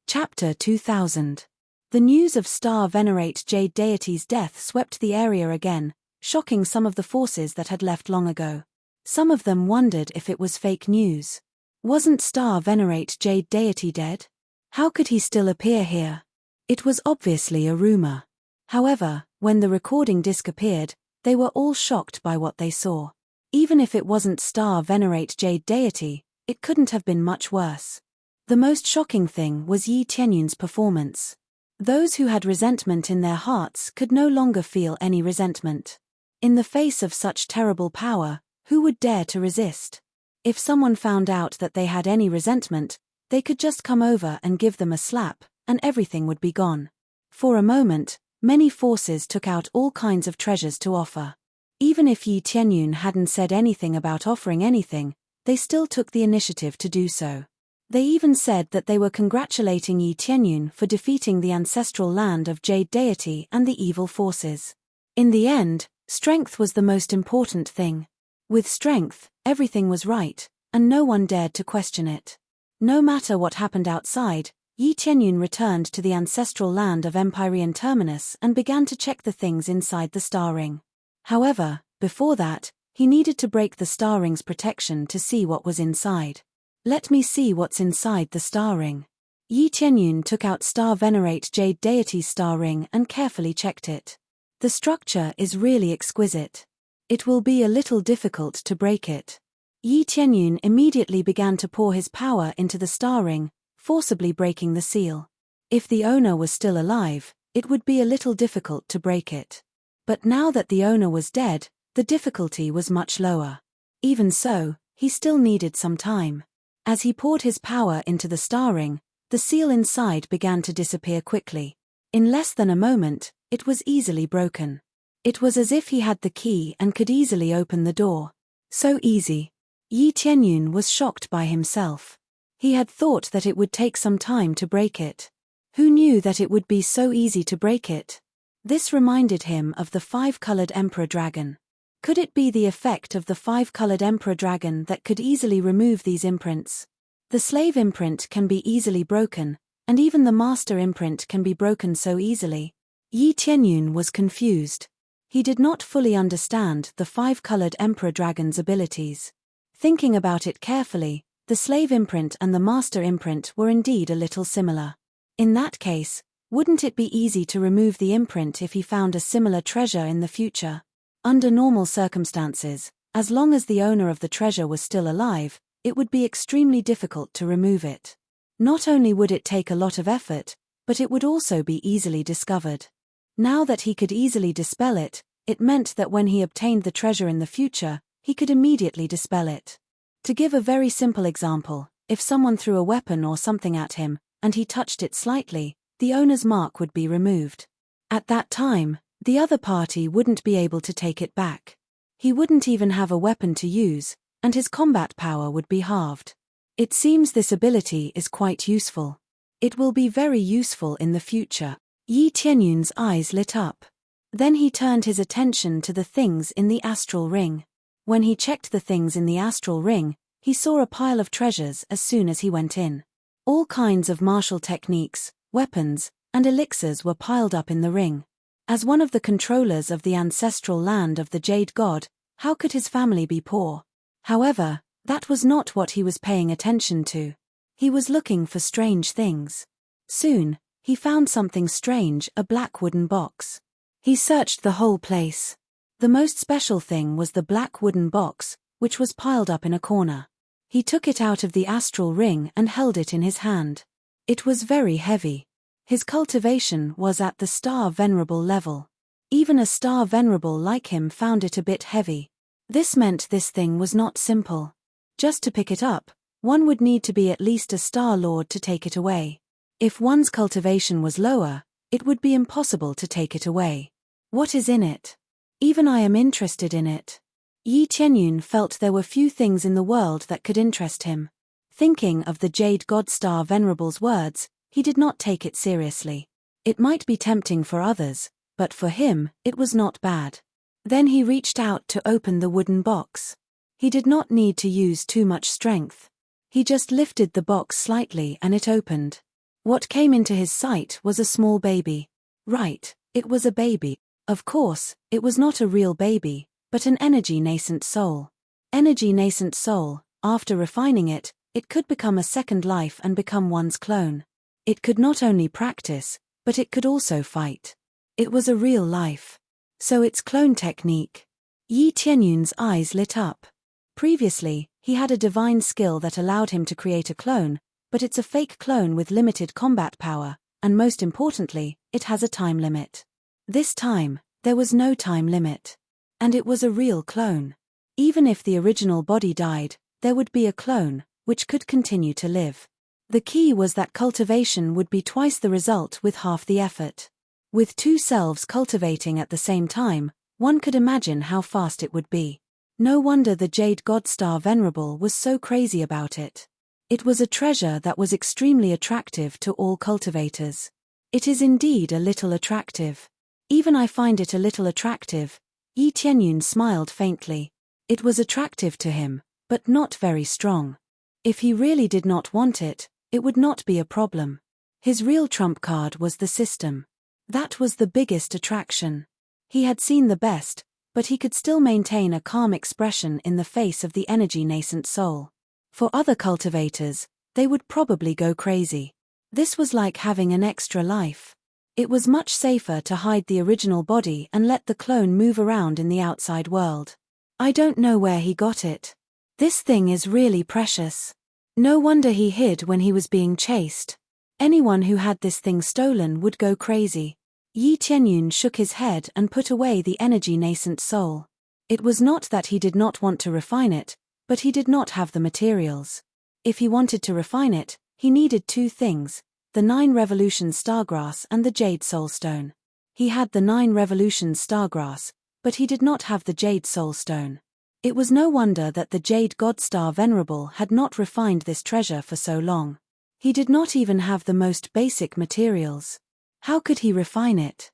Chapter 2000. The news of Star Venerate Jade Deity's death swept the area again, shocking some of the forces that had left long ago. Some of them wondered if it was fake news. Wasn't Star Venerate Jade Deity dead? How could he still appear here? It was obviously a rumor. However, when the recording disc appeared, they were all shocked by what they saw. Even if it wasn't Star Venerate Jade Deity, it couldn't have been much worse. The most shocking thing was Yi Tianyun's performance. Those who had resentment in their hearts could no longer feel any resentment. In the face of such terrible power, who would dare to resist? If someone found out that they had any resentment, they could just come over and give them a slap, and everything would be gone. For a moment, many forces took out all kinds of treasures to offer. Even if Yi Tianyun hadn't said anything about offering anything, they still took the initiative to do so. They even said that they were congratulating Yi Tianyun for defeating the ancestral land of Jade Deity and the evil forces. In the end, strength was the most important thing. With strength, everything was right, and no one dared to question it. No matter what happened outside, Yi Tianyun returned to the ancestral land of Empyrean Terminus and began to check the things inside the star ring. However, before that, he needed to break the star ring's protection to see what was inside. Let me see what's inside the star ring. Yi Tianyun took out Star Venerate Jade Deity's star ring and carefully checked it. The structure is really exquisite. It will be a little difficult to break it. Yi Tianyun immediately began to pour his power into the star ring, forcibly breaking the seal. If the owner was still alive, it would be a little difficult to break it. But now that the owner was dead, the difficulty was much lower. Even so, he still needed some time. As he poured his power into the star ring, the seal inside began to disappear quickly. In less than a moment, it was easily broken. It was as if he had the key and could easily open the door. So easy. Yi Tianyun was shocked by himself. He had thought that it would take some time to break it. Who knew that it would be so easy to break it? This reminded him of the 5-colored Emperor Dragon. Could it be the effect of the 5-colored Emperor Dragon that could easily remove these imprints? The slave imprint can be easily broken, and even the master imprint can be broken so easily. Yi Tianyun was confused. He did not fully understand the 5-colored Emperor Dragon's abilities. Thinking about it carefully, The slave imprint and the master imprint were indeed a little similar. In that case, wouldn't it be easy to remove the imprint if he found a similar treasure in the future? Under normal circumstances, as long as the owner of the treasure was still alive, it would be extremely difficult to remove it. Not only would it take a lot of effort, but it would also be easily discovered. Now that he could easily dispel it, it meant that when he obtained the treasure in the future, he could immediately dispel it. To give a very simple example, if someone threw a weapon or something at him, and he touched it slightly, the owner's mark would be removed. At that time, the other party wouldn't be able to take it back. He wouldn't even have a weapon to use, and his combat power would be halved. It seems this ability is quite useful. It will be very useful in the future. Yi Tianyun's eyes lit up. Then he turned his attention to the things in the astral ring. When he checked the things in the astral ring, he saw a pile of treasures as soon as he went in. All kinds of martial techniques, weapons, and elixirs were piled up in the ring. As one of the controllers of the ancestral land of the Jade God, how could his family be poor? However, that was not what he was paying attention to. He was looking for strange things. Soon, he found something strange, a black wooden box. He searched the whole place. The most special thing was the black wooden box, which was piled up in a corner. He took it out of the astral ring and held it in his hand. It was very heavy. His cultivation was at the star venerable level. Even a star venerable like him found it a bit heavy. This meant this thing was not simple. Just to pick it up, one would need to be at least a star lord to take it away. If one's cultivation was lower, it would be impossible to take it away. What is in it? Even I am interested in it. Yi Tianyun felt there were few things in the world that could interest him. Thinking of the Jade God Star Venerable's words, he did not take it seriously. It might be tempting for others, but for him, it was not bad. Then he reached out to open the wooden box. He did not need to use too much strength. He just lifted the box slightly and it opened. What came into his sight was a small baby. Right, it was a baby. Of course, it was not a real baby, but an energy nascent soul. Energy nascent soul, after refining it, it could become a second life and become one's clone. It could not only practice, but it could also fight. It was a real life. So its clone technique. Yi Tianyun's eyes lit up. Previously, he had a divine skill that allowed him to create a clone, but it's a fake clone with limited combat power, and most importantly, it has a time limit. This time, there was no time limit. And it was a real clone. Even if the original body died, there would be a clone, which could continue to live. The key was that cultivation would be twice the result with half the effort. With two selves cultivating at the same time, one could imagine how fast it would be. No wonder the Jade God Star Venerable was so crazy about it. It was a treasure that was extremely attractive to all cultivators. It is indeed a little attractive. Even I find it a little attractive. Yi Tianyun smiled faintly. It was attractive to him, but not very strong. If he really did not want it, it would not be a problem. His real trump card was the system. That was the biggest attraction. He had seen the best, but he could still maintain a calm expression in the face of the energy nascent soul. For other cultivators, they would probably go crazy. This was like having an extra life. It was much safer to hide the original body and let the clone move around in the outside world. I don't know where he got it. This thing is really precious. No wonder he hid when he was being chased. Anyone who had this thing stolen would go crazy. Yi Tianyun shook his head and put away the energy nascent soul. It was not that he did not want to refine it, but he did not have the materials. If he wanted to refine it, he needed two things: the 9 Revolution Stargrass and the Jade Soulstone. He had the 9 Revolution Stargrass, but he did not have the Jade Soulstone. It was no wonder that the Jade God Star Venerable had not refined this treasure for so long. He did not even have the most basic materials. How could he refine it?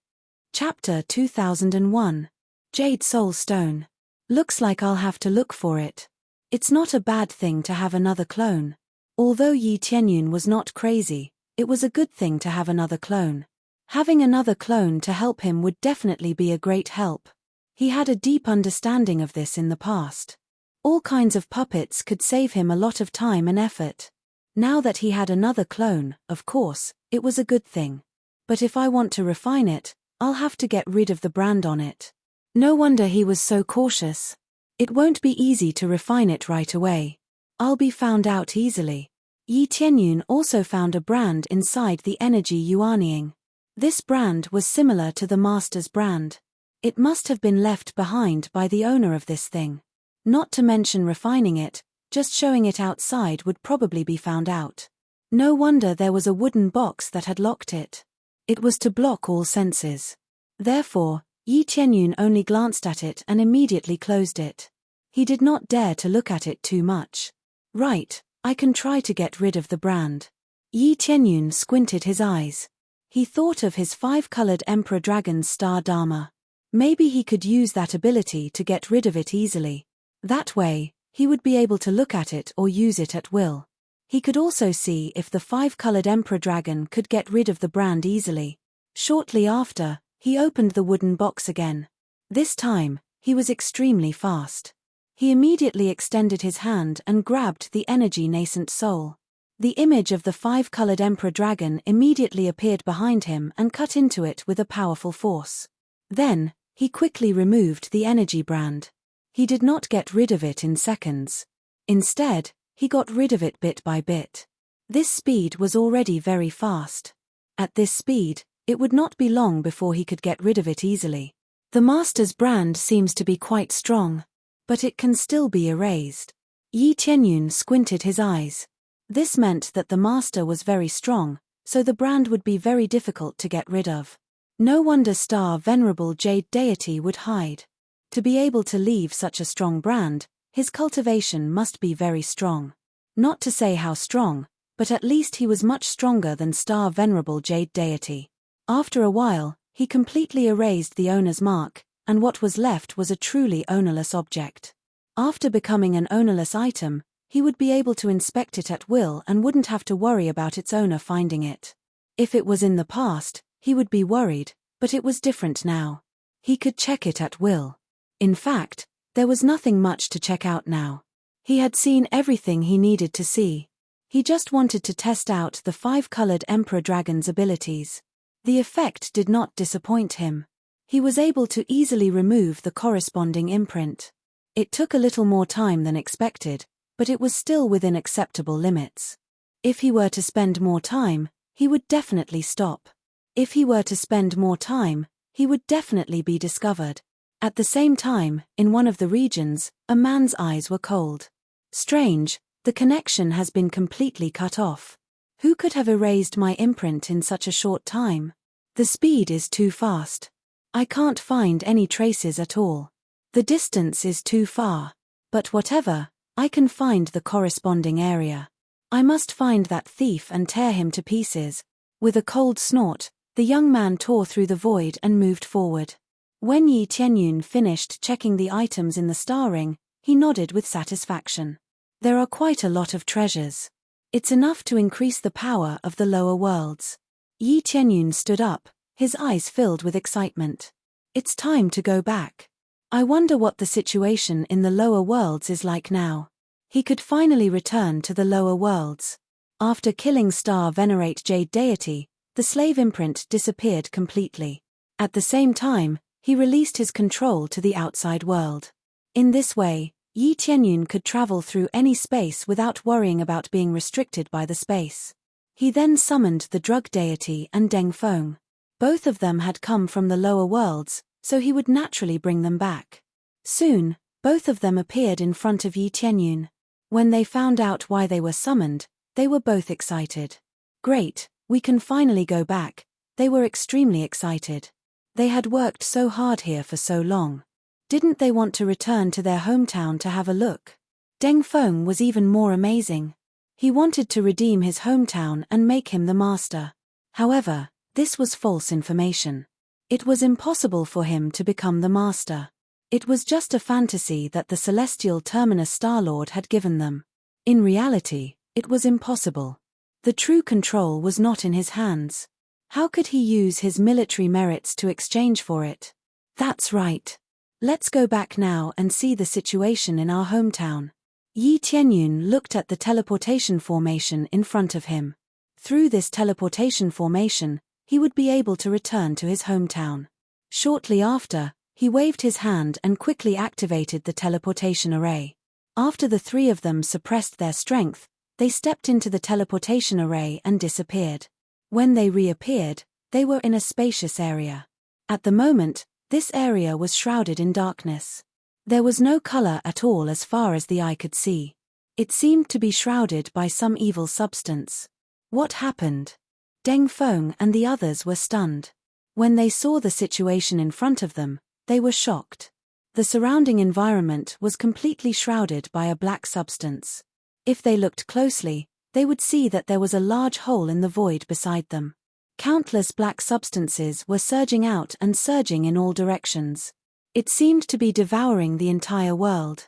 Chapter 2001. Jade Soulstone. Looks like I'll have to look for it. It's not a bad thing to have another clone. Although Yi Tianyun was not crazy, it was a good thing to have another clone. Having another clone to help him would definitely be a great help. He had a deep understanding of this in the past. All kinds of puppets could save him a lot of time and effort. Now that he had another clone, of course, it was a good thing. But if I want to refine it, I'll have to get rid of the brand on it. No wonder he was so cautious. It won't be easy to refine it right away. I'll be found out easily. Yi Tianyun also found a brand inside the energy yuanying. This brand was similar to the master's brand. It must have been left behind by the owner of this thing. Not to mention refining it, just showing it outside would probably be found out. No wonder there was a wooden box that had locked it. It was to block all senses. Therefore, Yi Tianyun only glanced at it and immediately closed it. He did not dare to look at it too much. Right, I can try to get rid of the brand. Yi Tianyun squinted his eyes. He thought of his 5-colored Emperor Dragon's star Dharma. Maybe he could use that ability to get rid of it easily. That way, he would be able to look at it or use it at will. He could also see if the 5-colored Emperor Dragon could get rid of the brand easily. Shortly after, he opened the wooden box again. This time, he was extremely fast. He immediately extended his hand and grabbed the energy nascent soul. The image of the 5-colored Emperor Dragon immediately appeared behind him and cut into it with a powerful force. Then, he quickly removed the energy brand. He did not get rid of it in seconds. Instead, he got rid of it bit by bit. This speed was already very fast. At this speed, it would not be long before he could get rid of it easily. The master's brand seems to be quite strong. But it can still be erased. Yi Tianyun squinted his eyes. This meant that the master was very strong, so the brand would be very difficult to get rid of. No wonder Star Venerable Jade Deity would hide. To be able to leave such a strong brand, his cultivation must be very strong. Not to say how strong, but at least he was much stronger than Star Venerable Jade Deity. After a while, he completely erased the owner's mark, and what was left was a truly ownerless object. After becoming an ownerless item, he would be able to inspect it at will and wouldn't have to worry about its owner finding it. If it was in the past, he would be worried, but it was different now. He could check it at will. In fact, there was nothing much to check out now. He had seen everything he needed to see. He just wanted to test out the 5-colored Emperor Dragon's abilities. The effect did not disappoint him. He was able to easily remove the corresponding imprint. It took a little more time than expected, but it was still within acceptable limits. If he were to spend more time, he would definitely stop. If he were to spend more time, he would definitely be discovered. At the same time, in one of the regions, a man's eyes were cold. Strange, the connection has been completely cut off. Who could have erased my imprint in such a short time? The speed is too fast. I can't find any traces at all. The distance is too far. But whatever, I can find the corresponding area. I must find that thief and tear him to pieces. With a cold snort, the young man tore through the void and moved forward. When Yi Tianyun finished checking the items in the star ring, he nodded with satisfaction. There are quite a lot of treasures. It's enough to increase the power of the lower worlds. Yi Tianyun stood up, his eyes filled with excitement. It's time to go back. I wonder what the situation in the lower worlds is like now. He could finally return to the lower worlds. After killing Star Venerate Jade Deity, the slave imprint disappeared completely. At the same time, he released his control to the outside world. In this way, Yi Tianyun could travel through any space without worrying about being restricted by the space. He then summoned the drug deity and Deng Feng. Both of them had come from the lower worlds, so he would naturally bring them back. Soon, both of them appeared in front of Yi Tianyun. When they found out why they were summoned, they were both excited. Great, we can finally go back. They were extremely excited. They had worked so hard here for so long. Didn't they want to return to their hometown to have a look? Deng Feng was even more amazing. He wanted to redeem his hometown and make him the master. However, this was false information. It was impossible for him to become the master. It was just a fantasy that the celestial Terminus Star-Lord had given them. In reality, it was impossible. The true control was not in his hands. How could he use his military merits to exchange for it? That's right. Let's go back now and see the situation in our hometown. Yi Tianyun looked at the teleportation formation in front of him. Through this teleportation formation, he would be able to return to his hometown. Shortly after, he waved his hand and quickly activated the teleportation array. After the three of them suppressed their strength, they stepped into the teleportation array and disappeared. When they reappeared, they were in a spacious area. At the moment, this area was shrouded in darkness. There was no color at all as far as the eye could see. It seemed to be shrouded by some evil substance. What happened? Deng Feng and the others were stunned. When they saw the situation in front of them, they were shocked. The surrounding environment was completely shrouded by a black substance. If they looked closely, they would see that there was a large hole in the void beside them. Countless black substances were surging out and surging in all directions. It seemed to be devouring the entire world.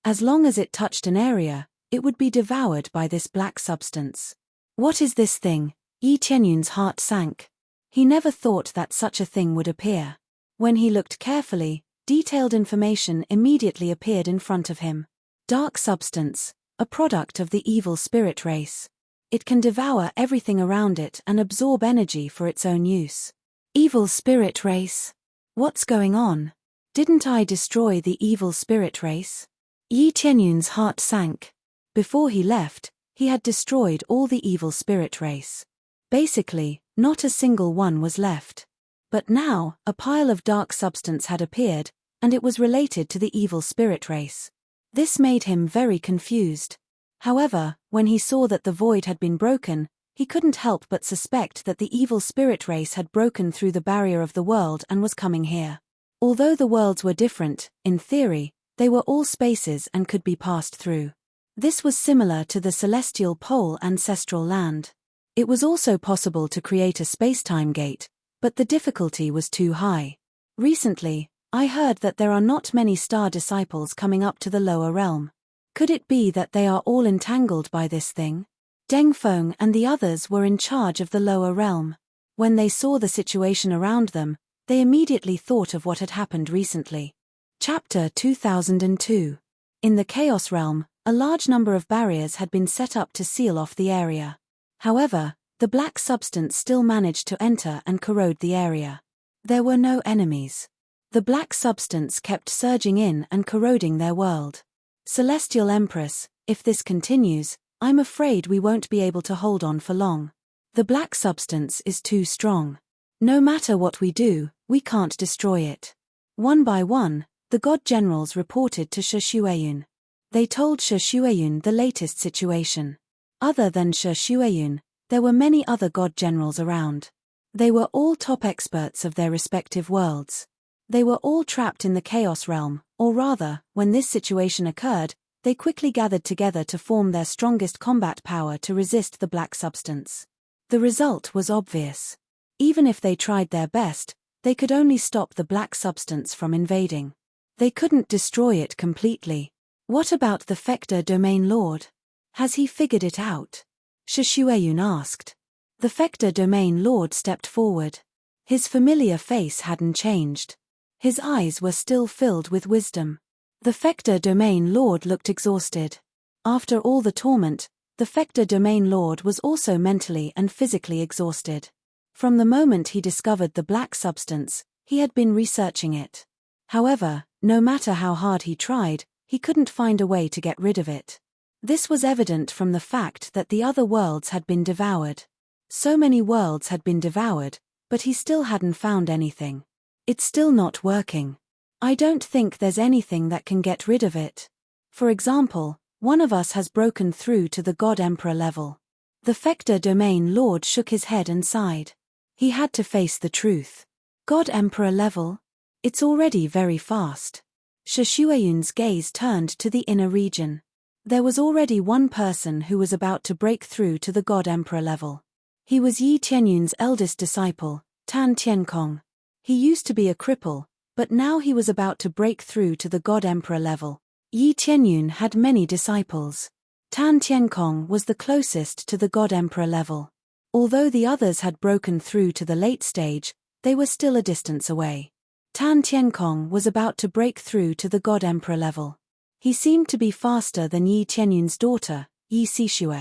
As long as it touched an area, it would be devoured by this black substance. What is this thing? Yi Tianyun's heart sank. He never thought that such a thing would appear. When he looked carefully, detailed information immediately appeared in front of him. Dark substance, a product of the evil spirit race. It can devour everything around it and absorb energy for its own use. Evil spirit race? What's going on? Didn't I destroy the evil spirit race? Yi Tianyun's heart sank. Before he left, he had destroyed all the evil spirit race. Basically, not a single one was left. But now, a pile of dark substance had appeared, and it was related to the evil spirit race. This made him very confused. However, when he saw that the void had been broken, he couldn't help but suspect that the evil spirit race had broken through the barrier of the world and was coming here. Although the worlds were different, in theory, they were all spaces and could be passed through. This was similar to the celestial pole ancestral land. It was also possible to create a space-time gate, but the difficulty was too high. Recently, I heard that there are not many star disciples coming up to the lower realm. Could it be that they are all entangled by this thing? Deng Feng and the others were in charge of the lower realm. When they saw the situation around them, they immediately thought of what had happened recently. Chapter 2002. In the Chaos Realm, a large number of barriers had been set up to seal off the area. However, the black substance still managed to enter and corrode the area. There were no enemies. The black substance kept surging in and corroding their world. Celestial Empress, if this continues, I'm afraid we won't be able to hold on for long. The black substance is too strong. No matter what we do, we can't destroy it. One by one, the god generals reported to Shi Xueyun. They told Shi Xueyun the latest situation. Other than Shi Xueyun, there were many other god generals around. They were all top experts of their respective worlds. They were all trapped in the Chaos Realm, or rather, when this situation occurred, they quickly gathered together to form their strongest combat power to resist the black substance. The result was obvious. Even if they tried their best, they could only stop the black substance from invading. They couldn't destroy it completely. What about the Fector Domain Lord? Has he figured it out? Shi Xueyun asked. The Fector Domain Lord stepped forward. His familiar face hadn't changed. His eyes were still filled with wisdom. The Fector Domain Lord looked exhausted. After all the torment, the Fector Domain Lord was also mentally and physically exhausted. From the moment he discovered the black substance, he had been researching it. However, no matter how hard he tried, he couldn't find a way to get rid of it. This was evident from the fact that the other worlds had been devoured. So many worlds had been devoured, but he still hadn't found anything. It's still not working. I don't think there's anything that can get rid of it. For example, one of us has broken through to the God Emperor level. The Fector Domain Lord shook his head and sighed. He had to face the truth. God Emperor level? It's already very fast. Shi Xueyun's gaze turned to the inner region. There was already one person who was about to break through to the God Emperor level. He was Yi Tianyun's eldest disciple, Tan Tienkong. He used to be a cripple, but now he was about to break through to the God Emperor level. Yi Tianyun had many disciples. Tan Tienkong was the closest to the God Emperor level. Although the others had broken through to the late stage, they were still a distance away. Tan Tiankong was about to break through to the God Emperor level. He seemed to be faster than Yi Tianyun's daughter, Yi Sixue.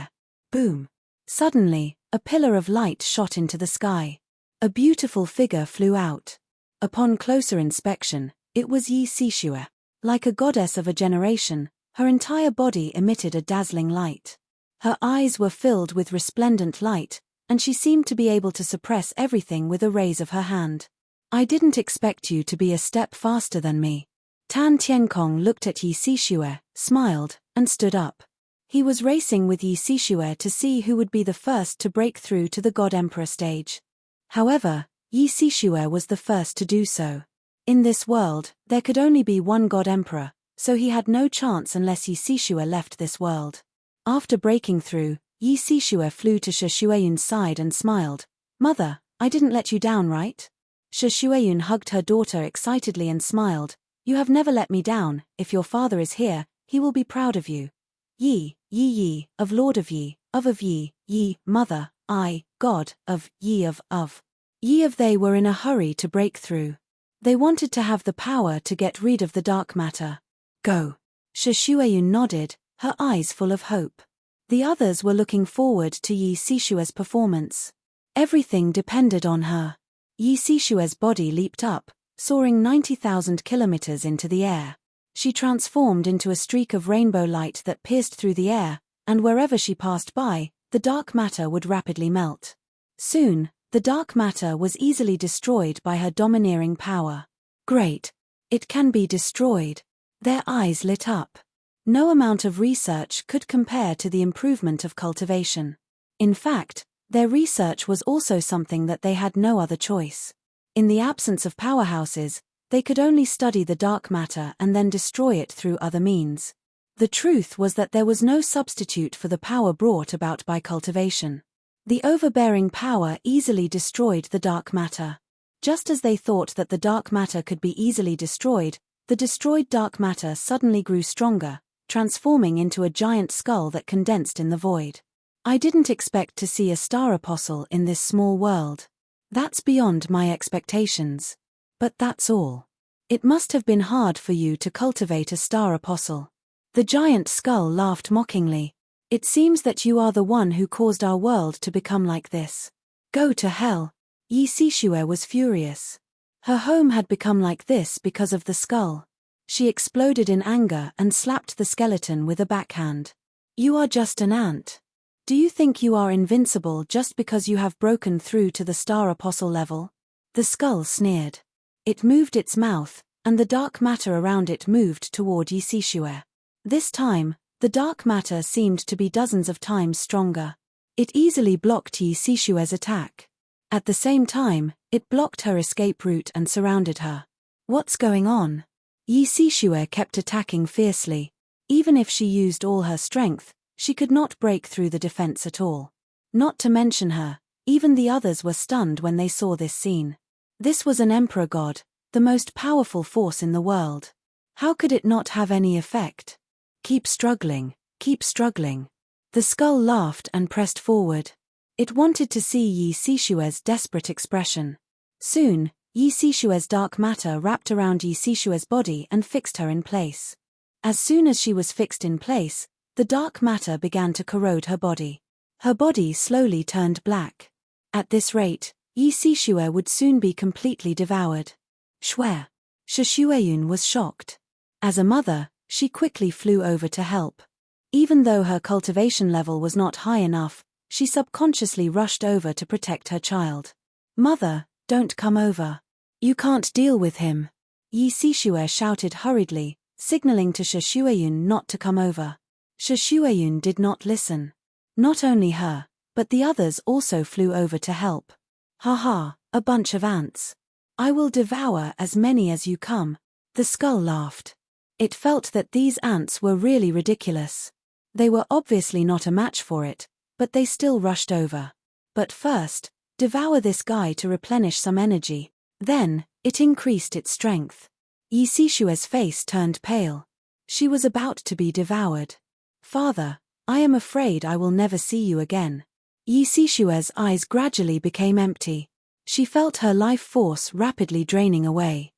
Boom! Suddenly, a pillar of light shot into the sky. A beautiful figure flew out. Upon closer inspection, it was Yi Sixue. Like a goddess of a generation, her entire body emitted a dazzling light. Her eyes were filled with resplendent light, and she seemed to be able to suppress everything with a raise of her hand. I didn't expect you to be a step faster than me. Tan Tiankong looked at Yi Sixue, smiled, and stood up. He was racing with Yi Sixue to see who would be the first to break through to the God Emperor stage. However, Yi Sixue was the first to do so. In this world, there could only be one God Emperor, so he had no chance unless Yi Sixue left this world. After breaking through, Yi Sixue flew to Shi Xueyun's side and smiled. "Mother, I didn't let you down, right?" Shi Xueyun hugged her daughter excitedly and smiled. "You have never let me down. If your father is here, he will be proud of you. Yi, Yi, of Lord of Yi, of Yi, Yi, Mother, I, God, of Yi of. Yi of they were in a hurry to break through. They wanted to have the power to get rid of the dark matter. Go. Shi Xueyun nodded, her eyes full of hope. The others were looking forward to Yi Sixue's performance. Everything depended on her. Yi Sixue's body leaped up, soaring 90,000 kilometers into the air. She transformed into a streak of rainbow light that pierced through the air, and wherever she passed by, the dark matter would rapidly melt. Soon, the dark matter was easily destroyed by her domineering power. Great! It can be destroyed. Their eyes lit up. No amount of research could compare to the improvement of cultivation. In fact, their research was also something that they had no other choice. In the absence of powerhouses, they could only study the dark matter and then destroy it through other means. The truth was that there was no substitute for the power brought about by cultivation. The overbearing power easily destroyed the dark matter. Just as they thought that the dark matter could be easily destroyed, the destroyed dark matter suddenly grew stronger, transforming into a giant skull that condensed in the void. I didn't expect to see a star apostle in this small world. That's beyond my expectations. But that's all. It must have been hard for you to cultivate a star apostle. The giant skull laughed mockingly. It seems that you are the one who caused our world to become like this. Go to hell. Yi Sixue was furious. Her home had become like this because of the skull. She exploded in anger and slapped the skeleton with a backhand. You are just an ant. Do you think you are invincible just because you have broken through to the star apostle level? The skull sneered. It moved its mouth, and the dark matter around it moved toward Yi Sixue. This time, the dark matter seemed to be dozens of times stronger. It easily blocked Yi Sixue's attack. At the same time, it blocked her escape route and surrounded her. What's going on? Yi Sixue kept attacking fiercely. Even if she used all her strength, she could not break through the defense at all. Not to mention her, even the others were stunned when they saw this scene. This was an emperor god, the most powerful force in the world. How could it not have any effect? Keep struggling, keep struggling. The skull laughed and pressed forward. It wanted to see Yi Sixue's desperate expression. Soon, Yi Sixue's dark matter wrapped around Yi Sixue's body and fixed her in place. As soon as she was fixed in place, the dark matter began to corrode her body. Her body slowly turned black. At this rate, Yi Sixue would soon be completely devoured. Shwe. Shi Xueyun was shocked. As a mother, she quickly flew over to help. Even though her cultivation level was not high enough, she subconsciously rushed over to protect her child. Mother, don't come over. You can't deal with him. Yi Sixue shouted hurriedly, signaling to Shi Xueyun not to come over. Shi Xueyun did not listen. Not only her, but the others also flew over to help. Ha ha, a bunch of ants. I will devour as many as you come. The skull laughed. It felt that these ants were really ridiculous. They were obviously not a match for it, but they still rushed over. But first, devour this guy to replenish some energy. Then, it increased its strength. Yi Sixue's face turned pale. She was about to be devoured. Father, I am afraid I will never see you again. Yi Sixue's eyes gradually became empty. She felt her life force rapidly draining away.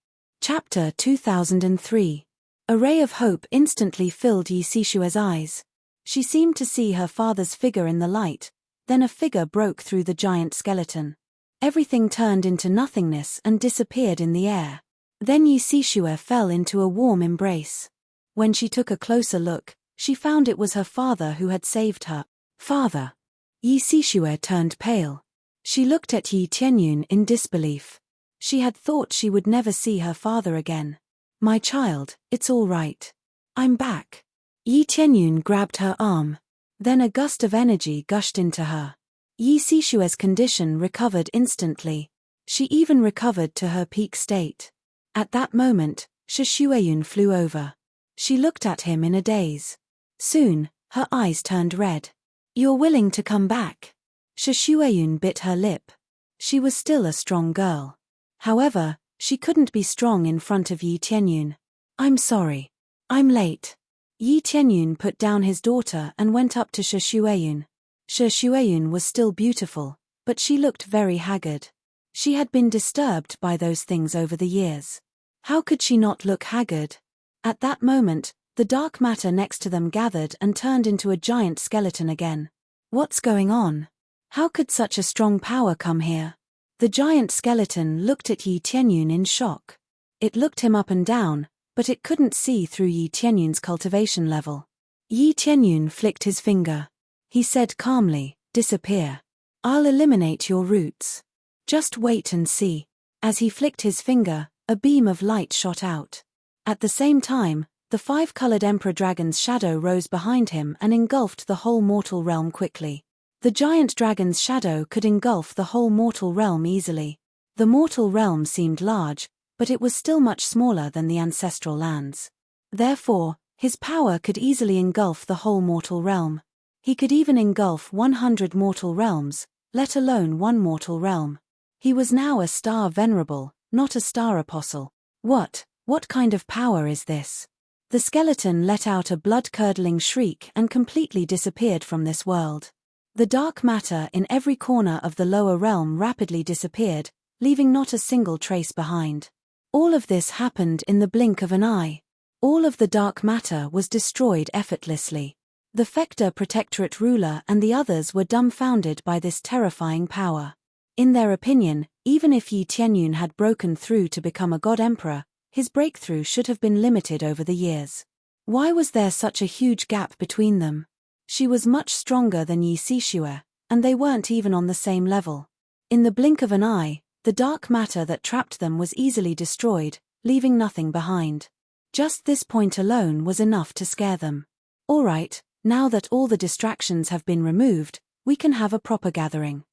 Chapter 2003. A ray of hope instantly filled Yi Sishue's eyes. She seemed to see her father's figure in the light, then a figure broke through the giant skeleton. Everything turned into nothingness and disappeared in the air. Then Yi Sishue fell into a warm embrace. When she took a closer look, she found it was her father who had saved her. Father! Yi Sishue turned pale. She looked at Yi Tianyun in disbelief. She had thought she would never see her father again. My child, it's all right. I'm back. Yi Tianyun grabbed her arm. Then a gust of energy gushed into her. Yi Sishue's condition recovered instantly. She even recovered to her peak state. At that moment, Shishueyun flew over. She looked at him in a daze. Soon, her eyes turned red. You're willing to come back? Shishueyun bit her lip. She was still a strong girl. However, she couldn't be strong in front of Yi Tianyun. I'm sorry. I'm late. Yi Tianyun put down his daughter and went up to Shishueyun. Shishueyun was still beautiful, but she looked very haggard. She had been disturbed by those things over the years. How could she not look haggard? At that moment, the dark matter next to them gathered and turned into a giant skeleton again. What's going on? How could such a strong power come here? The giant skeleton looked at Yi Tianyun in shock. It looked him up and down, but it couldn't see through Yi Tianyun's cultivation level. Yi Tianyun flicked his finger. He said calmly, disappear. I'll eliminate your roots. Just wait and see. As he flicked his finger, a beam of light shot out. At the same time, the five-colored Emperor Dragon's shadow rose behind him and engulfed the whole mortal realm quickly. The giant dragon's shadow could engulf the whole mortal realm easily. The mortal realm seemed large, but it was still much smaller than the ancestral lands. Therefore, his power could easily engulf the whole mortal realm. He could even engulf 100 mortal realms, let alone one mortal realm. He was now a star venerable, not a star apostle. What kind of power is this? The skeleton let out a blood-curdling shriek and completely disappeared from this world. The dark matter in every corner of the lower realm rapidly disappeared, leaving not a single trace behind. All of this happened in the blink of an eye. All of the dark matter was destroyed effortlessly. The Fector Protectorate ruler and the others were dumbfounded by this terrifying power. In their opinion, even if Yi Tianyun had broken through to become a god emperor, his breakthrough should have been limited over the years. Why was there such a huge gap between them? She was much stronger than Yi Sishue, and they weren't even on the same level. In the blink of an eye, the dark matter that trapped them was easily destroyed, leaving nothing behind. Just this point alone was enough to scare them. All right, now that all the distractions have been removed, we can have a proper gathering.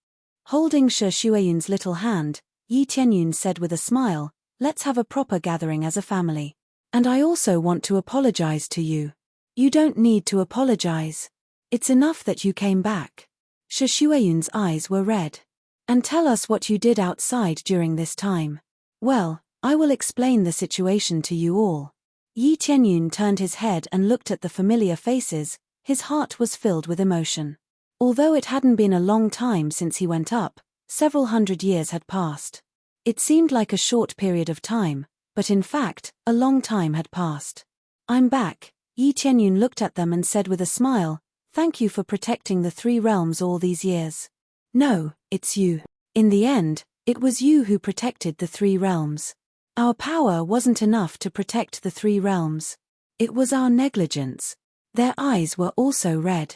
Holding Shishueyun's little hand, Yi Tianyun said with a smile, let's have a proper gathering as a family. And I also want to apologize to you. You don't need to apologize. It's enough that you came back. Shishueyun's eyes were red. And tell us what you did outside during this time. Well, I will explain the situation to you all. Yi Tianyun turned his head and looked at the familiar faces. His heart was filled with emotion. Although it hadn't been a long time since he went up, several hundred years had passed. It seemed like a short period of time, but in fact, a long time had passed. I'm back. Yi Tianyun looked at them and said with a smile, thank you for protecting the three realms all these years. No, it's you. In the end, it was you who protected the three realms. Our power wasn't enough to protect the three realms. It was our negligence. Their eyes were also red.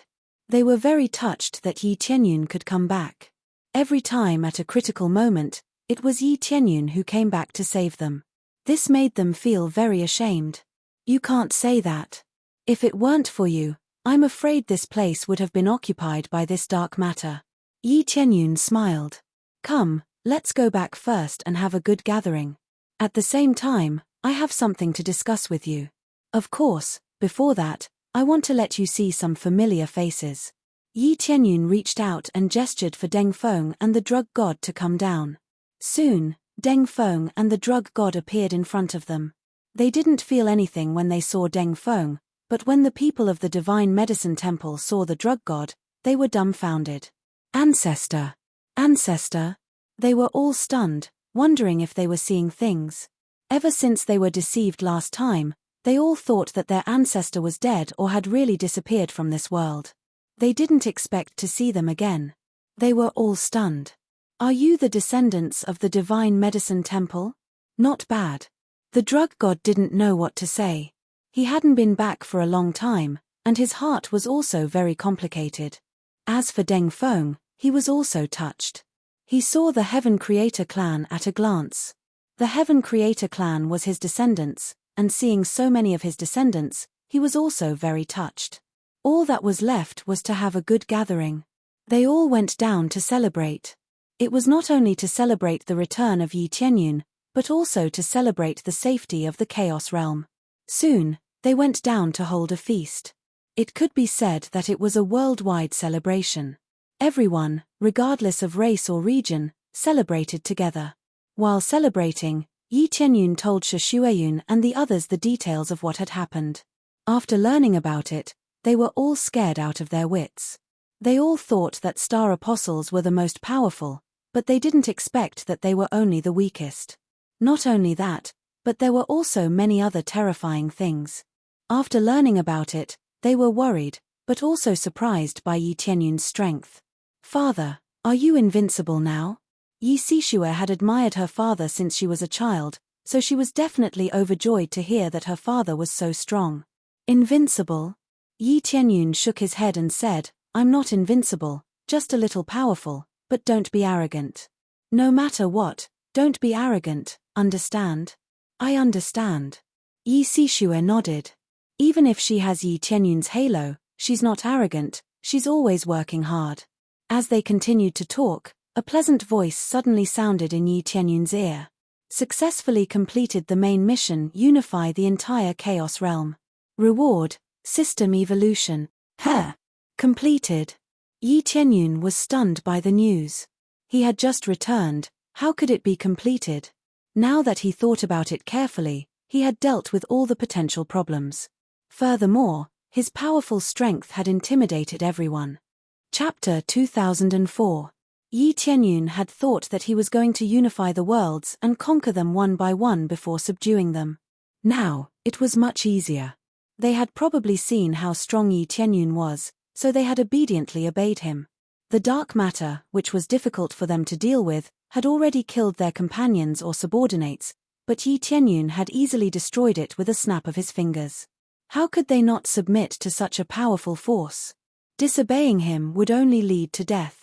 They were very touched that Yi Tianyun could come back. Every time at a critical moment, it was Yi Tianyun who came back to save them. This made them feel very ashamed. You can't say that. If it weren't for you, I'm afraid this place would have been occupied by this dark matter. Yi Tianyun smiled. Come, let's go back first and have a good gathering. At the same time, I have something to discuss with you. Of course, before that, I want to let you see some familiar faces. Yi Tianyun reached out and gestured for Deng Feng and the drug god to come down. Soon, Deng Feng and the drug god appeared in front of them. They didn't feel anything when they saw Deng Feng, but when the people of the Divine Medicine Temple saw the drug god, they were dumbfounded. Ancestor! Ancestor! They were all stunned, wondering if they were seeing things. Ever since they were deceived last time, they all thought that their ancestor was dead or had really disappeared from this world. They didn't expect to see them again. They were all stunned. Are you the descendants of the divine medicine temple? Not bad. The drug god didn't know what to say. He hadn't been back for a long time, and his heart was also very complicated. As for Deng Feng, he was also touched. He saw the Heaven Creator clan at a glance. The Heaven Creator clan was his descendants, and seeing so many of his descendants, he was also very touched. All that was left was to have a good gathering. They all went down to celebrate. It was not only to celebrate the return of Yi Tianyun, but also to celebrate the safety of the Chaos Realm. Soon, they went down to hold a feast. It could be said that it was a worldwide celebration. Everyone, regardless of race or region, celebrated together. While celebrating, Yi Tianyun told Shi Xueyun and the others the details of what had happened. After learning about it, they were all scared out of their wits. They all thought that star apostles were the most powerful, but they didn't expect that they were only the weakest. Not only that, but there were also many other terrifying things. After learning about it, they were worried, but also surprised by Yi Tianyun's strength. Father, are you invincible now? Yi Sixue had admired her father since she was a child, so she was definitely overjoyed to hear that her father was so strong. Invincible? Yi Tianyun shook his head and said, I'm not invincible, just a little powerful, but don't be arrogant. No matter what, don't be arrogant, understand? I understand. Yi Sixue nodded. Even if she has Yi Tianyun's halo, she's not arrogant, she's always working hard. As they continued to talk, a pleasant voice suddenly sounded in Yi Tianyun's ear. Successfully completed the main mission, unify the entire Chaos Realm. Reward, system evolution. Completed. Yi Tianyun was stunned by the news. He had just returned, how could it be completed? Now that he thought about it carefully, he had dealt with all the potential problems. Furthermore, his powerful strength had intimidated everyone. Chapter 2004. Yi Tianyun had thought that he was going to unify the worlds and conquer them one by one before subduing them. Now, it was much easier. They had probably seen how strong Yi Tianyun was, so they had obediently obeyed him. The dark matter, which was difficult for them to deal with, had already killed their companions or subordinates, but Yi Tianyun had easily destroyed it with a snap of his fingers. How could they not submit to such a powerful force? Disobeying him would only lead to death.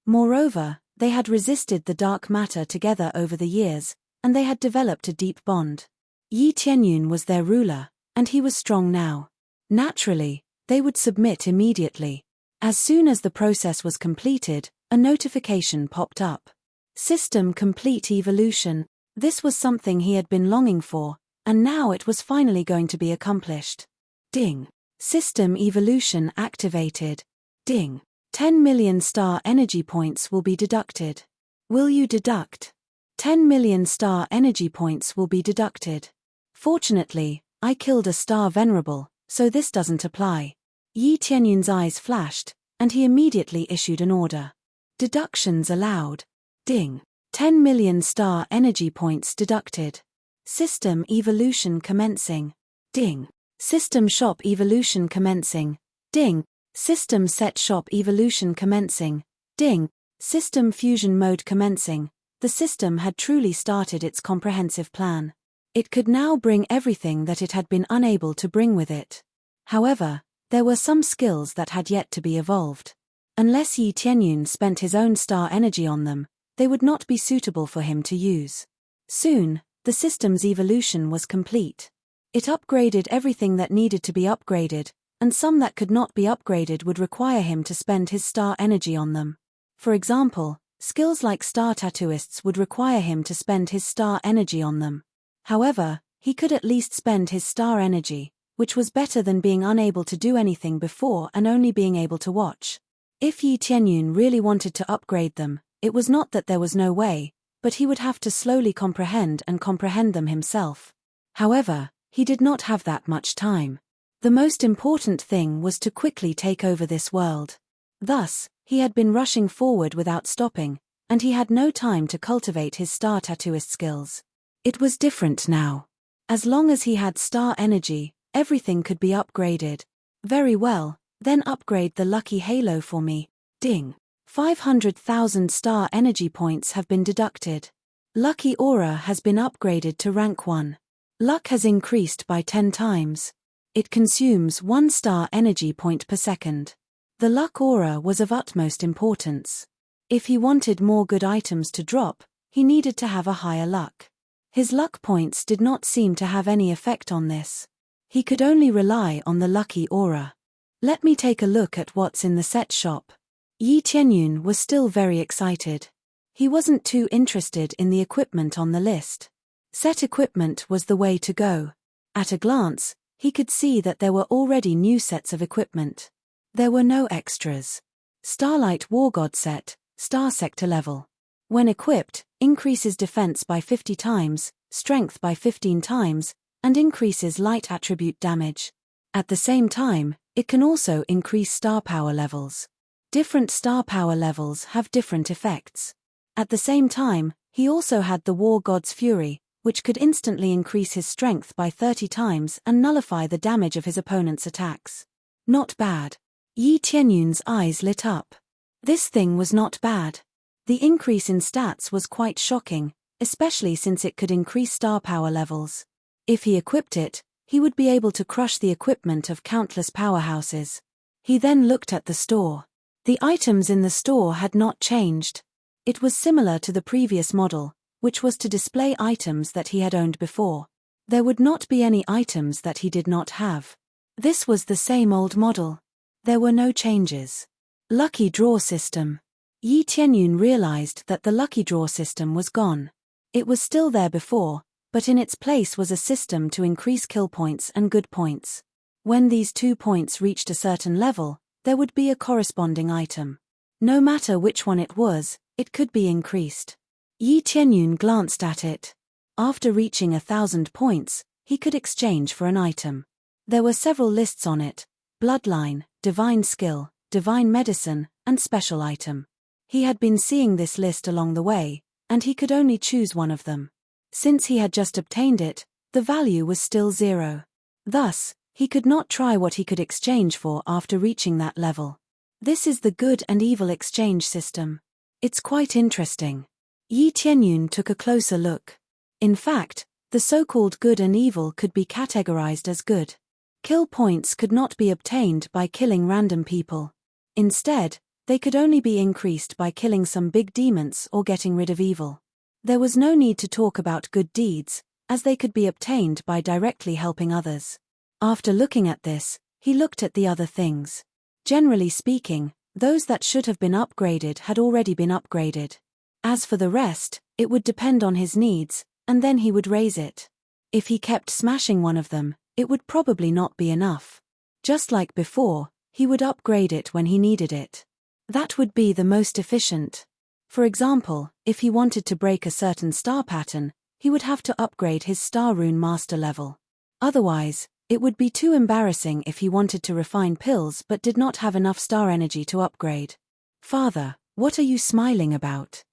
Moreover, they had resisted the dark matter together over the years, and they had developed a deep bond. Yi Tianyun was their ruler, and he was strong now. Naturally, they would submit immediately. As soon as the process was completed, a notification popped up. System complete evolution. This was something he had been longing for, and now it was finally going to be accomplished. Ding. System evolution activated. Ding. 10 million star energy points will be deducted. Will you deduct? 10 million star energy points will be deducted. Fortunately, I killed a star venerable, so this doesn't apply. Yi Tianyun's eyes flashed, and he immediately issued an order. Deductions allowed. Ding. 10 million star energy points deducted. System evolution commencing. Ding. System shop evolution commencing. Ding. System set shop evolution commencing. Ding. System fusion mode commencing. The system had truly started its comprehensive plan. It could now bring everything that it had been unable to bring with it. However, there were some skills that had yet to be evolved. Unless Yi Tianyun spent his own star energy on them, they would not be suitable for him to use. Soon, the system's evolution was complete. It upgraded everything that needed to be upgraded, and some that could not be upgraded would require him to spend his star energy on them. For example, skills like star tattooists would require him to spend his star energy on them. However, he could at least spend his star energy, which was better than being unable to do anything before and only being able to watch. If Yi Tianyun really wanted to upgrade them, it was not that there was no way, but he would have to slowly comprehend them himself. However, he did not have that much time. The most important thing was to quickly take over this world. Thus, he had been rushing forward without stopping, and he had no time to cultivate his star tattooist skills. It was different now. As long as he had star energy, everything could be upgraded. Very well, then upgrade the lucky halo for me. Ding. 500,000 star energy points have been deducted. Lucky aura has been upgraded to rank 1. Luck has increased by 10 times. It consumes 1 star energy point per second. The luck aura was of utmost importance. If he wanted more good items to drop, he needed to have a higher luck. His luck points did not seem to have any effect on this. He could only rely on the lucky aura. Let me take a look at what's in the set shop. Yi Tianyun was still very excited. He wasn't too interested in the equipment on the list. Set equipment was the way to go. At a glance, he could see that there were already new sets of equipment. There were no extras. Starlight War God set, Star Sector level. When equipped, increases defense by 50 times, strength by 15 times, and increases light attribute damage. At the same time, it can also increase star power levels. Different star power levels have different effects. At the same time, he also had the War God's Fury, which could instantly increase his strength by 30 times and nullify the damage of his opponent's attacks. Not bad. Yi Tianyun's eyes lit up. This thing was not bad. The increase in stats was quite shocking, especially since it could increase star power levels. If he equipped it, he would be able to crush the equipment of countless powerhouses. He then looked at the store. The items in the store had not changed. It was similar to the previous model, which was to display items that he had owned before. There would not be any items that he did not have. This was the same old model. There were no changes. Lucky draw system. Yi Tianyun realized that the lucky draw system was gone. It was still there before, but in its place was a system to increase kill points and good points. When these 2 points reached a certain level, there would be a corresponding item. No matter which one it was, it could be increased. Yi Tianyun glanced at it. After reaching 1,000 points, he could exchange for an item. There were several lists on it: Bloodline, Divine Skill, Divine Medicine, and Special Item. He had been seeing this list along the way, and he could only choose one of them. Since he had just obtained it, the value was still 0. Thus, he could not try what he could exchange for after reaching that level. This is the good and evil exchange system. It's quite interesting. Yi Tianyun took a closer look. In fact, the so-called good and evil could be categorized as good. Kill points could not be obtained by killing random people. Instead, they could only be increased by killing some big demons or getting rid of evil. There was no need to talk about good deeds, as they could be obtained by directly helping others. After looking at this, he looked at the other things. Generally speaking, those that should have been upgraded had already been upgraded. As for the rest, it would depend on his needs, and then he would raise it. If he kept smashing one of them, it would probably not be enough. Just like before, he would upgrade it when he needed it. That would be the most efficient. For example, if he wanted to break a certain star pattern, he would have to upgrade his Star Rune Master level. Otherwise, it would be too embarrassing if he wanted to refine pills but did not have enough star energy to upgrade. Father, what are you smiling about?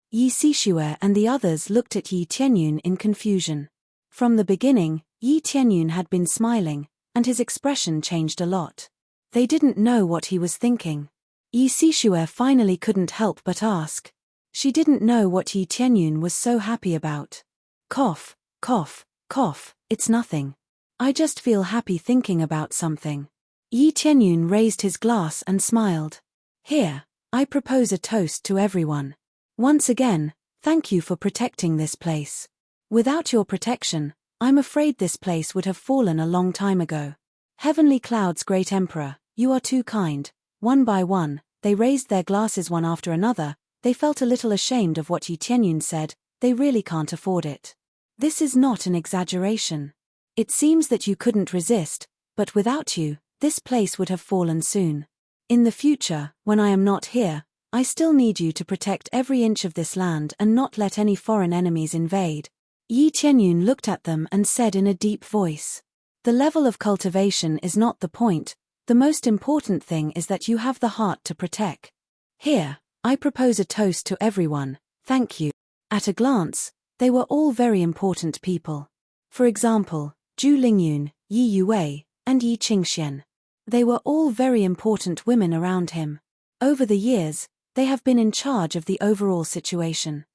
Yi Sixue and the others looked at Yi Tianyun in confusion. From the beginning, Yi Tianyun had been smiling, and his expression changed a lot. They didn't know what he was thinking. Yi Sixue finally couldn't help but ask. She didn't know what Yi Tianyun was so happy about. Cough, cough, cough, it's nothing. I just feel happy thinking about something. Yi Tianyun raised his glass and smiled. Here, I propose a toast to everyone. Once again, thank you for protecting this place. Without your protection, I'm afraid this place would have fallen a long time ago. Heavenly Cloud's great emperor, you are too kind. One by one, they raised their glasses one after another. They felt a little ashamed of what Yi Tianyun said. They really can't afford it. This is not an exaggeration. It seems that you couldn't resist, but without you, this place would have fallen soon. In the future, when I am not here, I still need you to protect every inch of this land and not let any foreign enemies invade. Yi Tianyun looked at them and said in a deep voice. The level of cultivation is not the point. The most important thing is that you have the heart to protect. Here, I propose a toast to everyone. Thank you. At a glance, They were all very important people. For example, Zhu Lingyun, Yi Yuwei, and Yi Qingxian. They were all very important women around him. Over the years, they have been in charge of the overall situation.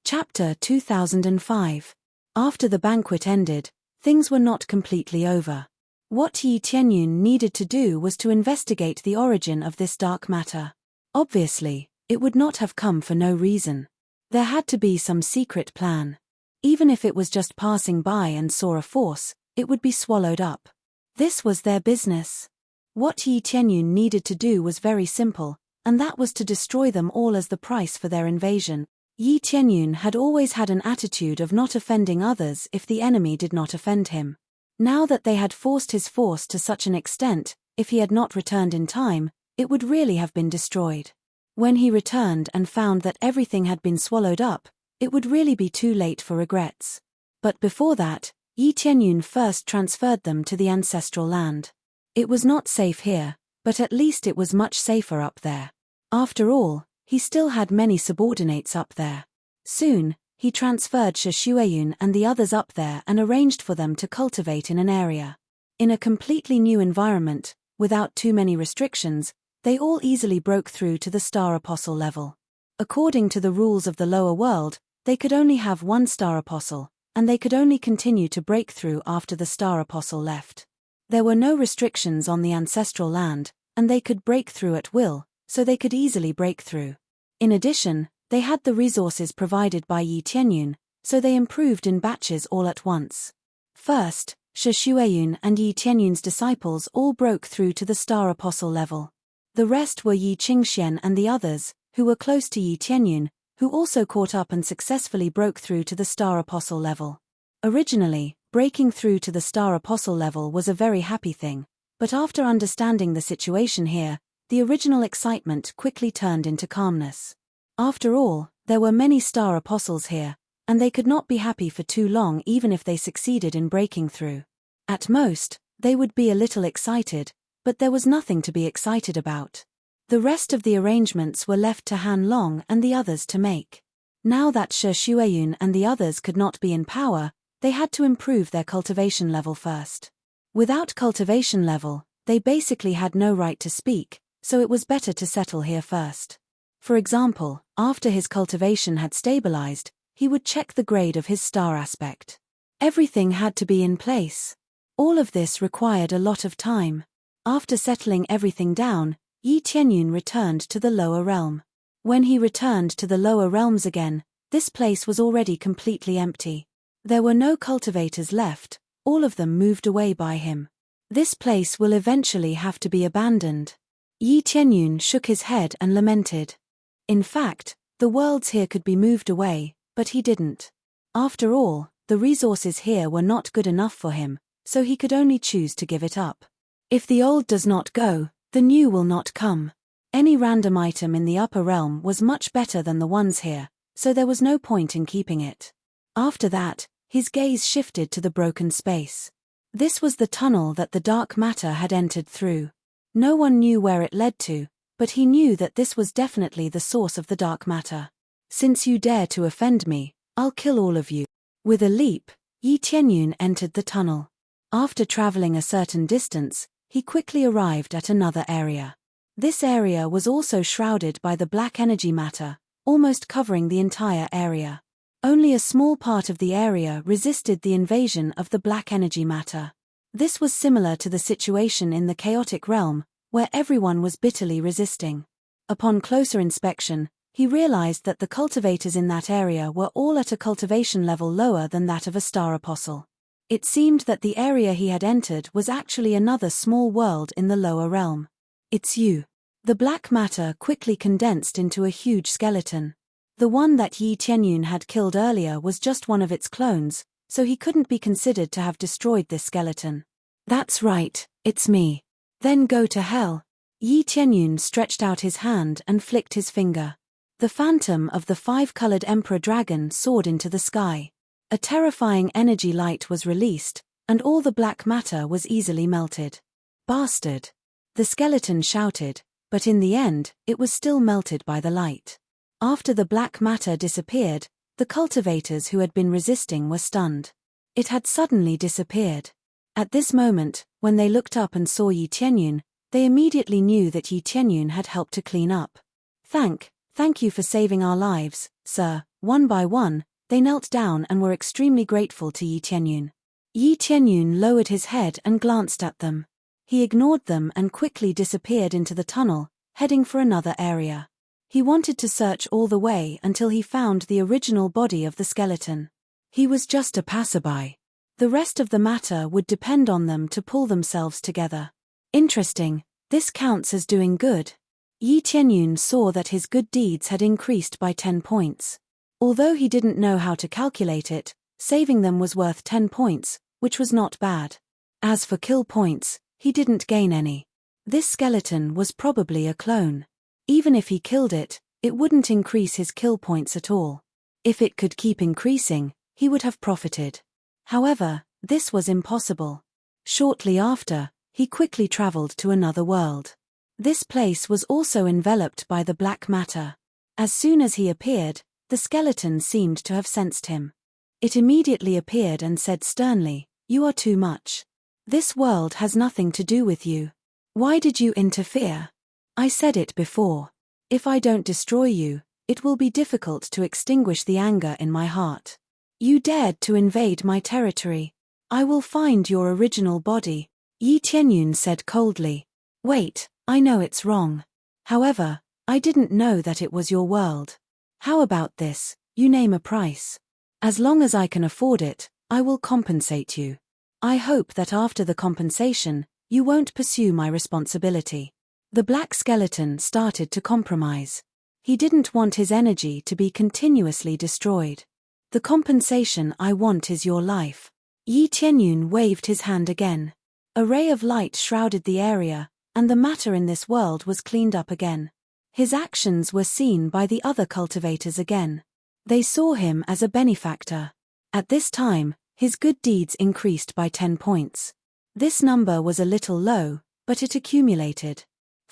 Chapter 2005. After the banquet ended, things were not completely over. What Yi Tianyun needed to do was to investigate the origin of this dark matter. Obviously, it would not have come for no reason. There had to be some secret plan. Even if it was just passing by and saw a force, it would be swallowed up. This was their business. What Yi Tianyun needed to do was very simple, and that was to destroy them all as the price for their invasion. Yi Tianyun had always had an attitude of not offending others if the enemy did not offend him. Now that they had forced his force to such an extent, if he had not returned in time, it would really have been destroyed. When he returned and found that everything had been swallowed up, it would really be too late for regrets. But before that, Yi Tianyun first transferred them to the ancestral land. It was not safe here, but at least it was much safer up there. After all, he still had many subordinates up there. Soon, he transferred Shi Xueyun and the others up there and arranged for them to cultivate in an area. In a completely new environment, without too many restrictions, they all easily broke through to the Star Apostle level. According to the rules of the lower world, they could only have one Star Apostle, and they could only continue to break through after the Star Apostle left. There were no restrictions on the ancestral land, and they could break through at will, so they could easily break through. In addition, they had the resources provided by Yi Tianyun, so they improved in batches all at once. First, Shi Xueyun and Yi Tianyun's disciples all broke through to the Star Apostle level. The rest were Yi Qingxian and the others, who were close to Yi Tianyun, who also caught up and successfully broke through to the Star Apostle level. Originally, breaking through to the Star Apostle level was a very happy thing, but after understanding the situation here, the original excitement quickly turned into calmness. After all, there were many Star Apostles here, and they could not be happy for too long even if they succeeded in breaking through. At most, they would be a little excited, but there was nothing to be excited about. The rest of the arrangements were left to Han Long and the others to make. Now that Shi Xueyun and the others could not be in power, they had to improve their cultivation level first. Without cultivation level, they basically had no right to speak, so it was better to settle here first. For example, after his cultivation had stabilized, he would check the grade of his star aspect. Everything had to be in place. All of this required a lot of time. After settling everything down, Yi Tianyun returned to the lower realm. When he returned to the lower realms again, this place was already completely empty. There were no cultivators left, all of them moved away by him. This place will eventually have to be abandoned. Yi Tianyun shook his head and lamented. In fact, the worlds here could be moved away, but he didn't. After all, the resources here were not good enough for him, so he could only choose to give it up. If the old does not go, the new will not come. Any random item in the upper realm was much better than the ones here, so there was no point in keeping it. After that, his gaze shifted to the broken space. This was the tunnel that the dark matter had entered through. No one knew where it led to, but he knew that this was definitely the source of the dark matter. Since you dare to offend me, I'll kill all of you. With a leap, Yi Tianyun entered the tunnel. After traveling a certain distance, he quickly arrived at another area. This area was also shrouded by the black energy matter, almost covering the entire area. Only a small part of the area resisted the invasion of the black energy matter. This was similar to the situation in the chaotic realm, where everyone was bitterly resisting. Upon closer inspection, he realized that the cultivators in that area were all at a cultivation level lower than that of a Star Apostle. It seemed that the area he had entered was actually another small world in the lower realm. It's you. The black matter quickly condensed into a huge skeleton. The one that Yi Tianyun had killed earlier was just one of its clones, so he couldn't be considered to have destroyed this skeleton. That's right, it's me. Then go to hell. Yi Tianyun stretched out his hand and flicked his finger. The phantom of the five-colored Emperor Dragon soared into the sky. A terrifying energy light was released, and all the black matter was easily melted. Bastard! The skeleton shouted, but in the end, it was still melted by the light. After the black matter disappeared, The cultivators who had been resisting were stunned. It had suddenly disappeared. At this moment, when they looked up and saw Yi Tianyun, they immediately knew that Yi Tianyun had helped to clean up. Thank you for saving our lives, sir." One by one, they knelt down and were extremely grateful to Yi Tianyun. Yi Tianyun lowered his head and glanced at them. He ignored them and quickly disappeared into the tunnel, heading for another area. He wanted to search all the way until he found the original body of the skeleton. He was just a passerby. The rest of the matter would depend on them to pull themselves together. Interesting, this counts as doing good. Yi Tianyun saw that his good deeds had increased by 10 points. Although he didn't know how to calculate it, saving them was worth 10 points, which was not bad. As for kill points, he didn't gain any. This skeleton was probably a clone. Even if he killed it, it wouldn't increase his kill points at all. If it could keep increasing, he would have profited. However, this was impossible. Shortly after, he quickly traveled to another world. This place was also enveloped by the black matter. As soon as he appeared, the skeleton seemed to have sensed him. It immediately appeared and said sternly, "You are too much. This world has nothing to do with you. Why did you interfere? I said it before. If I don't destroy you, it will be difficult to extinguish the anger in my heart. You dared to invade my territory. I will find your original body." Yi Tianyun said coldly. "Wait, I know it's wrong. However, I didn't know that it was your world. How about this, you name a price. As long as I can afford it, I will compensate you. I hope that after the compensation, you won't pursue my responsibility." The black skeleton started to compromise. He didn't want his energy to be continuously destroyed. "The compensation I want is your life." Yi Tianyun waved his hand again. A ray of light shrouded the area, and the matter in this world was cleaned up again. His actions were seen by the other cultivators again. They saw him as a benefactor. At this time, his good deeds increased by 10 points. This number was a little low, but it accumulated.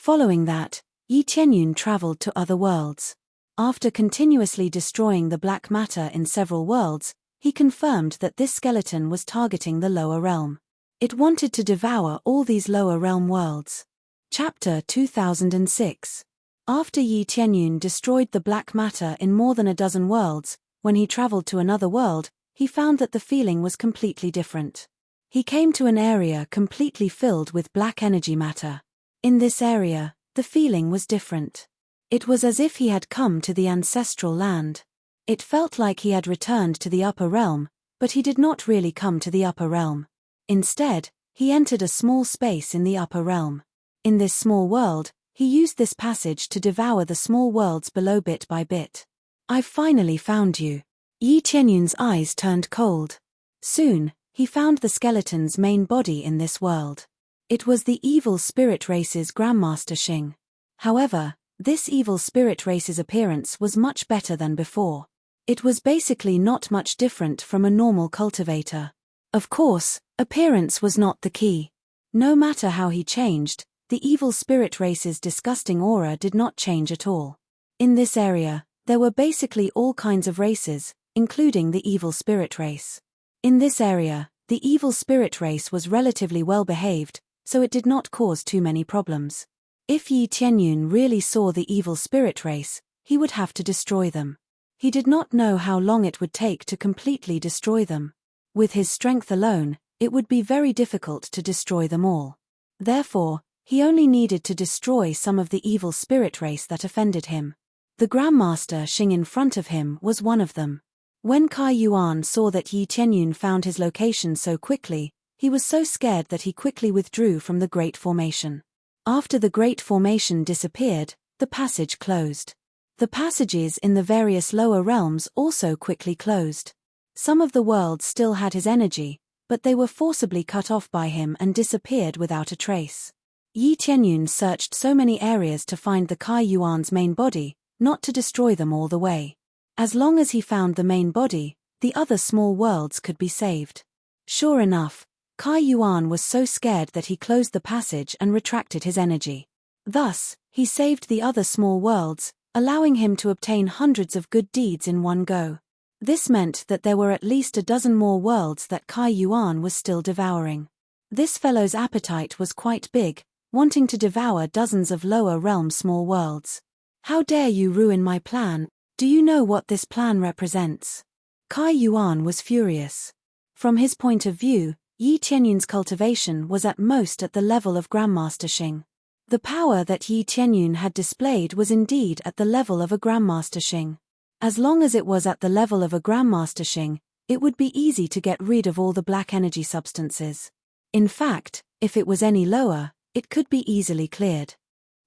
Following that, Yi Tianyun traveled to other worlds. After continuously destroying the black matter in several worlds, he confirmed that this skeleton was targeting the lower realm. It wanted to devour all these lower realm worlds. Chapter 2006. After Yi Tianyun destroyed the black matter in more than a dozen worlds, when he traveled to another world, he found that the feeling was completely different. He came to an area completely filled with black energy matter. In this area, the feeling was different. It was as if he had come to the ancestral land. It felt like he had returned to the upper realm, but he did not really come to the upper realm. Instead, he entered a small space in the upper realm. In this small world, he used this passage to devour the small worlds below bit by bit. "I've finally found you." Yi Tianyun's eyes turned cold. Soon, he found the skeleton's main body in this world. It was the evil spirit race's Grandmaster Xing. However, this evil spirit race's appearance was much better than before. It was basically not much different from a normal cultivator. Of course, appearance was not the key. No matter how he changed, the evil spirit race's disgusting aura did not change at all. In this area, there were basically all kinds of races, including the evil spirit race. In this area, the evil spirit race was relatively well behaved, so it did not cause too many problems. If Yi Tianyun really saw the evil spirit race, he would have to destroy them. He did not know how long it would take to completely destroy them. With his strength alone, it would be very difficult to destroy them all. Therefore, he only needed to destroy some of the evil spirit race that offended him. The Grandmaster Xing in front of him was one of them. When Kai Yuan saw that Yi Tianyun found his location so quickly, he was so scared that he quickly withdrew from the Great Formation. After the Great Formation disappeared, the passage closed. The passages in the various lower realms also quickly closed. Some of the worlds still had his energy, but they were forcibly cut off by him and disappeared without a trace. Yi Tianyun searched so many areas to find the Kai Yuan's main body, not to destroy them all the way. As long as he found the main body, the other small worlds could be saved. Sure enough, Kai Yuan was so scared that he closed the passage and retracted his energy. Thus, he saved the other small worlds, allowing him to obtain hundreds of good deeds in one go. This meant that there were at least a dozen more worlds that Kai Yuan was still devouring. This fellow's appetite was quite big, wanting to devour dozens of lower realm small worlds. How dare you ruin my plan? Do you know what this plan represents? Kai Yuan was furious. From his point of view, Yi Tianyun's cultivation was at most at the level of Grandmaster Xing. The power that Yi Tianyun had displayed was indeed at the level of a Grandmaster Xing. As long as it was at the level of a Grandmaster Xing, it would be easy to get rid of all the black energy substances. In fact, if it was any lower, it could be easily cleared.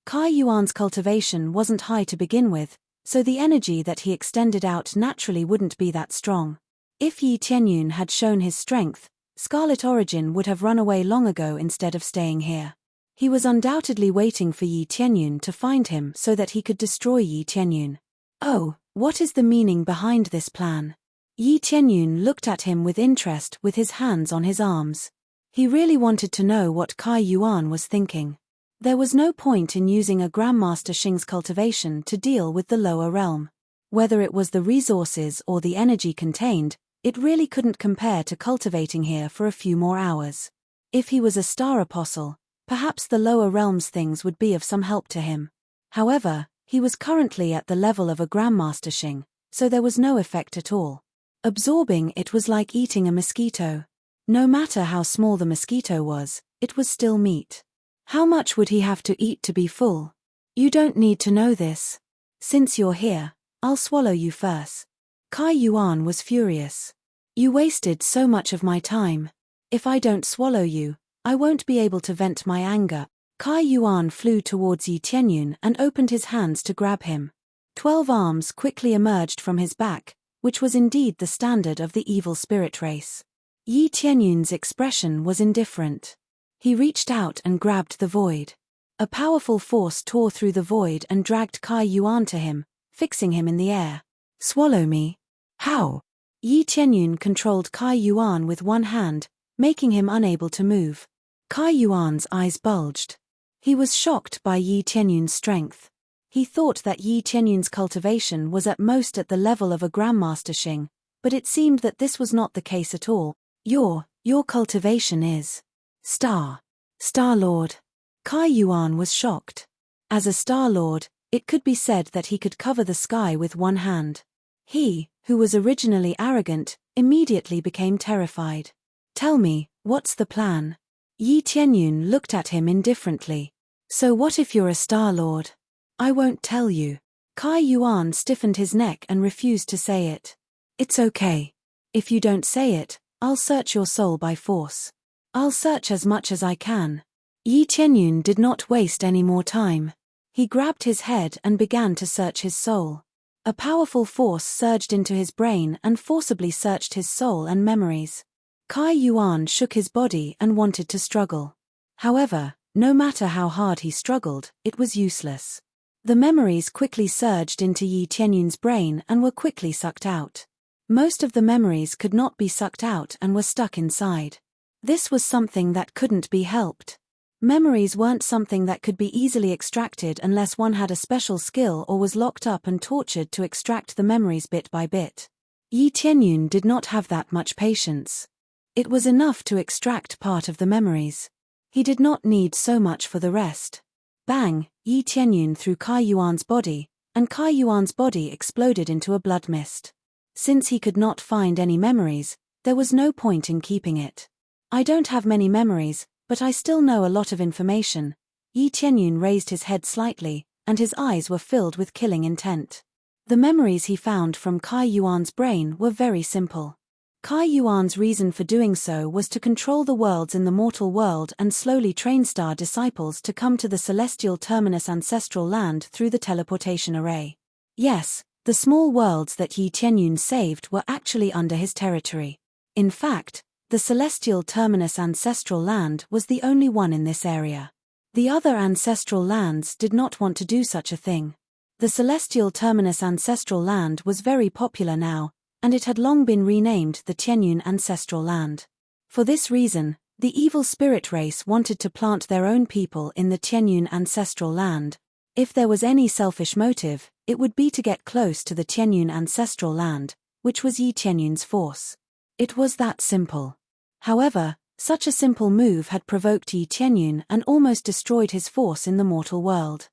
Kai Yuan's cultivation wasn't high to begin with, so the energy that he extended out naturally wouldn't be that strong. If Yi Tianyun had shown his strength, Scarlet Origin would have run away long ago instead of staying here. He was undoubtedly waiting for Yi Tianyun to find him so that he could destroy Yi Tianyun. Oh, what is the meaning behind this plan? Yi Tianyun looked at him with interest with his hands on his arms. He really wanted to know what Kai Yuan was thinking. There was no point in using a Grandmaster Xing's cultivation to deal with the lower realm. Whether it was the resources or the energy contained, it really couldn't compare to cultivating here for a few more hours. If he was a star apostle, perhaps the lower realms things would be of some help to him. However, he was currently at the level of a Grandmaster Xing, so there was no effect at all. Absorbing it was like eating a mosquito. No matter how small the mosquito was, it was still meat. How much would he have to eat to be full? You don't need to know this. Since you're here, I'll swallow you first. Kai Yuan was furious. You wasted so much of my time. If I don't swallow you, I won't be able to vent my anger. Kai Yuan flew towards Yi Tianyun and opened his hands to grab him. 12 arms quickly emerged from his back, which was indeed the standard of the evil spirit race. Yi Tianyun's expression was indifferent. He reached out and grabbed the void. A powerful force tore through the void and dragged Kai Yuan to him, fixing him in the air. Swallow me. How? Yi Tianyun controlled Kai Yuan with one hand, making him unable to move. Kai Yuan's eyes bulged. He was shocked by Yi Tianyun's strength. He thought that Yi Tianyun's cultivation was at most at the level of a Grandmaster Xing, but it seemed that this was not the case at all. Your cultivation is Star-Lord. Kai Yuan was shocked. As a Star-Lord, it could be said that he could cover the sky with one hand. He, who was originally arrogant, immediately became terrified. Tell me, what's the plan? Yi Tianyun looked at him indifferently. So what if you're a Star-Lord? I won't tell you. Kai Yuan stiffened his neck and refused to say it. It's okay. If you don't say it, I'll search your soul by force. I'll search as much as I can. Yi Tianyun did not waste any more time. He grabbed his head and began to search his soul. A powerful force surged into his brain and forcibly searched his soul and memories. Kai Yuan shook his body and wanted to struggle. However, no matter how hard he struggled, it was useless. The memories quickly surged into Yi Tianyun's brain and were quickly sucked out. Most of the memories could not be sucked out and were stuck inside. This was something that couldn't be helped. Memories weren't something that could be easily extracted unless one had a special skill or was locked up and tortured to extract the memories bit by bit. Yi Tianyun did not have that much patience. It was enough to extract part of the memories. He did not need so much for the rest. Bang! Yi Tianyun threw Kai Yuan's body, and Kai Yuan's body exploded into a blood mist. Since he could not find any memories, there was no point in keeping it. I don't have many memories, but I still know a lot of information. Yi Tianyun raised his head slightly, and his eyes were filled with killing intent. The memories he found from Kai Yuan's brain were very simple. Kai Yuan's reason for doing so was to control the worlds in the mortal world and slowly train star disciples to come to the celestial terminus ancestral land through the teleportation array. Yes, the small worlds that Yi Tianyun saved were actually under his territory. In fact, the celestial terminus ancestral land was the only one in this area. The other ancestral lands did not want to do such a thing. The celestial terminus ancestral land was very popular now, and it had long been renamed the Tianyun ancestral land. For this reason, the evil spirit race wanted to plant their own people in the Tianyun ancestral land. If there was any selfish motive, it would be to get close to the Tianyun ancestral land, which was Yi Tianyun's force. It was that simple. However, such a simple move had provoked Yi Tianyun and almost destroyed his force in the mortal world.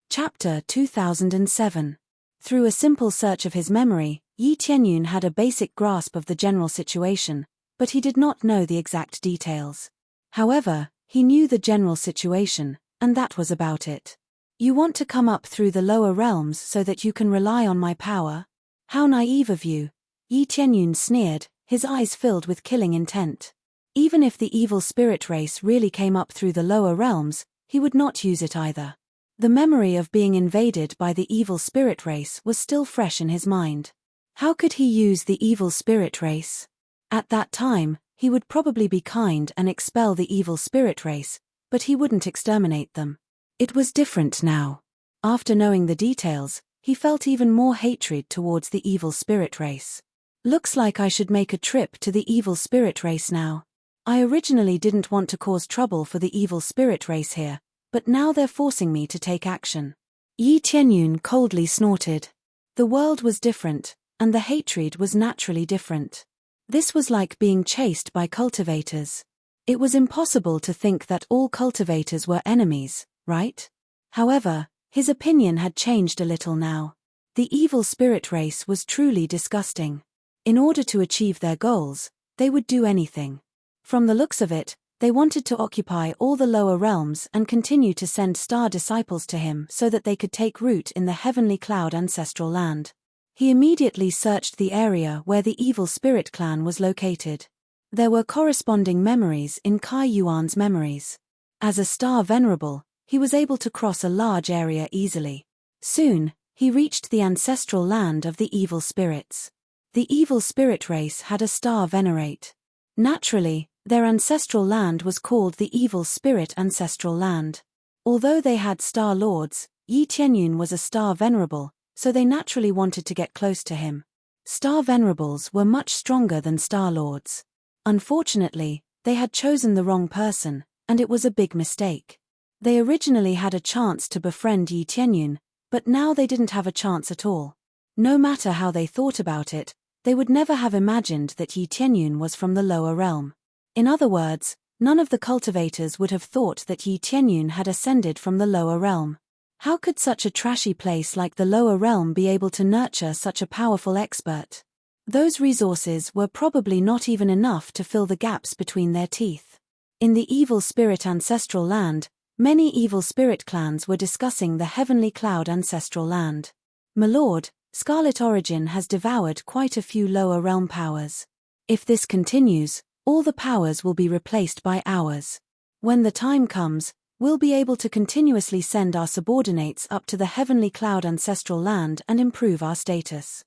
Chapter 2007. Through a simple search of his memory, Yi Tianyun had a basic grasp of the general situation, but he did not know the exact details. However, he knew the general situation, and that was about it. You want to come up through the lower realms so that you can rely on my power? How naive of you, Yi Tianyun sneered, his eyes filled with killing intent. Even if the evil spirit race really came up through the lower realms, he would not use it either. The memory of being invaded by the evil spirit race was still fresh in his mind. How could he use the evil spirit race? At that time, he would probably be kind and expel the evil spirit race, but he wouldn't exterminate them. It was different now. After knowing the details, he felt even more hatred towards the evil spirit race. Looks like I should make a trip to the evil spirit race now. I originally didn't want to cause trouble for the evil spirit race here, but now they're forcing me to take action. Yi Tianyun coldly snorted. The world was different, and the hatred was naturally different. This was like being chased by cultivators. It was impossible to think that all cultivators were enemies, right? However, his opinion had changed a little now. The evil spirit race was truly disgusting. In order to achieve their goals, they would do anything. From the looks of it, they wanted to occupy all the lower realms and continue to send star disciples to him so that they could take root in the heavenly cloud ancestral land. He immediately searched the area where the evil spirit clan was located. There were corresponding memories in Kai Yuan's memories. As a star venerable, he was able to cross a large area easily. Soon, he reached the ancestral land of the evil spirits. The evil spirit race had a star venerate. Naturally, their ancestral land was called the evil spirit ancestral land. Although they had star lords, Yi Tianyun was a star venerable, so they naturally wanted to get close to him. Star venerables were much stronger than star lords. Unfortunately, they had chosen the wrong person, and it was a big mistake. They originally had a chance to befriend Yi Tianyun, but now they didn't have a chance at all. No matter how they thought about it, they would never have imagined that Yi Tianyun was from the lower realm. In other words, none of the cultivators would have thought that Yi Tianyun had ascended from the lower realm. How could such a trashy place like the lower realm be able to nurture such a powerful expert? Those resources were probably not even enough to fill the gaps between their teeth. In the evil spirit ancestral land, many evil spirit clans were discussing the heavenly cloud ancestral land. My lord, Scarlet Origin has devoured quite a few lower realm powers. If this continues, all the powers will be replaced by ours. When the time comes, we'll be able to continuously send our subordinates up to the heavenly cloud ancestral land and improve our status.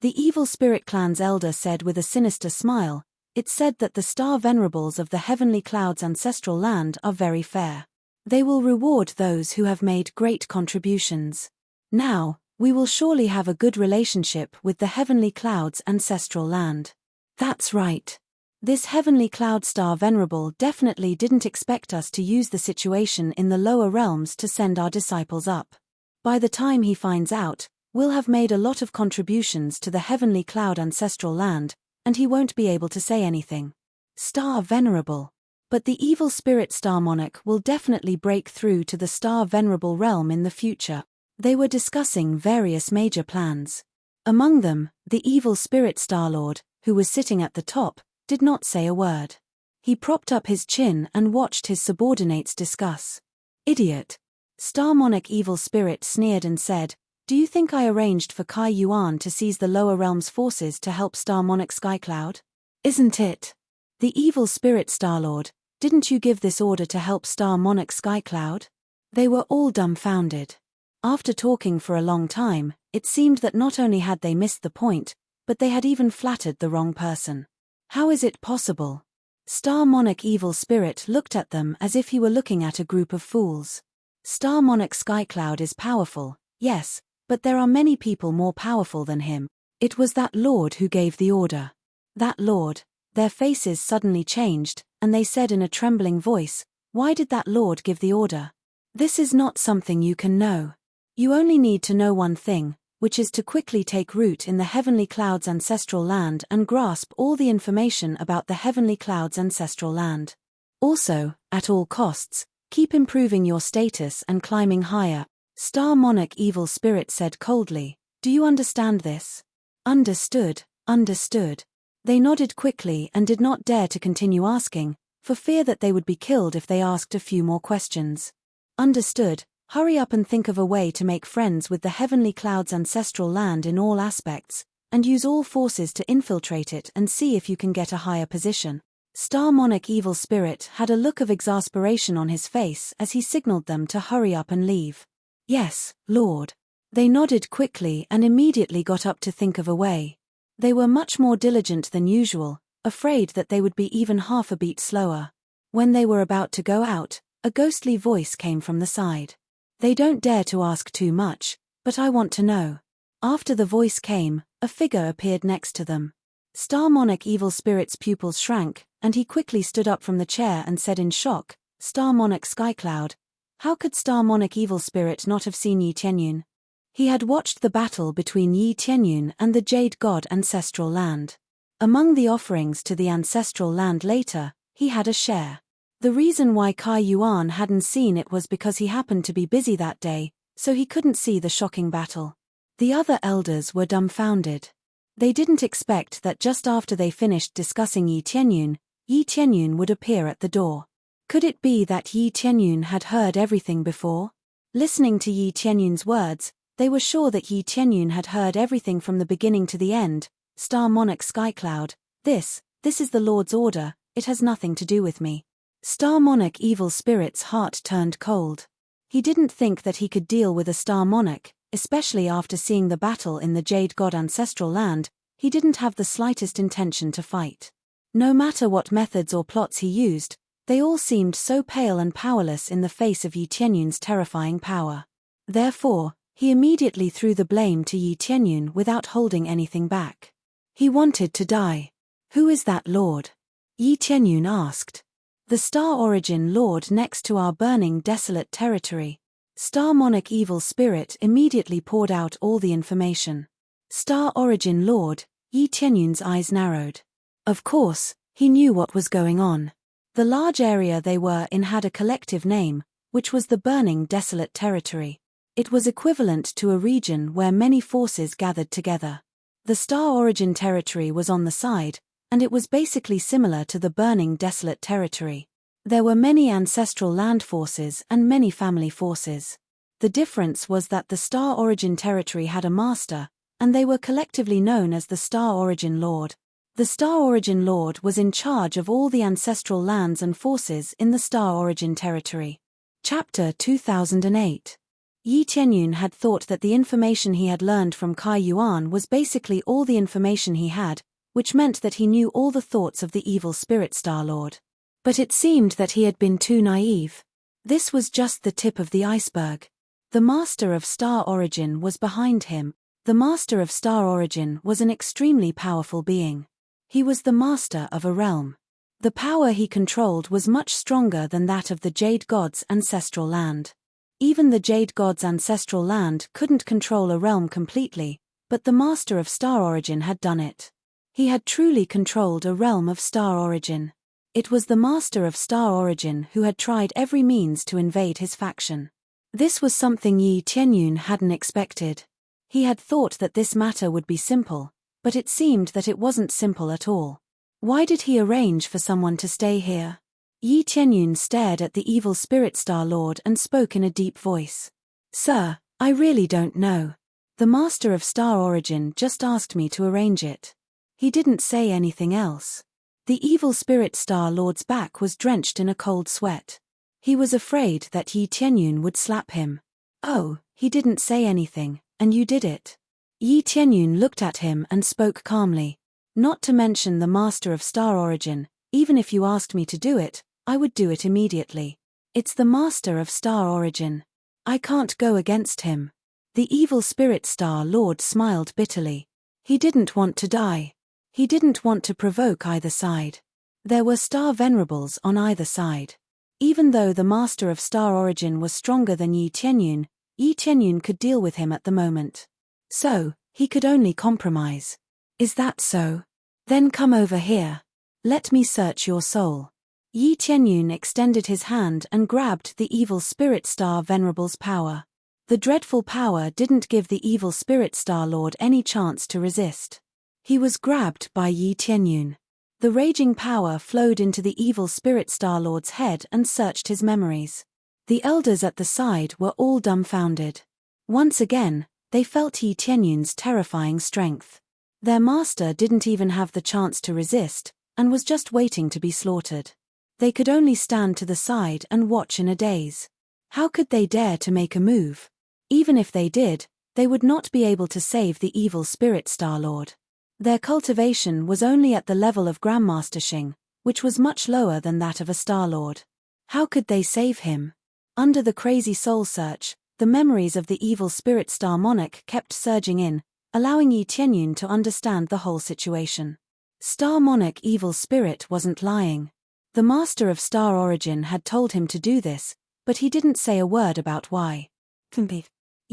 The evil spirit clan's elder said with a sinister smile. It said that the star venerables of the heavenly cloud's ancestral land are very fair. They will reward those who have made great contributions. Now, we will surely have a good relationship with the heavenly cloud's ancestral land. That's right. This heavenly cloud star venerable definitely didn't expect us to use the situation in the lower realms to send our disciples up. By the time he finds out, we'll have made a lot of contributions to the heavenly cloud ancestral land, and he won't be able to say anything. Star venerable. But the evil spirit star monarch will definitely break through to the star venerable realm in the future. They were discussing various major plans. Among them, the evil spirit star lord, who was sitting at the top, did not say a word. He propped up his chin and watched his subordinates discuss. Idiot. Star Monarch Evil Spirit sneered and said, "Do you think I arranged for Kai Yuan to seize the lower realm's forces to help Star Monarch Skycloud? Isn't it? The Evil Spirit Starlord, didn't you give this order to help Star Monarch Skycloud?" They were all dumbfounded. After talking for a long time, it seemed that not only had they missed the point, but they had even flattered the wrong person. How is it possible? Star Monarch Evil Spirit looked at them as if he were looking at a group of fools. Star Monarch Skycloud is powerful, yes, but there are many people more powerful than him. It was that lord who gave the order. That lord. Their faces suddenly changed, and they said in a trembling voice, "Why did that lord give the order?" This is not something you can know. You only need to know one thing, which is to quickly take root in the Heavenly Cloud's ancestral land and grasp all the information about the Heavenly Cloud's ancestral land. Also, at all costs, keep improving your status and climbing higher. Star Monarch Evil Spirit said coldly, "Do you understand this?" "Understood, understood." They nodded quickly and did not dare to continue asking, for fear that they would be killed if they asked a few more questions. "Understood. Hurry up and think of a way to make friends with the Heavenly Cloud's ancestral land in all aspects, and use all forces to infiltrate it and see if you can get a higher position." Star Monarch Evil Spirit had a look of exasperation on his face as he signaled them to hurry up and leave. "Yes, Lord." They nodded quickly and immediately got up to think of a way. They were much more diligent than usual, afraid that they would be even half a beat slower. When they were about to go out, a ghostly voice came from the side. "They don't dare to ask too much, but I want to know." After the voice came, a figure appeared next to them. Star Monarch Evil Spirit's pupils shrank, and he quickly stood up from the chair and said in shock, "Star Monarch Skycloud." How could Star Monarch Evil Spirit not have seen Yi Tianyun? He had watched the battle between Yi Tianyun and the Jade God ancestral land. Among the offerings to the ancestral land later, he had a share. The reason why Kai Yuan hadn't seen it was because he happened to be busy that day, so he couldn't see the shocking battle. The other elders were dumbfounded. They didn't expect that just after they finished discussing Yi Tianyun would appear at the door. Could it be that Yi Tianyun had heard everything before? Listening to Yi Tianyun's words, they were sure that Yi Tianyun had heard everything from the beginning to the end. "Star Monarch Skycloud, this is the Lord's order, it has nothing to do with me." Star Monarch Evil Spirit's heart turned cold. He didn't think that he could deal with a Star Monarch, especially after seeing the battle in the Jade God ancestral land. He didn't have the slightest intention to fight. No matter what methods or plots he used, they all seemed so pale and powerless in the face of Yi Tianyun's terrifying power. Therefore, he immediately threw the blame to Yi Tianyun without holding anything back. He wanted to die. "Who is that Lord?" Yi Tianyun asked. "The Star Origin Lord next to our burning desolate territory." Star Monarch Evil Spirit immediately poured out all the information. Star Origin Lord, Yi Tianyun's eyes narrowed. Of course, he knew what was going on. The large area they were in had a collective name, which was the Burning Desolate Territory. It was equivalent to a region where many forces gathered together. The Star Origin Territory was on the side, and it was basically similar to the Burning Desolate Territory. There were many ancestral land forces and many family forces. The difference was that the Star Origin Territory had a master, and they were collectively known as the Star Origin Lord. The Star Origin Lord was in charge of all the ancestral lands and forces in the Star Origin Territory. Chapter 2008. Yi Tianyun had thought that the information he had learned from Kai Yuan was basically all the information he had, which meant that he knew all the thoughts of the evil spirit Star Lord. But it seemed that he had been too naive. This was just the tip of the iceberg. The Master of Star Origin was behind him. The Master of Star Origin was an extremely powerful being. He was the master of a realm. The power he controlled was much stronger than that of the Jade God's ancestral land. Even the Jade God's ancestral land couldn't control a realm completely, but the Master of Star Origin had done it. He had truly controlled a realm of Star Origin. It was the Master of Star Origin who had tried every means to invade his faction. This was something Yi Tianyun hadn't expected. He had thought that this matter would be simple, but it seemed that it wasn't simple at all. Why did he arrange for someone to stay here? Yi Tianyun stared at the evil spirit Star Lord and spoke in a deep voice. "Sir, I really don't know. The Master of Star Origin just asked me to arrange it." He didn't say anything else. The evil spirit Star Lord's back was drenched in a cold sweat. He was afraid that Yi Tianyun would slap him. "Oh, he didn't say anything, and you did it." Yi Tianyun looked at him and spoke calmly. "Not to mention the Master of Star Origin, even if you asked me to do it, I would do it immediately. It's the Master of Star Origin. I can't go against him." The evil spirit Star Lord smiled bitterly. He didn't want to die. He didn't want to provoke either side. There were Star Venerables on either side. Even though the Master of Star Origin was stronger than Yi Tianyun could deal with him at the moment. So, he could only compromise. Is that so? Then come over here. Let me search your soul. Yi Tianyun extended his hand and grabbed the evil spirit star Venerable's power. The dreadful power didn't give the evil spirit star lord any chance to resist. He was grabbed by Yi Tianyun. The raging power flowed into the evil spirit star lord's head and searched his memories. The elders at the side were all dumbfounded. Once again, they felt Yi Tianyun's terrifying strength. Their master didn't even have the chance to resist, and was just waiting to be slaughtered. They could only stand to the side and watch in a daze. How could they dare to make a move? Even if they did, they would not be able to save the evil spirit star lord. Their cultivation was only at the level of Grandmaster Xing, which was much lower than that of a Star Lord. How could they save him? Under the crazy soul search, the memories of the evil spirit star monarch kept surging in, allowing Yi Tianyun to understand the whole situation. Star monarch evil spirit wasn't lying. The master of star origin had told him to do this, but he didn't say a word about why.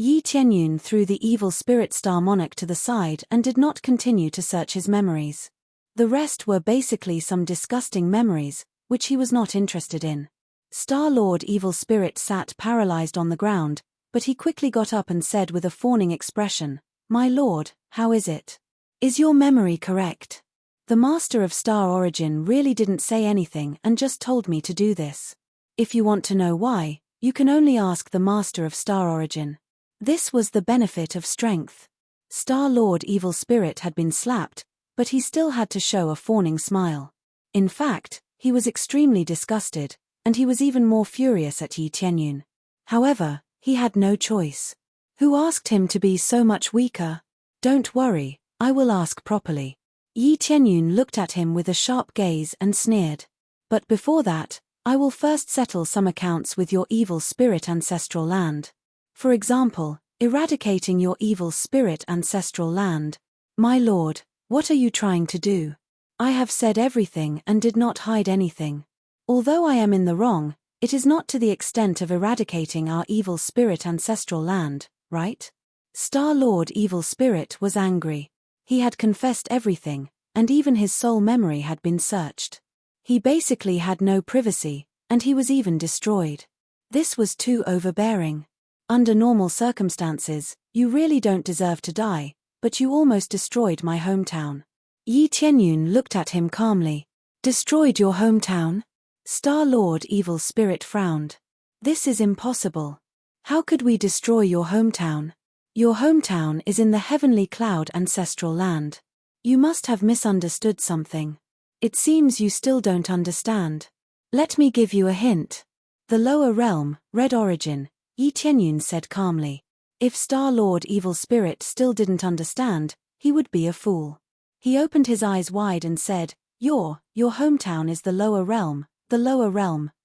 Yi Tianyun threw the evil spirit star monarch to the side and did not continue to search his memories. The rest were basically some disgusting memories, which he was not interested in. Star Lord Evil Spirit sat paralyzed on the ground, but he quickly got up and said with a fawning expression, "My lord, how is it? Is your memory correct?" The master of star origin really didn't say anything and just told me to do this. If you want to know why, you can only ask the master of star origin. This was the benefit of strength. Star Lord Evil Spirit had been slapped, but he still had to show a fawning smile. In fact, he was extremely disgusted, and he was even more furious at Yi Tianyun. However, he had no choice. Who asked him to be so much weaker? Don't worry, I will ask properly. Yi Tianyun looked at him with a sharp gaze and sneered. But before that, I will first settle some accounts with your evil spirit ancestral land. For example, eradicating your evil spirit ancestral land. My lord, what are you trying to do? I have said everything and did not hide anything. Although I am in the wrong, it is not to the extent of eradicating our evil spirit ancestral land, right? Star Lord Evil Spirit was angry. He had confessed everything, and even his soul memory had been searched. He basically had no privacy, and he was even destroyed. This was too overbearing. Under normal circumstances, you really don't deserve to die, but you almost destroyed my hometown. Yi Tianyun looked at him calmly. Destroyed your hometown? Star Lord Evil Spirit frowned. This is impossible. How could we destroy your hometown? Your hometown is in the heavenly cloud ancestral land. You must have misunderstood something. It seems you still don't understand. Let me give you a hint. The lower realm, Red Origin, Yi Tianyun said calmly. If Star Lord Evil Spirit still didn't understand, he would be a fool. He opened his eyes wide and said, Your hometown is the lower realm,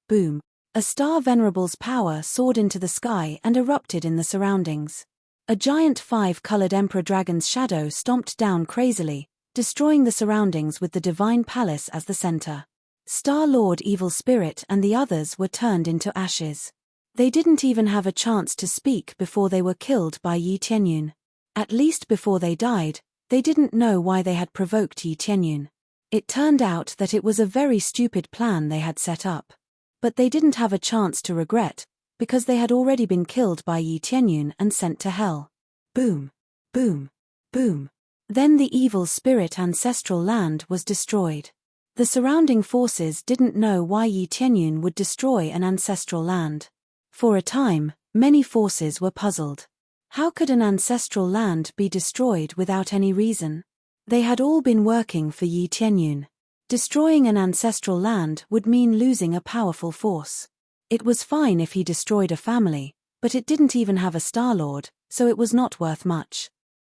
boom. A star Venerable's power soared into the sky and erupted in the surroundings. A giant 5-colored Emperor Dragon's shadow stomped down crazily, destroying the surroundings with the Divine Palace as the center. Star Lord Evil Spirit and the others were turned into ashes. They didn't even have a chance to speak before they were killed by Yi Tianyun. At least before they died, they didn't know why they had provoked Yi Tianyun. It turned out that it was a very stupid plan they had set up. But they didn't have a chance to regret, because they had already been killed by Yi Tianyun and sent to hell. Boom, boom, boom. Then the evil spirit ancestral land was destroyed. The surrounding forces didn't know why Yi Tianyun would destroy an ancestral land. For a time, many forces were puzzled. How could an ancestral land be destroyed without any reason? They had all been working for Yi Tianyun. Destroying an ancestral land would mean losing a powerful force. It was fine if he destroyed a family, but it didn't even have a Star Lord, so it was not worth much.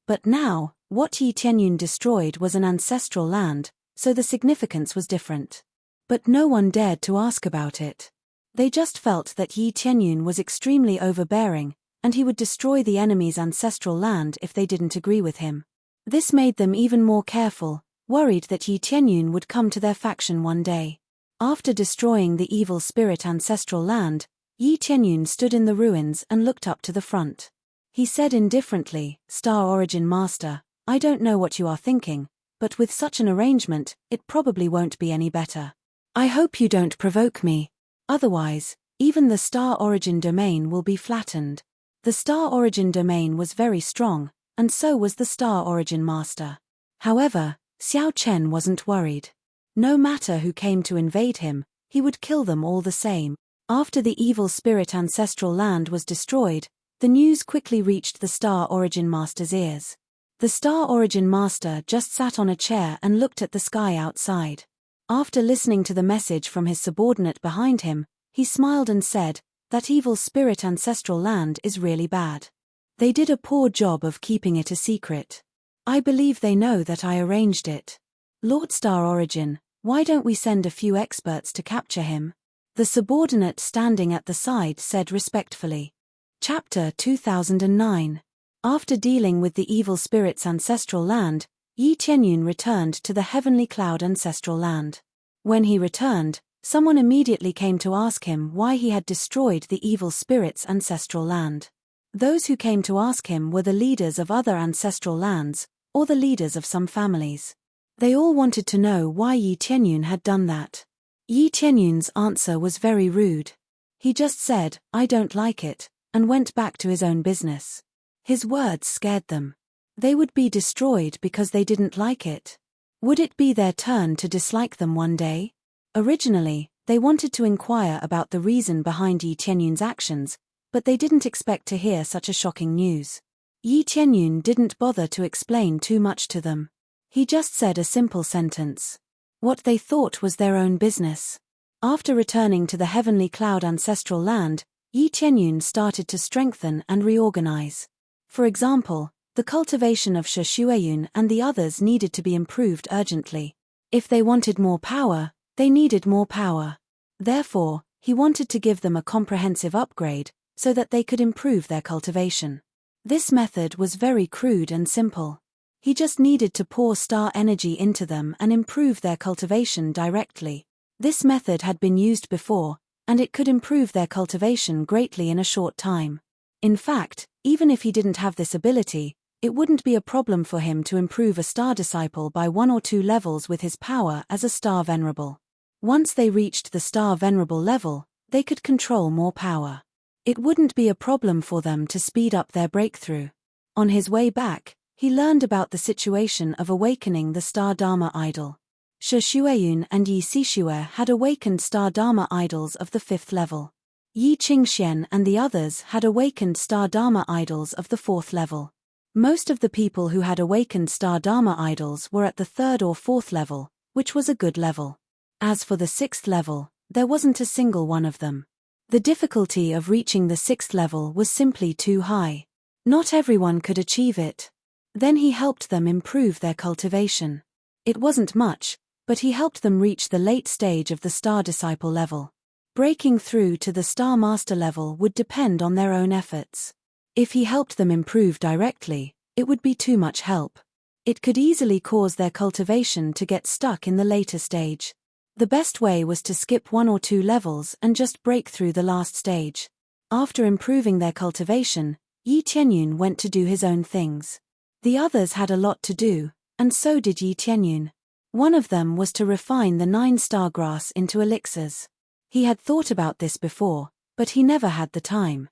But now, what Yi Tianyun destroyed was an ancestral land, so the significance was different. But no one dared to ask about it. They just felt that Yi Tianyun was extremely overbearing, and he would destroy the enemy's ancestral land if they didn't agree with him. This made them even more careful, worried that Yi Tianyun would come to their faction one day. After destroying the evil spirit ancestral land, Yi Tianyun stood in the ruins and looked up to the front. He said indifferently, "Star Origin Master, I don't know what you are thinking, but with such an arrangement, it probably won't be any better. I hope you don't provoke me. Otherwise, even the Star Origin domain will be flattened." The Star Origin domain was very strong, and so was the Star Origin Master. However, Xiao Chen wasn't worried. No matter who came to invade him, he would kill them all the same. After the evil spirit ancestral land was destroyed, the news quickly reached the Star Origin Master's ears. The Star Origin Master just sat on a chair and looked at the sky outside. After listening to the message from his subordinate behind him, he smiled and said, "That evil spirit ancestral land is really bad. They did a poor job of keeping it a secret. I believe they know that I arranged it. Lord Star Origin, why don't we send a few experts to capture him?" The subordinate standing at the side said respectfully. Chapter 2009. After dealing with the evil spirit's ancestral land, Yi Tianyun returned to the heavenly cloud ancestral land. When he returned, someone immediately came to ask him why he had destroyed the evil spirit's ancestral land. Those who came to ask him were the leaders of other ancestral lands, or the leaders of some families. They all wanted to know why Yi Tianyun had done that. Yi Tianyun's answer was very rude. He just said, "I don't like it," and went back to his own business. His words scared them. They would be destroyed because they didn't like it. Would it be their turn to dislike them one day? Originally, they wanted to inquire about the reason behind Yi Tianyun's actions, but they didn't expect to hear such a shocking news. Yi Tianyun didn't bother to explain too much to them. He just said a simple sentence. What they thought was their own business. After returning to the heavenly cloud ancestral land, Yi Tianyun started to strengthen and reorganize. For example, the cultivation of Shi Shueyun and the others needed to be improved urgently. If they wanted more power, they needed more power. Therefore, he wanted to give them a comprehensive upgrade, so that they could improve their cultivation. This method was very crude and simple. He just needed to pour star energy into them and improve their cultivation directly. This method had been used before, and it could improve their cultivation greatly in a short time. In fact, even if he didn't have this ability, it wouldn't be a problem for him to improve a star disciple by 1 or 2 levels with his power as a star venerable. Once they reached the star venerable level, they could control more power. It wouldn't be a problem for them to speed up their breakthrough. On his way back, he learned about the situation of awakening the Star Dharma idol. Shi Shueyun and Yi Sishue had awakened Star Dharma idols of the 5th level. Yi Qingxian and the others had awakened Star Dharma idols of the 4th level. Most of the people who had awakened Star Dharma idols were at the 3rd or 4th level, which was a good level. As for the 6th level, there wasn't a single one of them. The difficulty of reaching the 6th level was simply too high. Not everyone could achieve it. Then he helped them improve their cultivation. It wasn't much, but he helped them reach the late stage of the Star Disciple level. Breaking through to the Star Master level would depend on their own efforts. If he helped them improve directly, it would be too much help. It could easily cause their cultivation to get stuck in the later stage. The best way was to skip 1 or 2 levels and just break through the last stage. After improving their cultivation, Yi Tianyun went to do his own things. The others had a lot to do, and so did Yi Tianyun. One of them was to refine the 9-star grass into elixirs. He had thought about this before, but he never had the time.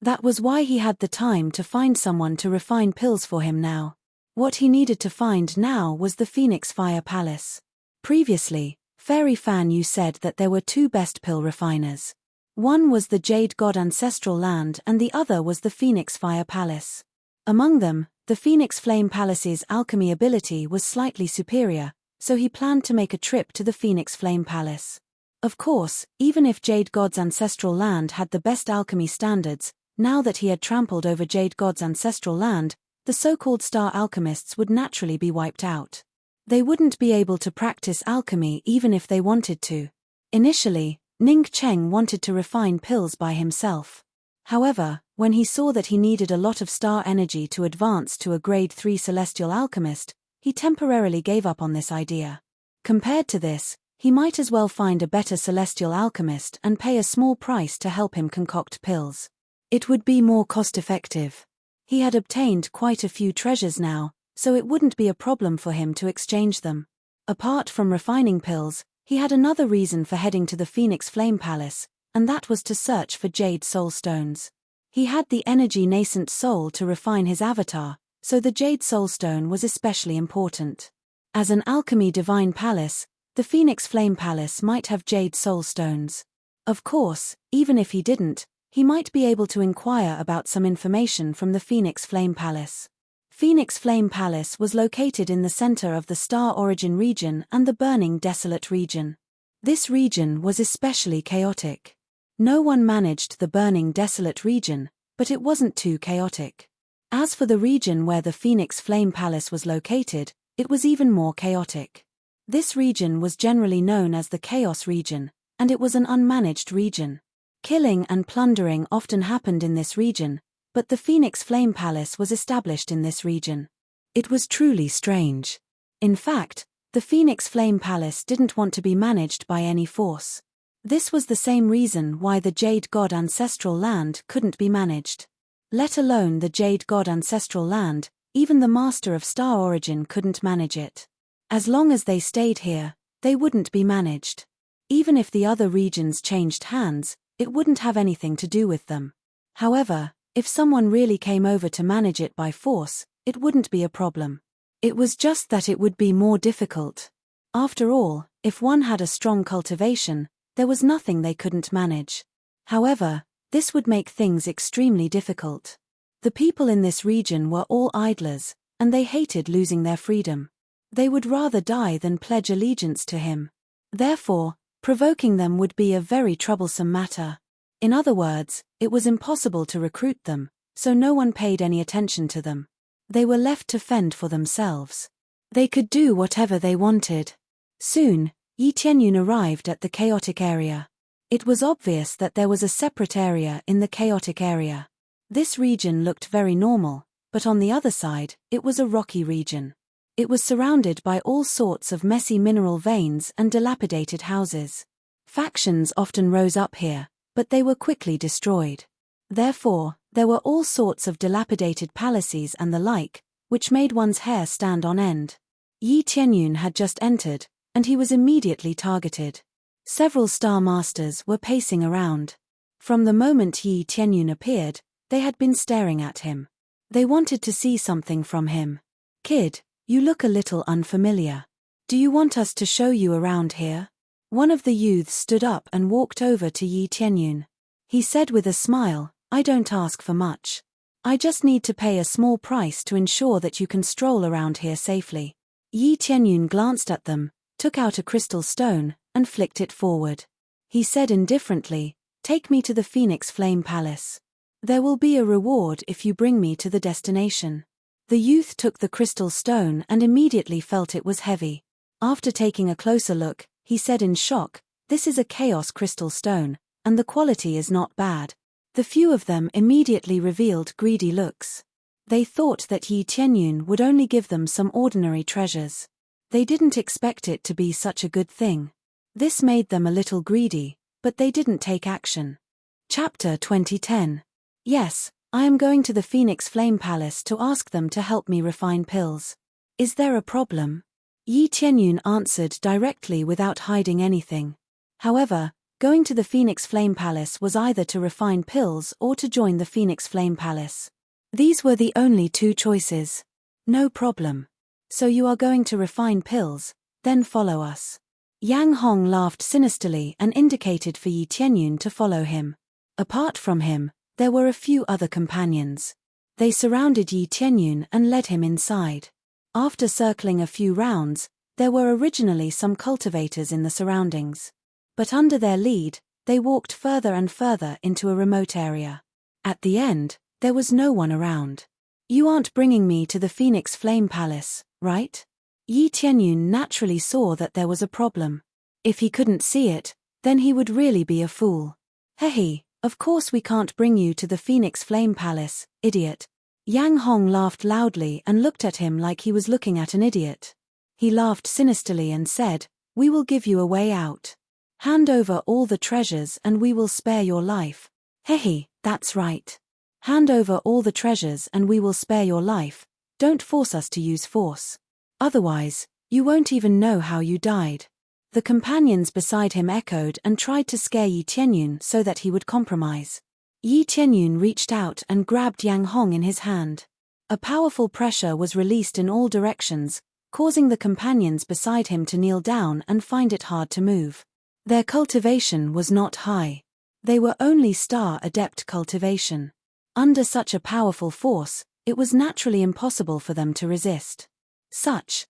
That was why he had the time to find someone to refine pills for him now. What he needed to find now was the Phoenix Fire Palace. Previously, Fairy Fan Yu said that there were 2 best pill refiners. One was the Jade God Ancestral Land and the other was the Phoenix Fire Palace. Among them, the Phoenix Flame Palace's alchemy ability was slightly superior, so he planned to make a trip to the Phoenix Flame Palace. Of course, even if Jade God's Ancestral Land had the best alchemy standards, now that he had trampled over Jade God's Ancestral Land, the so-called star alchemists would naturally be wiped out. They wouldn't be able to practice alchemy even if they wanted to. Initially, Ning Cheng wanted to refine pills by himself. However, when he saw that he needed a lot of star energy to advance to a grade 3 celestial alchemist, he temporarily gave up on this idea. Compared to this, he might as well find a better celestial alchemist and pay a small price to help him concoct pills. It would be more cost-effective. He had obtained quite a few treasures now, so it wouldn't be a problem for him to exchange them. Apart from refining pills, he had another reason for heading to the Phoenix Flame Palace, and that was to search for jade soul stones. He had the energy nascent soul to refine his avatar, so the jade soul stone was especially important. As an alchemy divine palace, the Phoenix Flame Palace might have jade soul stones. Of course, even if he didn't, he might be able to inquire about some information from the Phoenix Flame Palace. Phoenix Flame Palace was located in the center of the Star Origin region and the Burning Desolate region. This region was especially chaotic. No one managed the Burning Desolate region, but it wasn't too chaotic. As for the region where the Phoenix Flame Palace was located, it was even more chaotic. This region was generally known as the Chaos region, and it was an unmanaged region. Killing and plundering often happened in this region, but the Phoenix Flame Palace was established in this region. It was truly strange. In fact, the Phoenix Flame Palace didn't want to be managed by any force. This was the same reason why the Jade God Ancestral Land couldn't be managed. Let alone the Jade God Ancestral Land, even the Master of Star Origin couldn't manage it. As long as they stayed here, they wouldn't be managed. Even if the other regions changed hands, it wouldn't have anything to do with them. However, if someone really came over to manage it by force, it wouldn't be a problem. It was just that it would be more difficult. After all, if one had a strong cultivation, there was nothing they couldn't manage. However, this would make things extremely difficult. The people in this region were all idlers, and they hated losing their freedom. They would rather die than pledge allegiance to him. Therefore, provoking them would be a very troublesome matter. In other words, it was impossible to recruit them, so no one paid any attention to them. They were left to fend for themselves. They could do whatever they wanted. Soon, Yi Tianyun arrived at the chaotic area. It was obvious that there was a separate area in the chaotic area. This region looked very normal, but on the other side, it was a rocky region. It was surrounded by all sorts of messy mineral veins and dilapidated houses. Factions often rose up here, but they were quickly destroyed. Therefore, there were all sorts of dilapidated palaces and the like, which made one's hair stand on end. Yi Tianyun had just entered, and he was immediately targeted. Several Star Masters were pacing around. From the moment Yi Tianyun appeared, they had been staring at him. They wanted to see something from him. "Kid, you look a little unfamiliar. Do you want us to show you around here?" One of the youths stood up and walked over to Yi Tianyun. He said with a smile, "I don't ask for much. I just need to pay a small price to ensure that you can stroll around here safely." Yi Tianyun glanced at them, took out a crystal stone, and flicked it forward. He said indifferently, "Take me to the Phoenix Flame Palace. There will be a reward if you bring me to the destination." The youth took the crystal stone and immediately felt it was heavy. After taking a closer look, he said in shock, "This is a chaos crystal stone, and the quality is not bad." The few of them immediately revealed greedy looks. They thought that Yi Tianyun would only give them some ordinary treasures. They didn't expect it to be such a good thing. This made them a little greedy, but they didn't take action. Chapter 2010. Yes, I am going to the Phoenix Flame Palace to ask them to help me refine pills. Is there a problem? Yi Tianyun answered directly without hiding anything. However, going to the Phoenix Flame Palace was either to refine pills or to join the Phoenix Flame Palace. These were the only two choices. No problem. So you are going to refine pills, then follow us. Yang Hong laughed sinisterly and indicated for Yi Tianyun to follow him. Apart from him, there were a few other companions. They surrounded Yi Tianyun and led him inside. After circling a few rounds, there were originally some cultivators in the surroundings. But under their lead, they walked further and further into a remote area. At the end, there was no one around. "You aren't bringing me to the Phoenix Flame Palace, right?" Yi Tianyun naturally saw that there was a problem. If he couldn't see it, then he would really be a fool. "Hehe, of course we can't bring you to the Phoenix Flame Palace, idiot." Yang Hong laughed loudly and looked at him like he was looking at an idiot. He laughed sinisterly and said, "We will give you a way out. Hand over all the treasures and we will spare your life." "Hehe, that's right. Hand over all the treasures and we will spare your life. Don't force us to use force. Otherwise, you won't even know how you died. The companions beside him echoed and tried to scare Yi Tianyun so that he would compromise. Yi Tianyun reached out and grabbed Yang Hong in his hand. A powerful pressure was released in all directions, causing the companions beside him to kneel down and find it hard to move. Their cultivation was not high. They were only star adept cultivation. Under such a powerful force, it was naturally impossible for them to resist. Such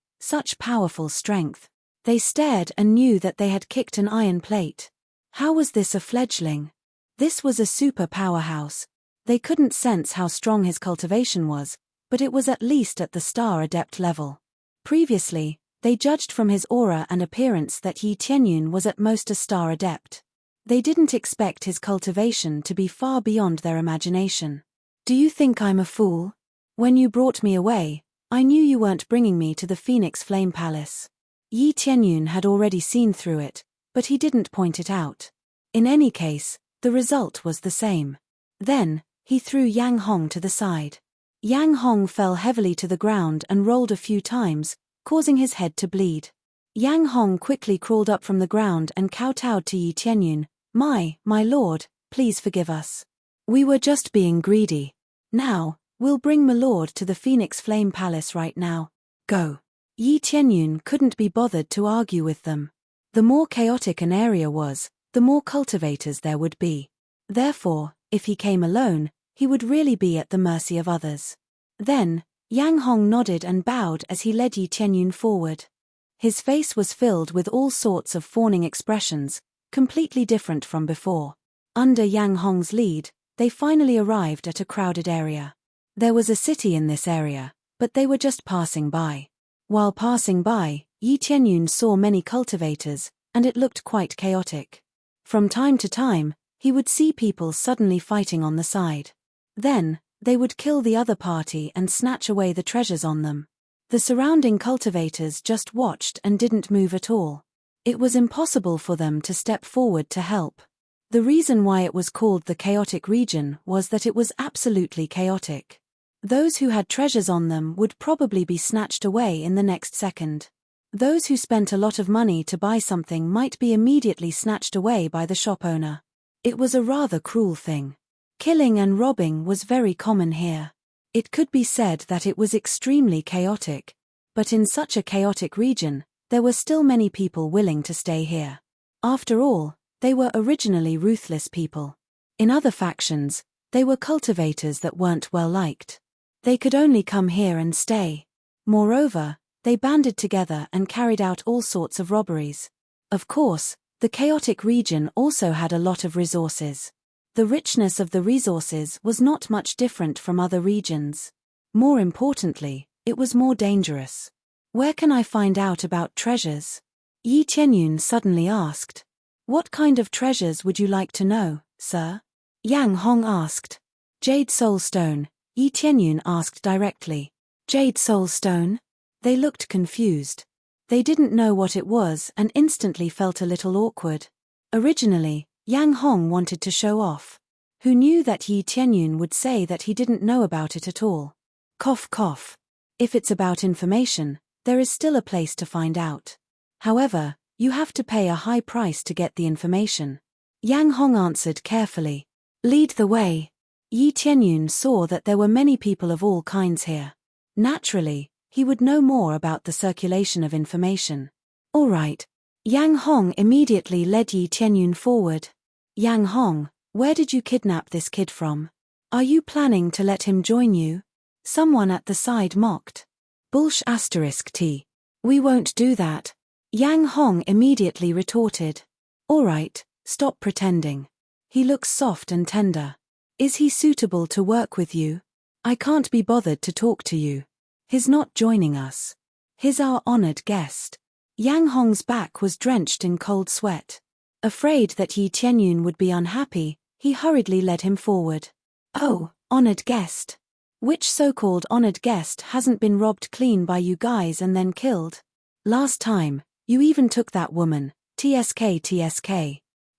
powerful strength. They stared and knew that they had kicked an iron plate. How was this a fledgling? This was a super powerhouse. They couldn't sense how strong his cultivation was, but it was at least at the star adept level. Previously, they judged from his aura and appearance that Yi Tianyun was at most a star adept. They didn't expect his cultivation to be far beyond their imagination. Do you think I'm a fool? When you brought me away, I knew you weren't bringing me to the Phoenix Flame Palace. Yi Tianyun had already seen through it, but he didn't point it out. In any case, the result was the same. Then, he threw Yang Hong to the side. Yang Hong fell heavily to the ground and rolled a few times, causing his head to bleed. Yang Hong quickly crawled up from the ground and kowtowed to Yi Tianyun. My lord, please forgive us. We were just being greedy. Now, we'll bring my lord to the Phoenix Flame Palace right now. Go. Yi Tianyun couldn't be bothered to argue with them. The more chaotic an area was, the more cultivators there would be. Therefore, if he came alone, he would really be at the mercy of others. Then, Yang Hong nodded and bowed as he led Yi Tianyun forward. His face was filled with all sorts of fawning expressions, completely different from before. Under Yang Hong's lead, they finally arrived at a crowded area. There was a city in this area, but they were just passing by. While passing by, Yi Tianyun saw many cultivators, and it looked quite chaotic. From time to time, he would see people suddenly fighting on the side. Then, they would kill the other party and snatch away the treasures on them. The surrounding cultivators just watched and didn't move at all. It was impossible for them to step forward to help. The reason why it was called the chaotic region was that it was absolutely chaotic. Those who had treasures on them would probably be snatched away in the next second. Those who spent a lot of money to buy something might be immediately snatched away by the shop owner. It was a rather cruel thing. Killing and robbing was very common here. It could be said that it was extremely chaotic, but in such a chaotic region, there were still many people willing to stay here. After all, they were originally ruthless people. In other factions, they were cultivators that weren't well liked. They could only come here and stay. Moreover, they banded together and carried out all sorts of robberies. Of course, the chaotic region also had a lot of resources. The richness of the resources was not much different from other regions. More importantly, it was more dangerous. Where can I find out about treasures? Yi Tianyun suddenly asked. What kind of treasures would you like to know, sir? Yang Hong asked. Jade Soul Stone, Yi Tianyun asked directly. Jade Soul Stone? They looked confused. They didn't know what it was and instantly felt a little awkward. Originally, Yang Hong wanted to show off. Who knew that Yi Tianyun would say that he didn't know about it at all? Cough cough. If it's about information, there is still a place to find out. However, you have to pay a high price to get the information. Yang Hong answered carefully. Lead the way. Yi Tianyun saw that there were many people of all kinds here. Naturally, he would know more about the circulation of information. All right. Yang Hong immediately led Yi Tianyun forward. Yang Hong, where did you kidnap this kid from? Are you planning to let him join you? Someone at the side mocked. T. We won't do that. Yang Hong immediately retorted. All right, stop pretending. He looks soft and tender. Is he suitable to work with you? I can't be bothered to talk to you. He's not joining us. He's our honored guest. Yang Hong's back was drenched in cold sweat. Afraid that Yi Tianyun would be unhappy, he hurriedly led him forward. Oh, honored guest. Which so-called honored guest hasn't been robbed clean by you guys and then killed? Last time, you even took that woman, TSK.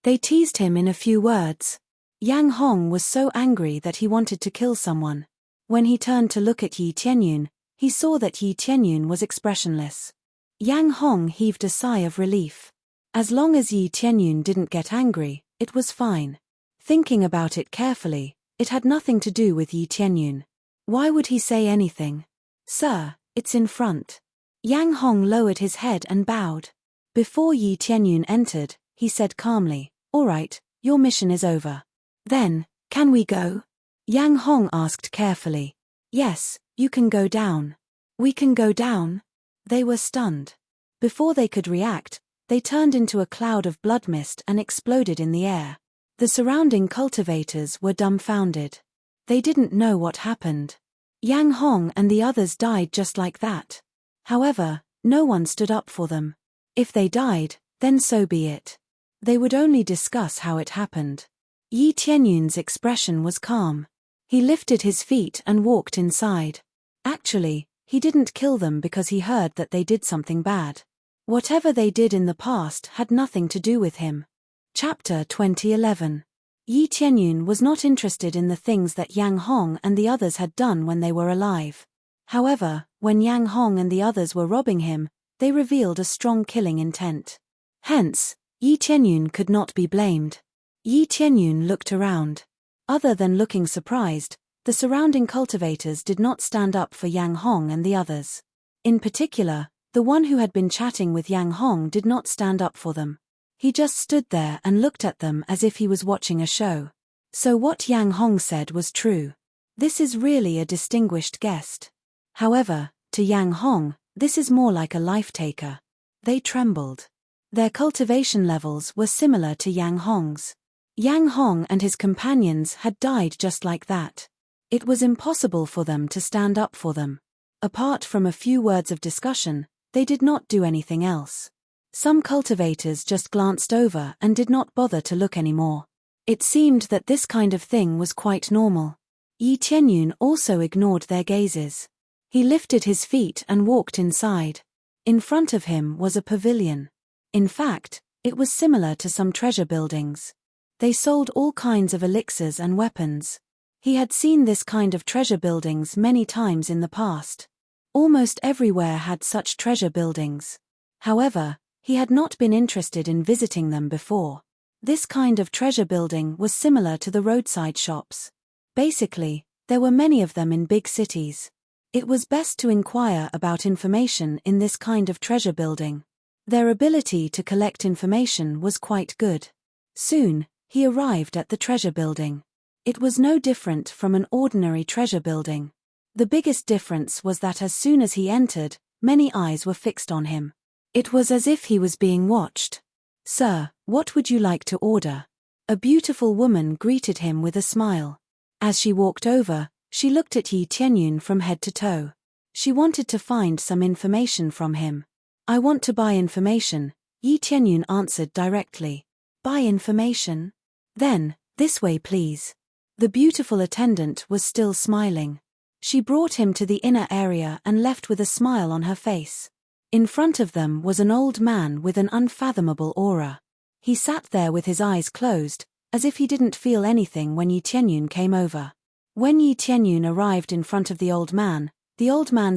They teased him in a few words. Yang Hong was so angry that he wanted to kill someone. When he turned to look at Yi Tianyun, he saw that Yi Tianyun was expressionless. Yang Hong heaved a sigh of relief. As long as Yi Tianyun didn't get angry, it was fine. Thinking about it carefully, it had nothing to do with Yi Tianyun. Why would he say anything? Sir, it's in front. Yang Hong lowered his head and bowed. Before Yi Tianyun entered, he said calmly, "All right, your mission is over." Then, "Can we go?" Yang Hong asked carefully. "Yes, you can go down." "We can go down?" They were stunned. Before they could react, they turned into a cloud of blood mist and exploded in the air. The surrounding cultivators were dumbfounded. They didn't know what happened. Yang Hong and the others died just like that. However, no one stood up for them. If they died, then so be it. They would only discuss how it happened. Yi Tianyun's expression was calm. He lifted his feet and walked inside. Actually, he didn't kill them because he heard that they did something bad. Whatever they did in the past had nothing to do with him. Chapter 2011. Yi Tianyun was not interested in the things that Yang Hong and the others had done when they were alive. However, when Yang Hong and the others were robbing him, they revealed a strong killing intent. Hence, Yi Tianyun could not be blamed. Yi Tianyun looked around. Other than looking surprised, the surrounding cultivators did not stand up for Yang Hong and the others. In particular, the one who had been chatting with Yang Hong did not stand up for them. He just stood there and looked at them as if he was watching a show. So what Yang Hong said was true. This is really a distinguished guest. However, to Yang Hong, this is more like a life-taker. They trembled. Their cultivation levels were similar to Yang Hong's. Yang Hong and his companions had died just like that. It was impossible for them to stand up for them. Apart from a few words of discussion, they did not do anything else. Some cultivators just glanced over and did not bother to look anymore. It seemed that this kind of thing was quite normal. Yi Tianyun also ignored their gazes. He lifted his feet and walked inside. In front of him was a pavilion. In fact, it was similar to some treasure buildings. They sold all kinds of elixirs and weapons. He had seen this kind of treasure buildings many times in the past. Almost everywhere had such treasure buildings. However, he had not been interested in visiting them before. This kind of treasure building was similar to the roadside shops. Basically, there were many of them in big cities. It was best to inquire about information in this kind of treasure building. Their ability to collect information was quite good. Soon, he arrived at the treasure building. It was no different from an ordinary treasure building. The biggest difference was that as soon as he entered, many eyes were fixed on him. It was as if he was being watched. "Sir, what would you like to order?" A beautiful woman greeted him with a smile. As she walked over, she looked at Yi Tianyun from head to toe. She wanted to find some information from him. "I want to buy information," Yi Tianyun answered directly. "Buy information? Then, this way please." The beautiful attendant was still smiling. She brought him to the inner area and left with a smile on her face. In front of them was an old man with an unfathomable aura. He sat there with his eyes closed, as if he didn't feel anything when Yi Tianyun came over. When Yi Tianyun arrived in front of the old man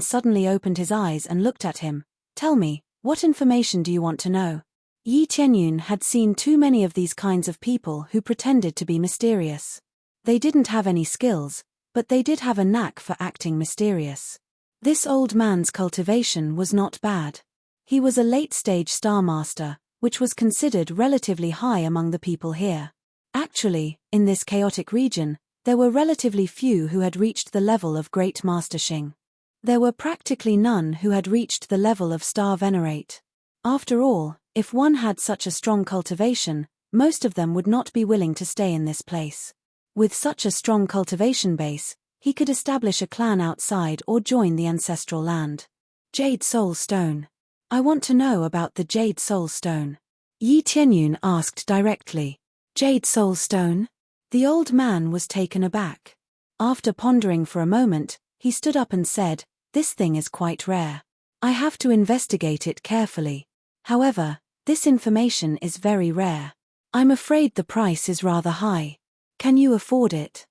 suddenly opened his eyes and looked at him. "Tell me, what information do you want to know?" Yi Tianyun had seen too many of these kinds of people who pretended to be mysterious. They didn't have any skills, but they did have a knack for acting mysterious. This old man's cultivation was not bad. He was a late-stage Star Master, which was considered relatively high among the people here. Actually, in this chaotic region, there were relatively few who had reached the level of Great Master Xing. There were practically none who had reached the level of Star Venerate. After all, if one had such a strong cultivation, most of them would not be willing to stay in this place. With such a strong cultivation base, he could establish a clan outside or join the ancestral land. Jade Soul Stone. "I want to know about the Jade Soul Stone," Yi Tianyun asked directly. "Jade Soul Stone?" The old man was taken aback. After pondering for a moment, he stood up and said, "This thing is quite rare. I have to investigate it carefully. However, this information is very rare. I'm afraid the price is rather high." Can you afford it?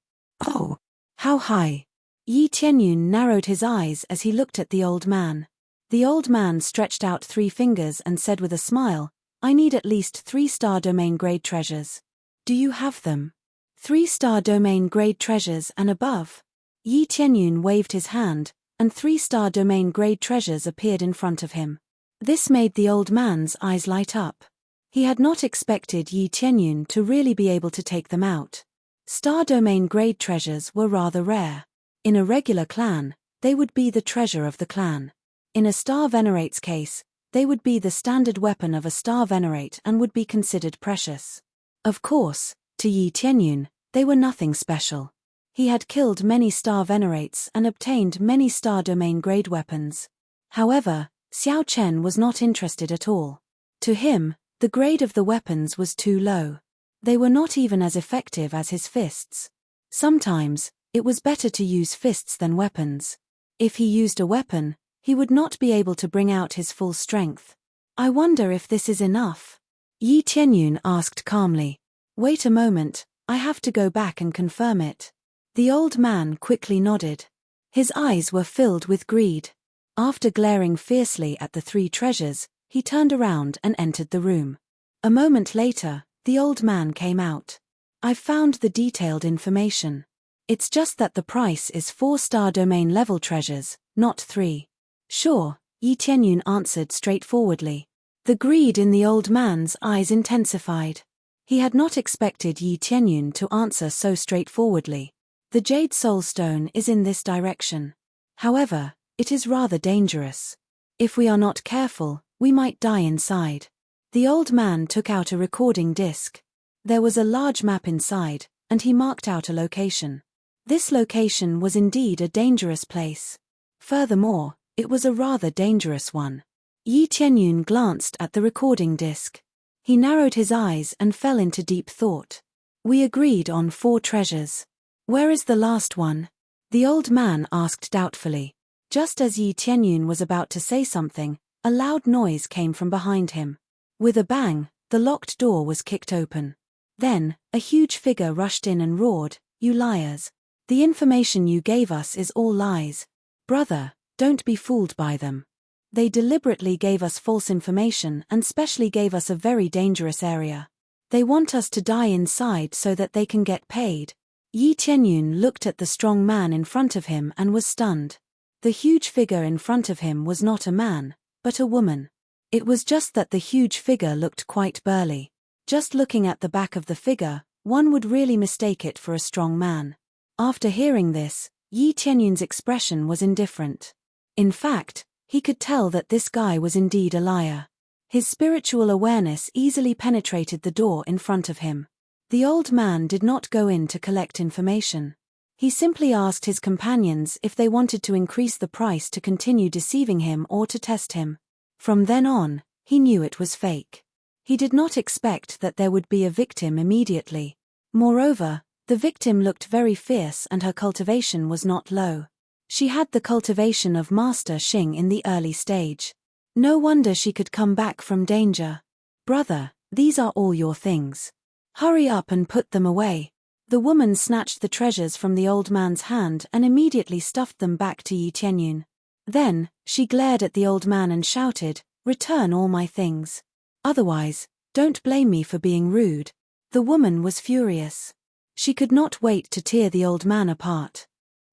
Oh, How high? Yi Tianyun narrowed his eyes as he looked at the old man. The old man stretched out 3 fingers and said with a smile, I need at least 3-star domain grade treasures. Do you have them? 3-star domain grade treasures and above? Yi Tianyun waved his hand, and 3-star domain grade treasures appeared in front of him. This made the old man's eyes light up. He had not expected Yi Tianyun to really be able to take them out. Star domain grade treasures were rather rare. In a regular clan, they would be the treasure of the clan. In a star venerate's case, they would be the standard weapon of a star venerate and would be considered precious. Of course, to Yi Tianyun, they were nothing special. He had killed many star venerates and obtained many star domain grade weapons. However, Xiao Chen was not interested at all. To him, the grade of the weapons was too low. They were not even as effective as his fists. Sometimes, it was better to use fists than weapons. If he used a weapon, he would not be able to bring out his full strength. I wonder if this is enough? Yi Tianyun asked calmly. Wait a moment, I have to go back and confirm it. The old man quickly nodded. His eyes were filled with greed. After glaring fiercely at the 3 treasures, he turned around and entered the room. A moment later, the old man came out. I've found the detailed information. It's just that the price is 4-star domain level treasures, not 3. Sure, Yi Tianyun answered straightforwardly. The greed in the old man's eyes intensified. He had not expected Yi Tianyun to answer so straightforwardly. The Jade Soul Stone is in this direction. However, it is rather dangerous. If we are not careful, we might die inside. The old man took out a recording disc. There was a large map inside, and he marked out a location. This location was indeed a dangerous place. Furthermore, it was a rather dangerous one. Yi Tianyun glanced at the recording disc. He narrowed his eyes and fell into deep thought. We agreed on 4 treasures. Where is the last one? The old man asked doubtfully. Just as Yi Tianyun was about to say something, a loud noise came from behind him. With a bang, the locked door was kicked open. Then, a huge figure rushed in and roared, You liars! The information you gave us is all lies. Brother, don't be fooled by them. They deliberately gave us false information and specially gave us a very dangerous area. They want us to die inside so that they can get paid. Yi Tianyun looked at the strong man in front of him and was stunned. The huge figure in front of him was not a man, but a woman. It was just that the huge figure looked quite burly. Just looking at the back of the figure, one would really mistake it for a strong man. After hearing this, Yi Tianyun's expression was indifferent. In fact, he could tell that this guy was indeed a liar. His spiritual awareness easily penetrated the door in front of him. The old man did not go in to collect information. He simply asked his companions if they wanted to increase the price to continue deceiving him or to test him. From then on, he knew it was fake. He did not expect that there would be a victim immediately. Moreover, the victim looked very fierce and her cultivation was not low. She had the cultivation of Master Xing in the early stage. No wonder she could come back from danger. Brother, these are all your things. Hurry up and put them away. The woman snatched the treasures from the old man's hand and immediately stuffed them back to Yi Tianyun. Then, she glared at the old man and shouted, Return all my things. Otherwise, don't blame me for being rude. The woman was furious. She could not wait to tear the old man apart.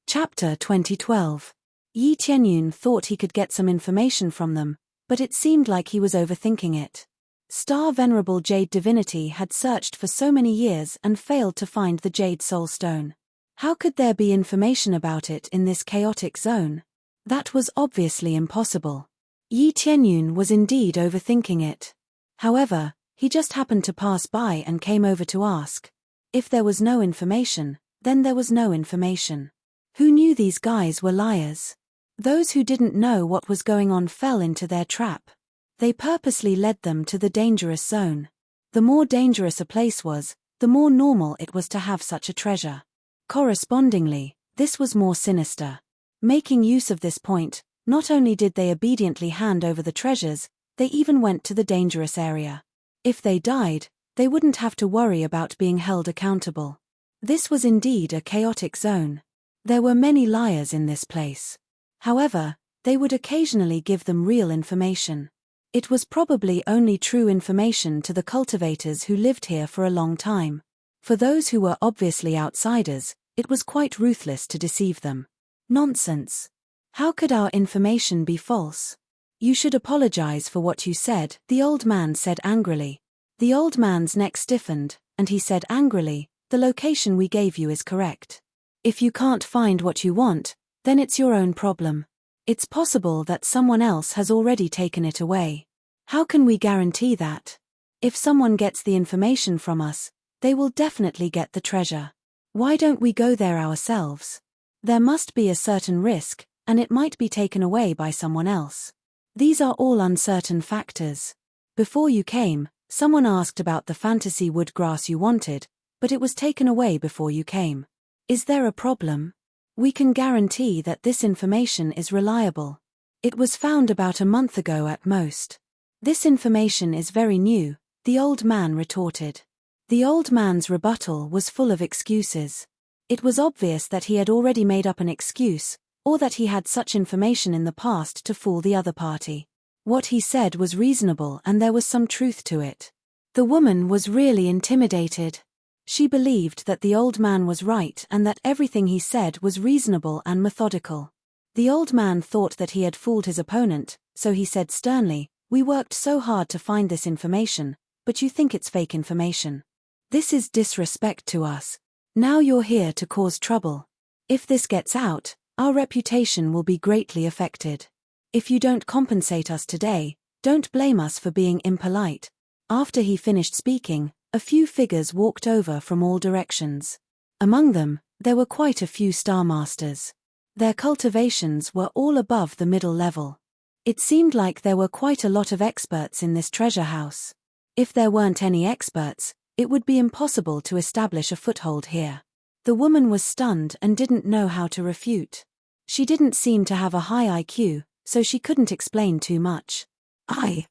Chapter 2012. Yi Tianyun thought he could get some information from them, but it seemed like he was overthinking it. Star Venerable Jade Divinity had searched for so many years and failed to find the Jade Soul Stone. How could there be information about it in this chaotic zone? That was obviously impossible. Yi Tianyun was indeed overthinking it. However, he just happened to pass by and came over to ask. If there was no information, then there was no information. Who knew these guys were liars? Those who didn't know what was going on fell into their trap. They purposely led them to the dangerous zone. The more dangerous a place was, the more normal it was to have such a treasure. Correspondingly, this was more sinister. Making use of this point, not only did they obediently hand over the treasures, they even went to the dangerous area. If they died, they wouldn't have to worry about being held accountable. This was indeed a chaotic zone. There were many liars in this place. However, they would occasionally give them real information. It was probably only true information to the cultivators who lived here for a long time. For those who were obviously outsiders, it was quite ruthless to deceive them. Nonsense. How could our information be false? You should apologize for what you said, the old man said angrily. The old man's neck stiffened, and he said angrily, the location we gave you is correct. If you can't find what you want, then it's your own problem. It's possible that someone else has already taken it away. How can we guarantee that? If someone gets the information from us, they will definitely get the treasure. Why don't we go there ourselves? There must be a certain risk, and it might be taken away by someone else. These are all uncertain factors. Before you came, someone asked about the fantasy wood grass you wanted, but it was taken away before you came. Is there a problem? We can guarantee that this information is reliable. It was found about a month ago at most. This information is very new, the old man retorted. The old man's rebuttal was full of excuses. It was obvious that he had already made up an excuse, or that he had such information in the past to fool the other party. What he said was reasonable and there was some truth to it. The woman was really intimidated. She believed that the old man was right and that everything he said was reasonable and methodical. The old man thought that he had fooled his opponent, so he said sternly, "We worked so hard to find this information, but you think it's fake information. This is disrespect to us. Now you're here to cause trouble. If this gets out, our reputation will be greatly affected. If you don't compensate us today, don't blame us for being impolite." After he finished speaking, a few figures walked over from all directions. Among them, there were quite a few star masters. Their cultivations were all above the middle level. It seemed like there were quite a lot of experts in this treasure house. If there weren't any experts, it would be impossible to establish a foothold here. The woman was stunned and didn't know how to refute. She didn't seem to have a high IQ, so she couldn't explain too much. I.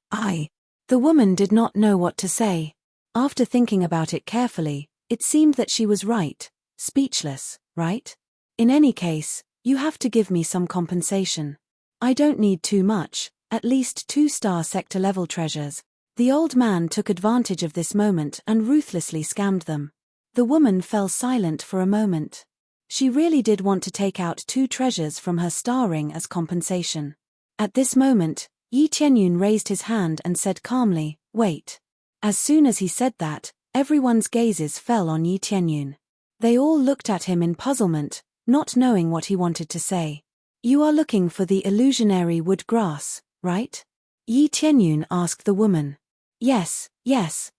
The woman did not know what to say. After thinking about it carefully, it seemed that she was right, speechless, right? In any case, you have to give me some compensation. I don't need too much, at least 2-star sector level treasures. The old man took advantage of this moment and ruthlessly scammed them. The woman fell silent for a moment. She really did want to take out 2 treasures from her star ring as compensation. At this moment, Yi Qianyun raised his hand and said calmly, "Wait." As soon as he said that, everyone's gazes fell on Yi Qianyun. They all looked at him in puzzlement, not knowing what he wanted to say. "You are looking for the illusionary wood grass, right?" Yi Qianyun asked the woman. Yes,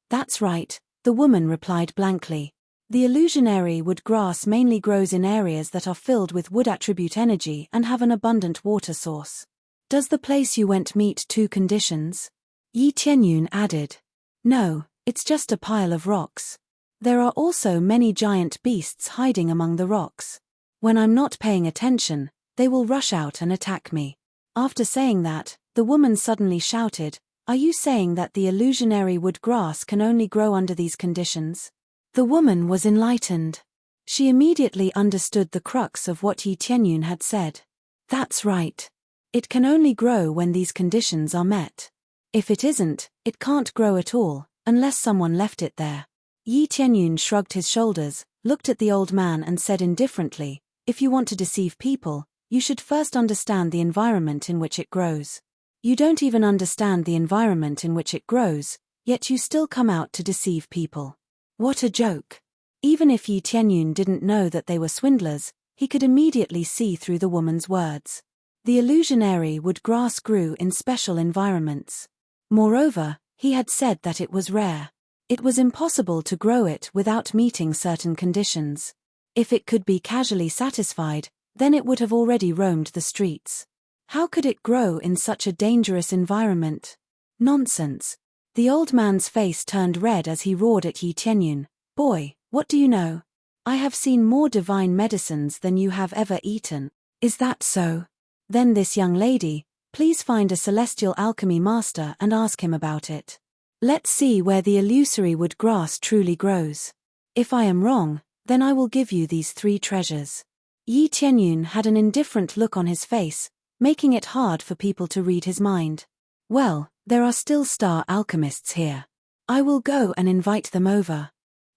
that's right," the woman replied blankly. "The illusionary wood grass mainly grows in areas that are filled with wood attribute energy and have an abundant water source. Does the place you went meet 2 conditions?" Yi Qianyun added. "No, it's just a pile of rocks. There are also many giant beasts hiding among the rocks. When I'm not paying attention, they will rush out and attack me." After saying that, the woman suddenly shouted, "Are you saying that the illusionary wood grass can only grow under these conditions?" The woman was enlightened. She immediately understood the crux of what Yi Qianyun had said. That's right. It can only grow when these conditions are met. If it isn't, it can't grow at all, unless someone left it there. Yi Qianyun shrugged his shoulders, looked at the old man and said indifferently, "If you want to deceive people, you should first understand the environment in which it grows. You don't even understand the environment in which it grows, yet you still come out to deceive people." What a joke. Even if Yi Qianyun didn't know that they were swindlers, he could immediately see through the woman's words. The illusionary wood grass grew in special environments. Moreover, he had said that it was rare. It was impossible to grow it without meeting certain conditions. If it could be casually satisfied, then it would have already roamed the streets. How could it grow in such a dangerous environment? Nonsense. The old man's face turned red as he roared at Yi Qianyun. "Boy, what do you know? I have seen more divine medicines than you have ever eaten." "Is that so? Then this young lady, please find a celestial alchemy master and ask him about it. Let's see where the illusory wood grass truly grows. If I am wrong, Then I will give you these 3 treasures. Yi Tianyun had an indifferent look on his face, making it hard for people to read his mind. Well, there are still star alchemists here. I will go and invite them over.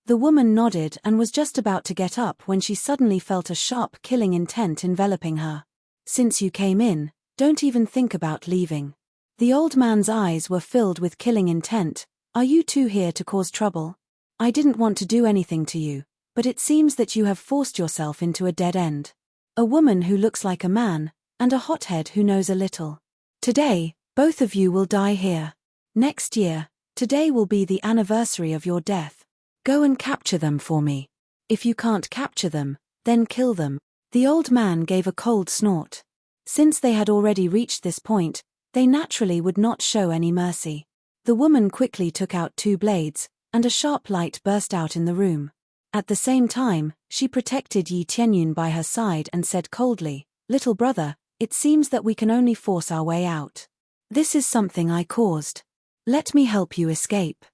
The woman nodded and was just about to get up when she suddenly felt a sharp killing intent enveloping her. Since you came in, don't even think about leaving. The old man's eyes were filled with killing intent. Are you two here to cause trouble? I didn't want to do anything to you, but it seems that you have forced yourself into a dead end. A woman who looks like a man, and a hothead who knows a little. Today, both of you will die here. Next year, today will be the anniversary of your death. Go and capture them for me. If you can't capture them, then kill them. The old man gave a cold snort. Since they had already reached this point, they naturally would not show any mercy. The woman quickly took out 2 blades, and a sharp light burst out in the room. At the same time, she protected Yi Tianyun by her side and said coldly, "Little brother, it seems that we can only force our way out. This is something I caused. Let me help you escape.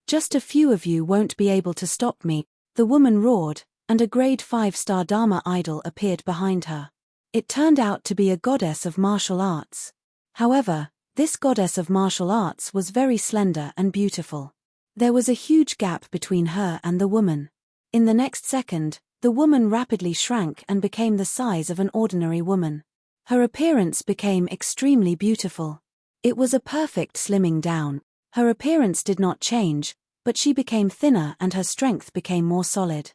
Just a few of you won't be able to stop me." The woman roared, and a grade 5-star Dharma idol appeared behind her. It turned out to be a goddess of martial arts. However, this goddess of martial arts was very slender and beautiful. There was a huge gap between her and the woman. In the next second, the woman rapidly shrank and became the size of an ordinary woman. Her appearance became extremely beautiful. It was a perfect slimming down. Her appearance did not change, but she became thinner and her strength became more solid.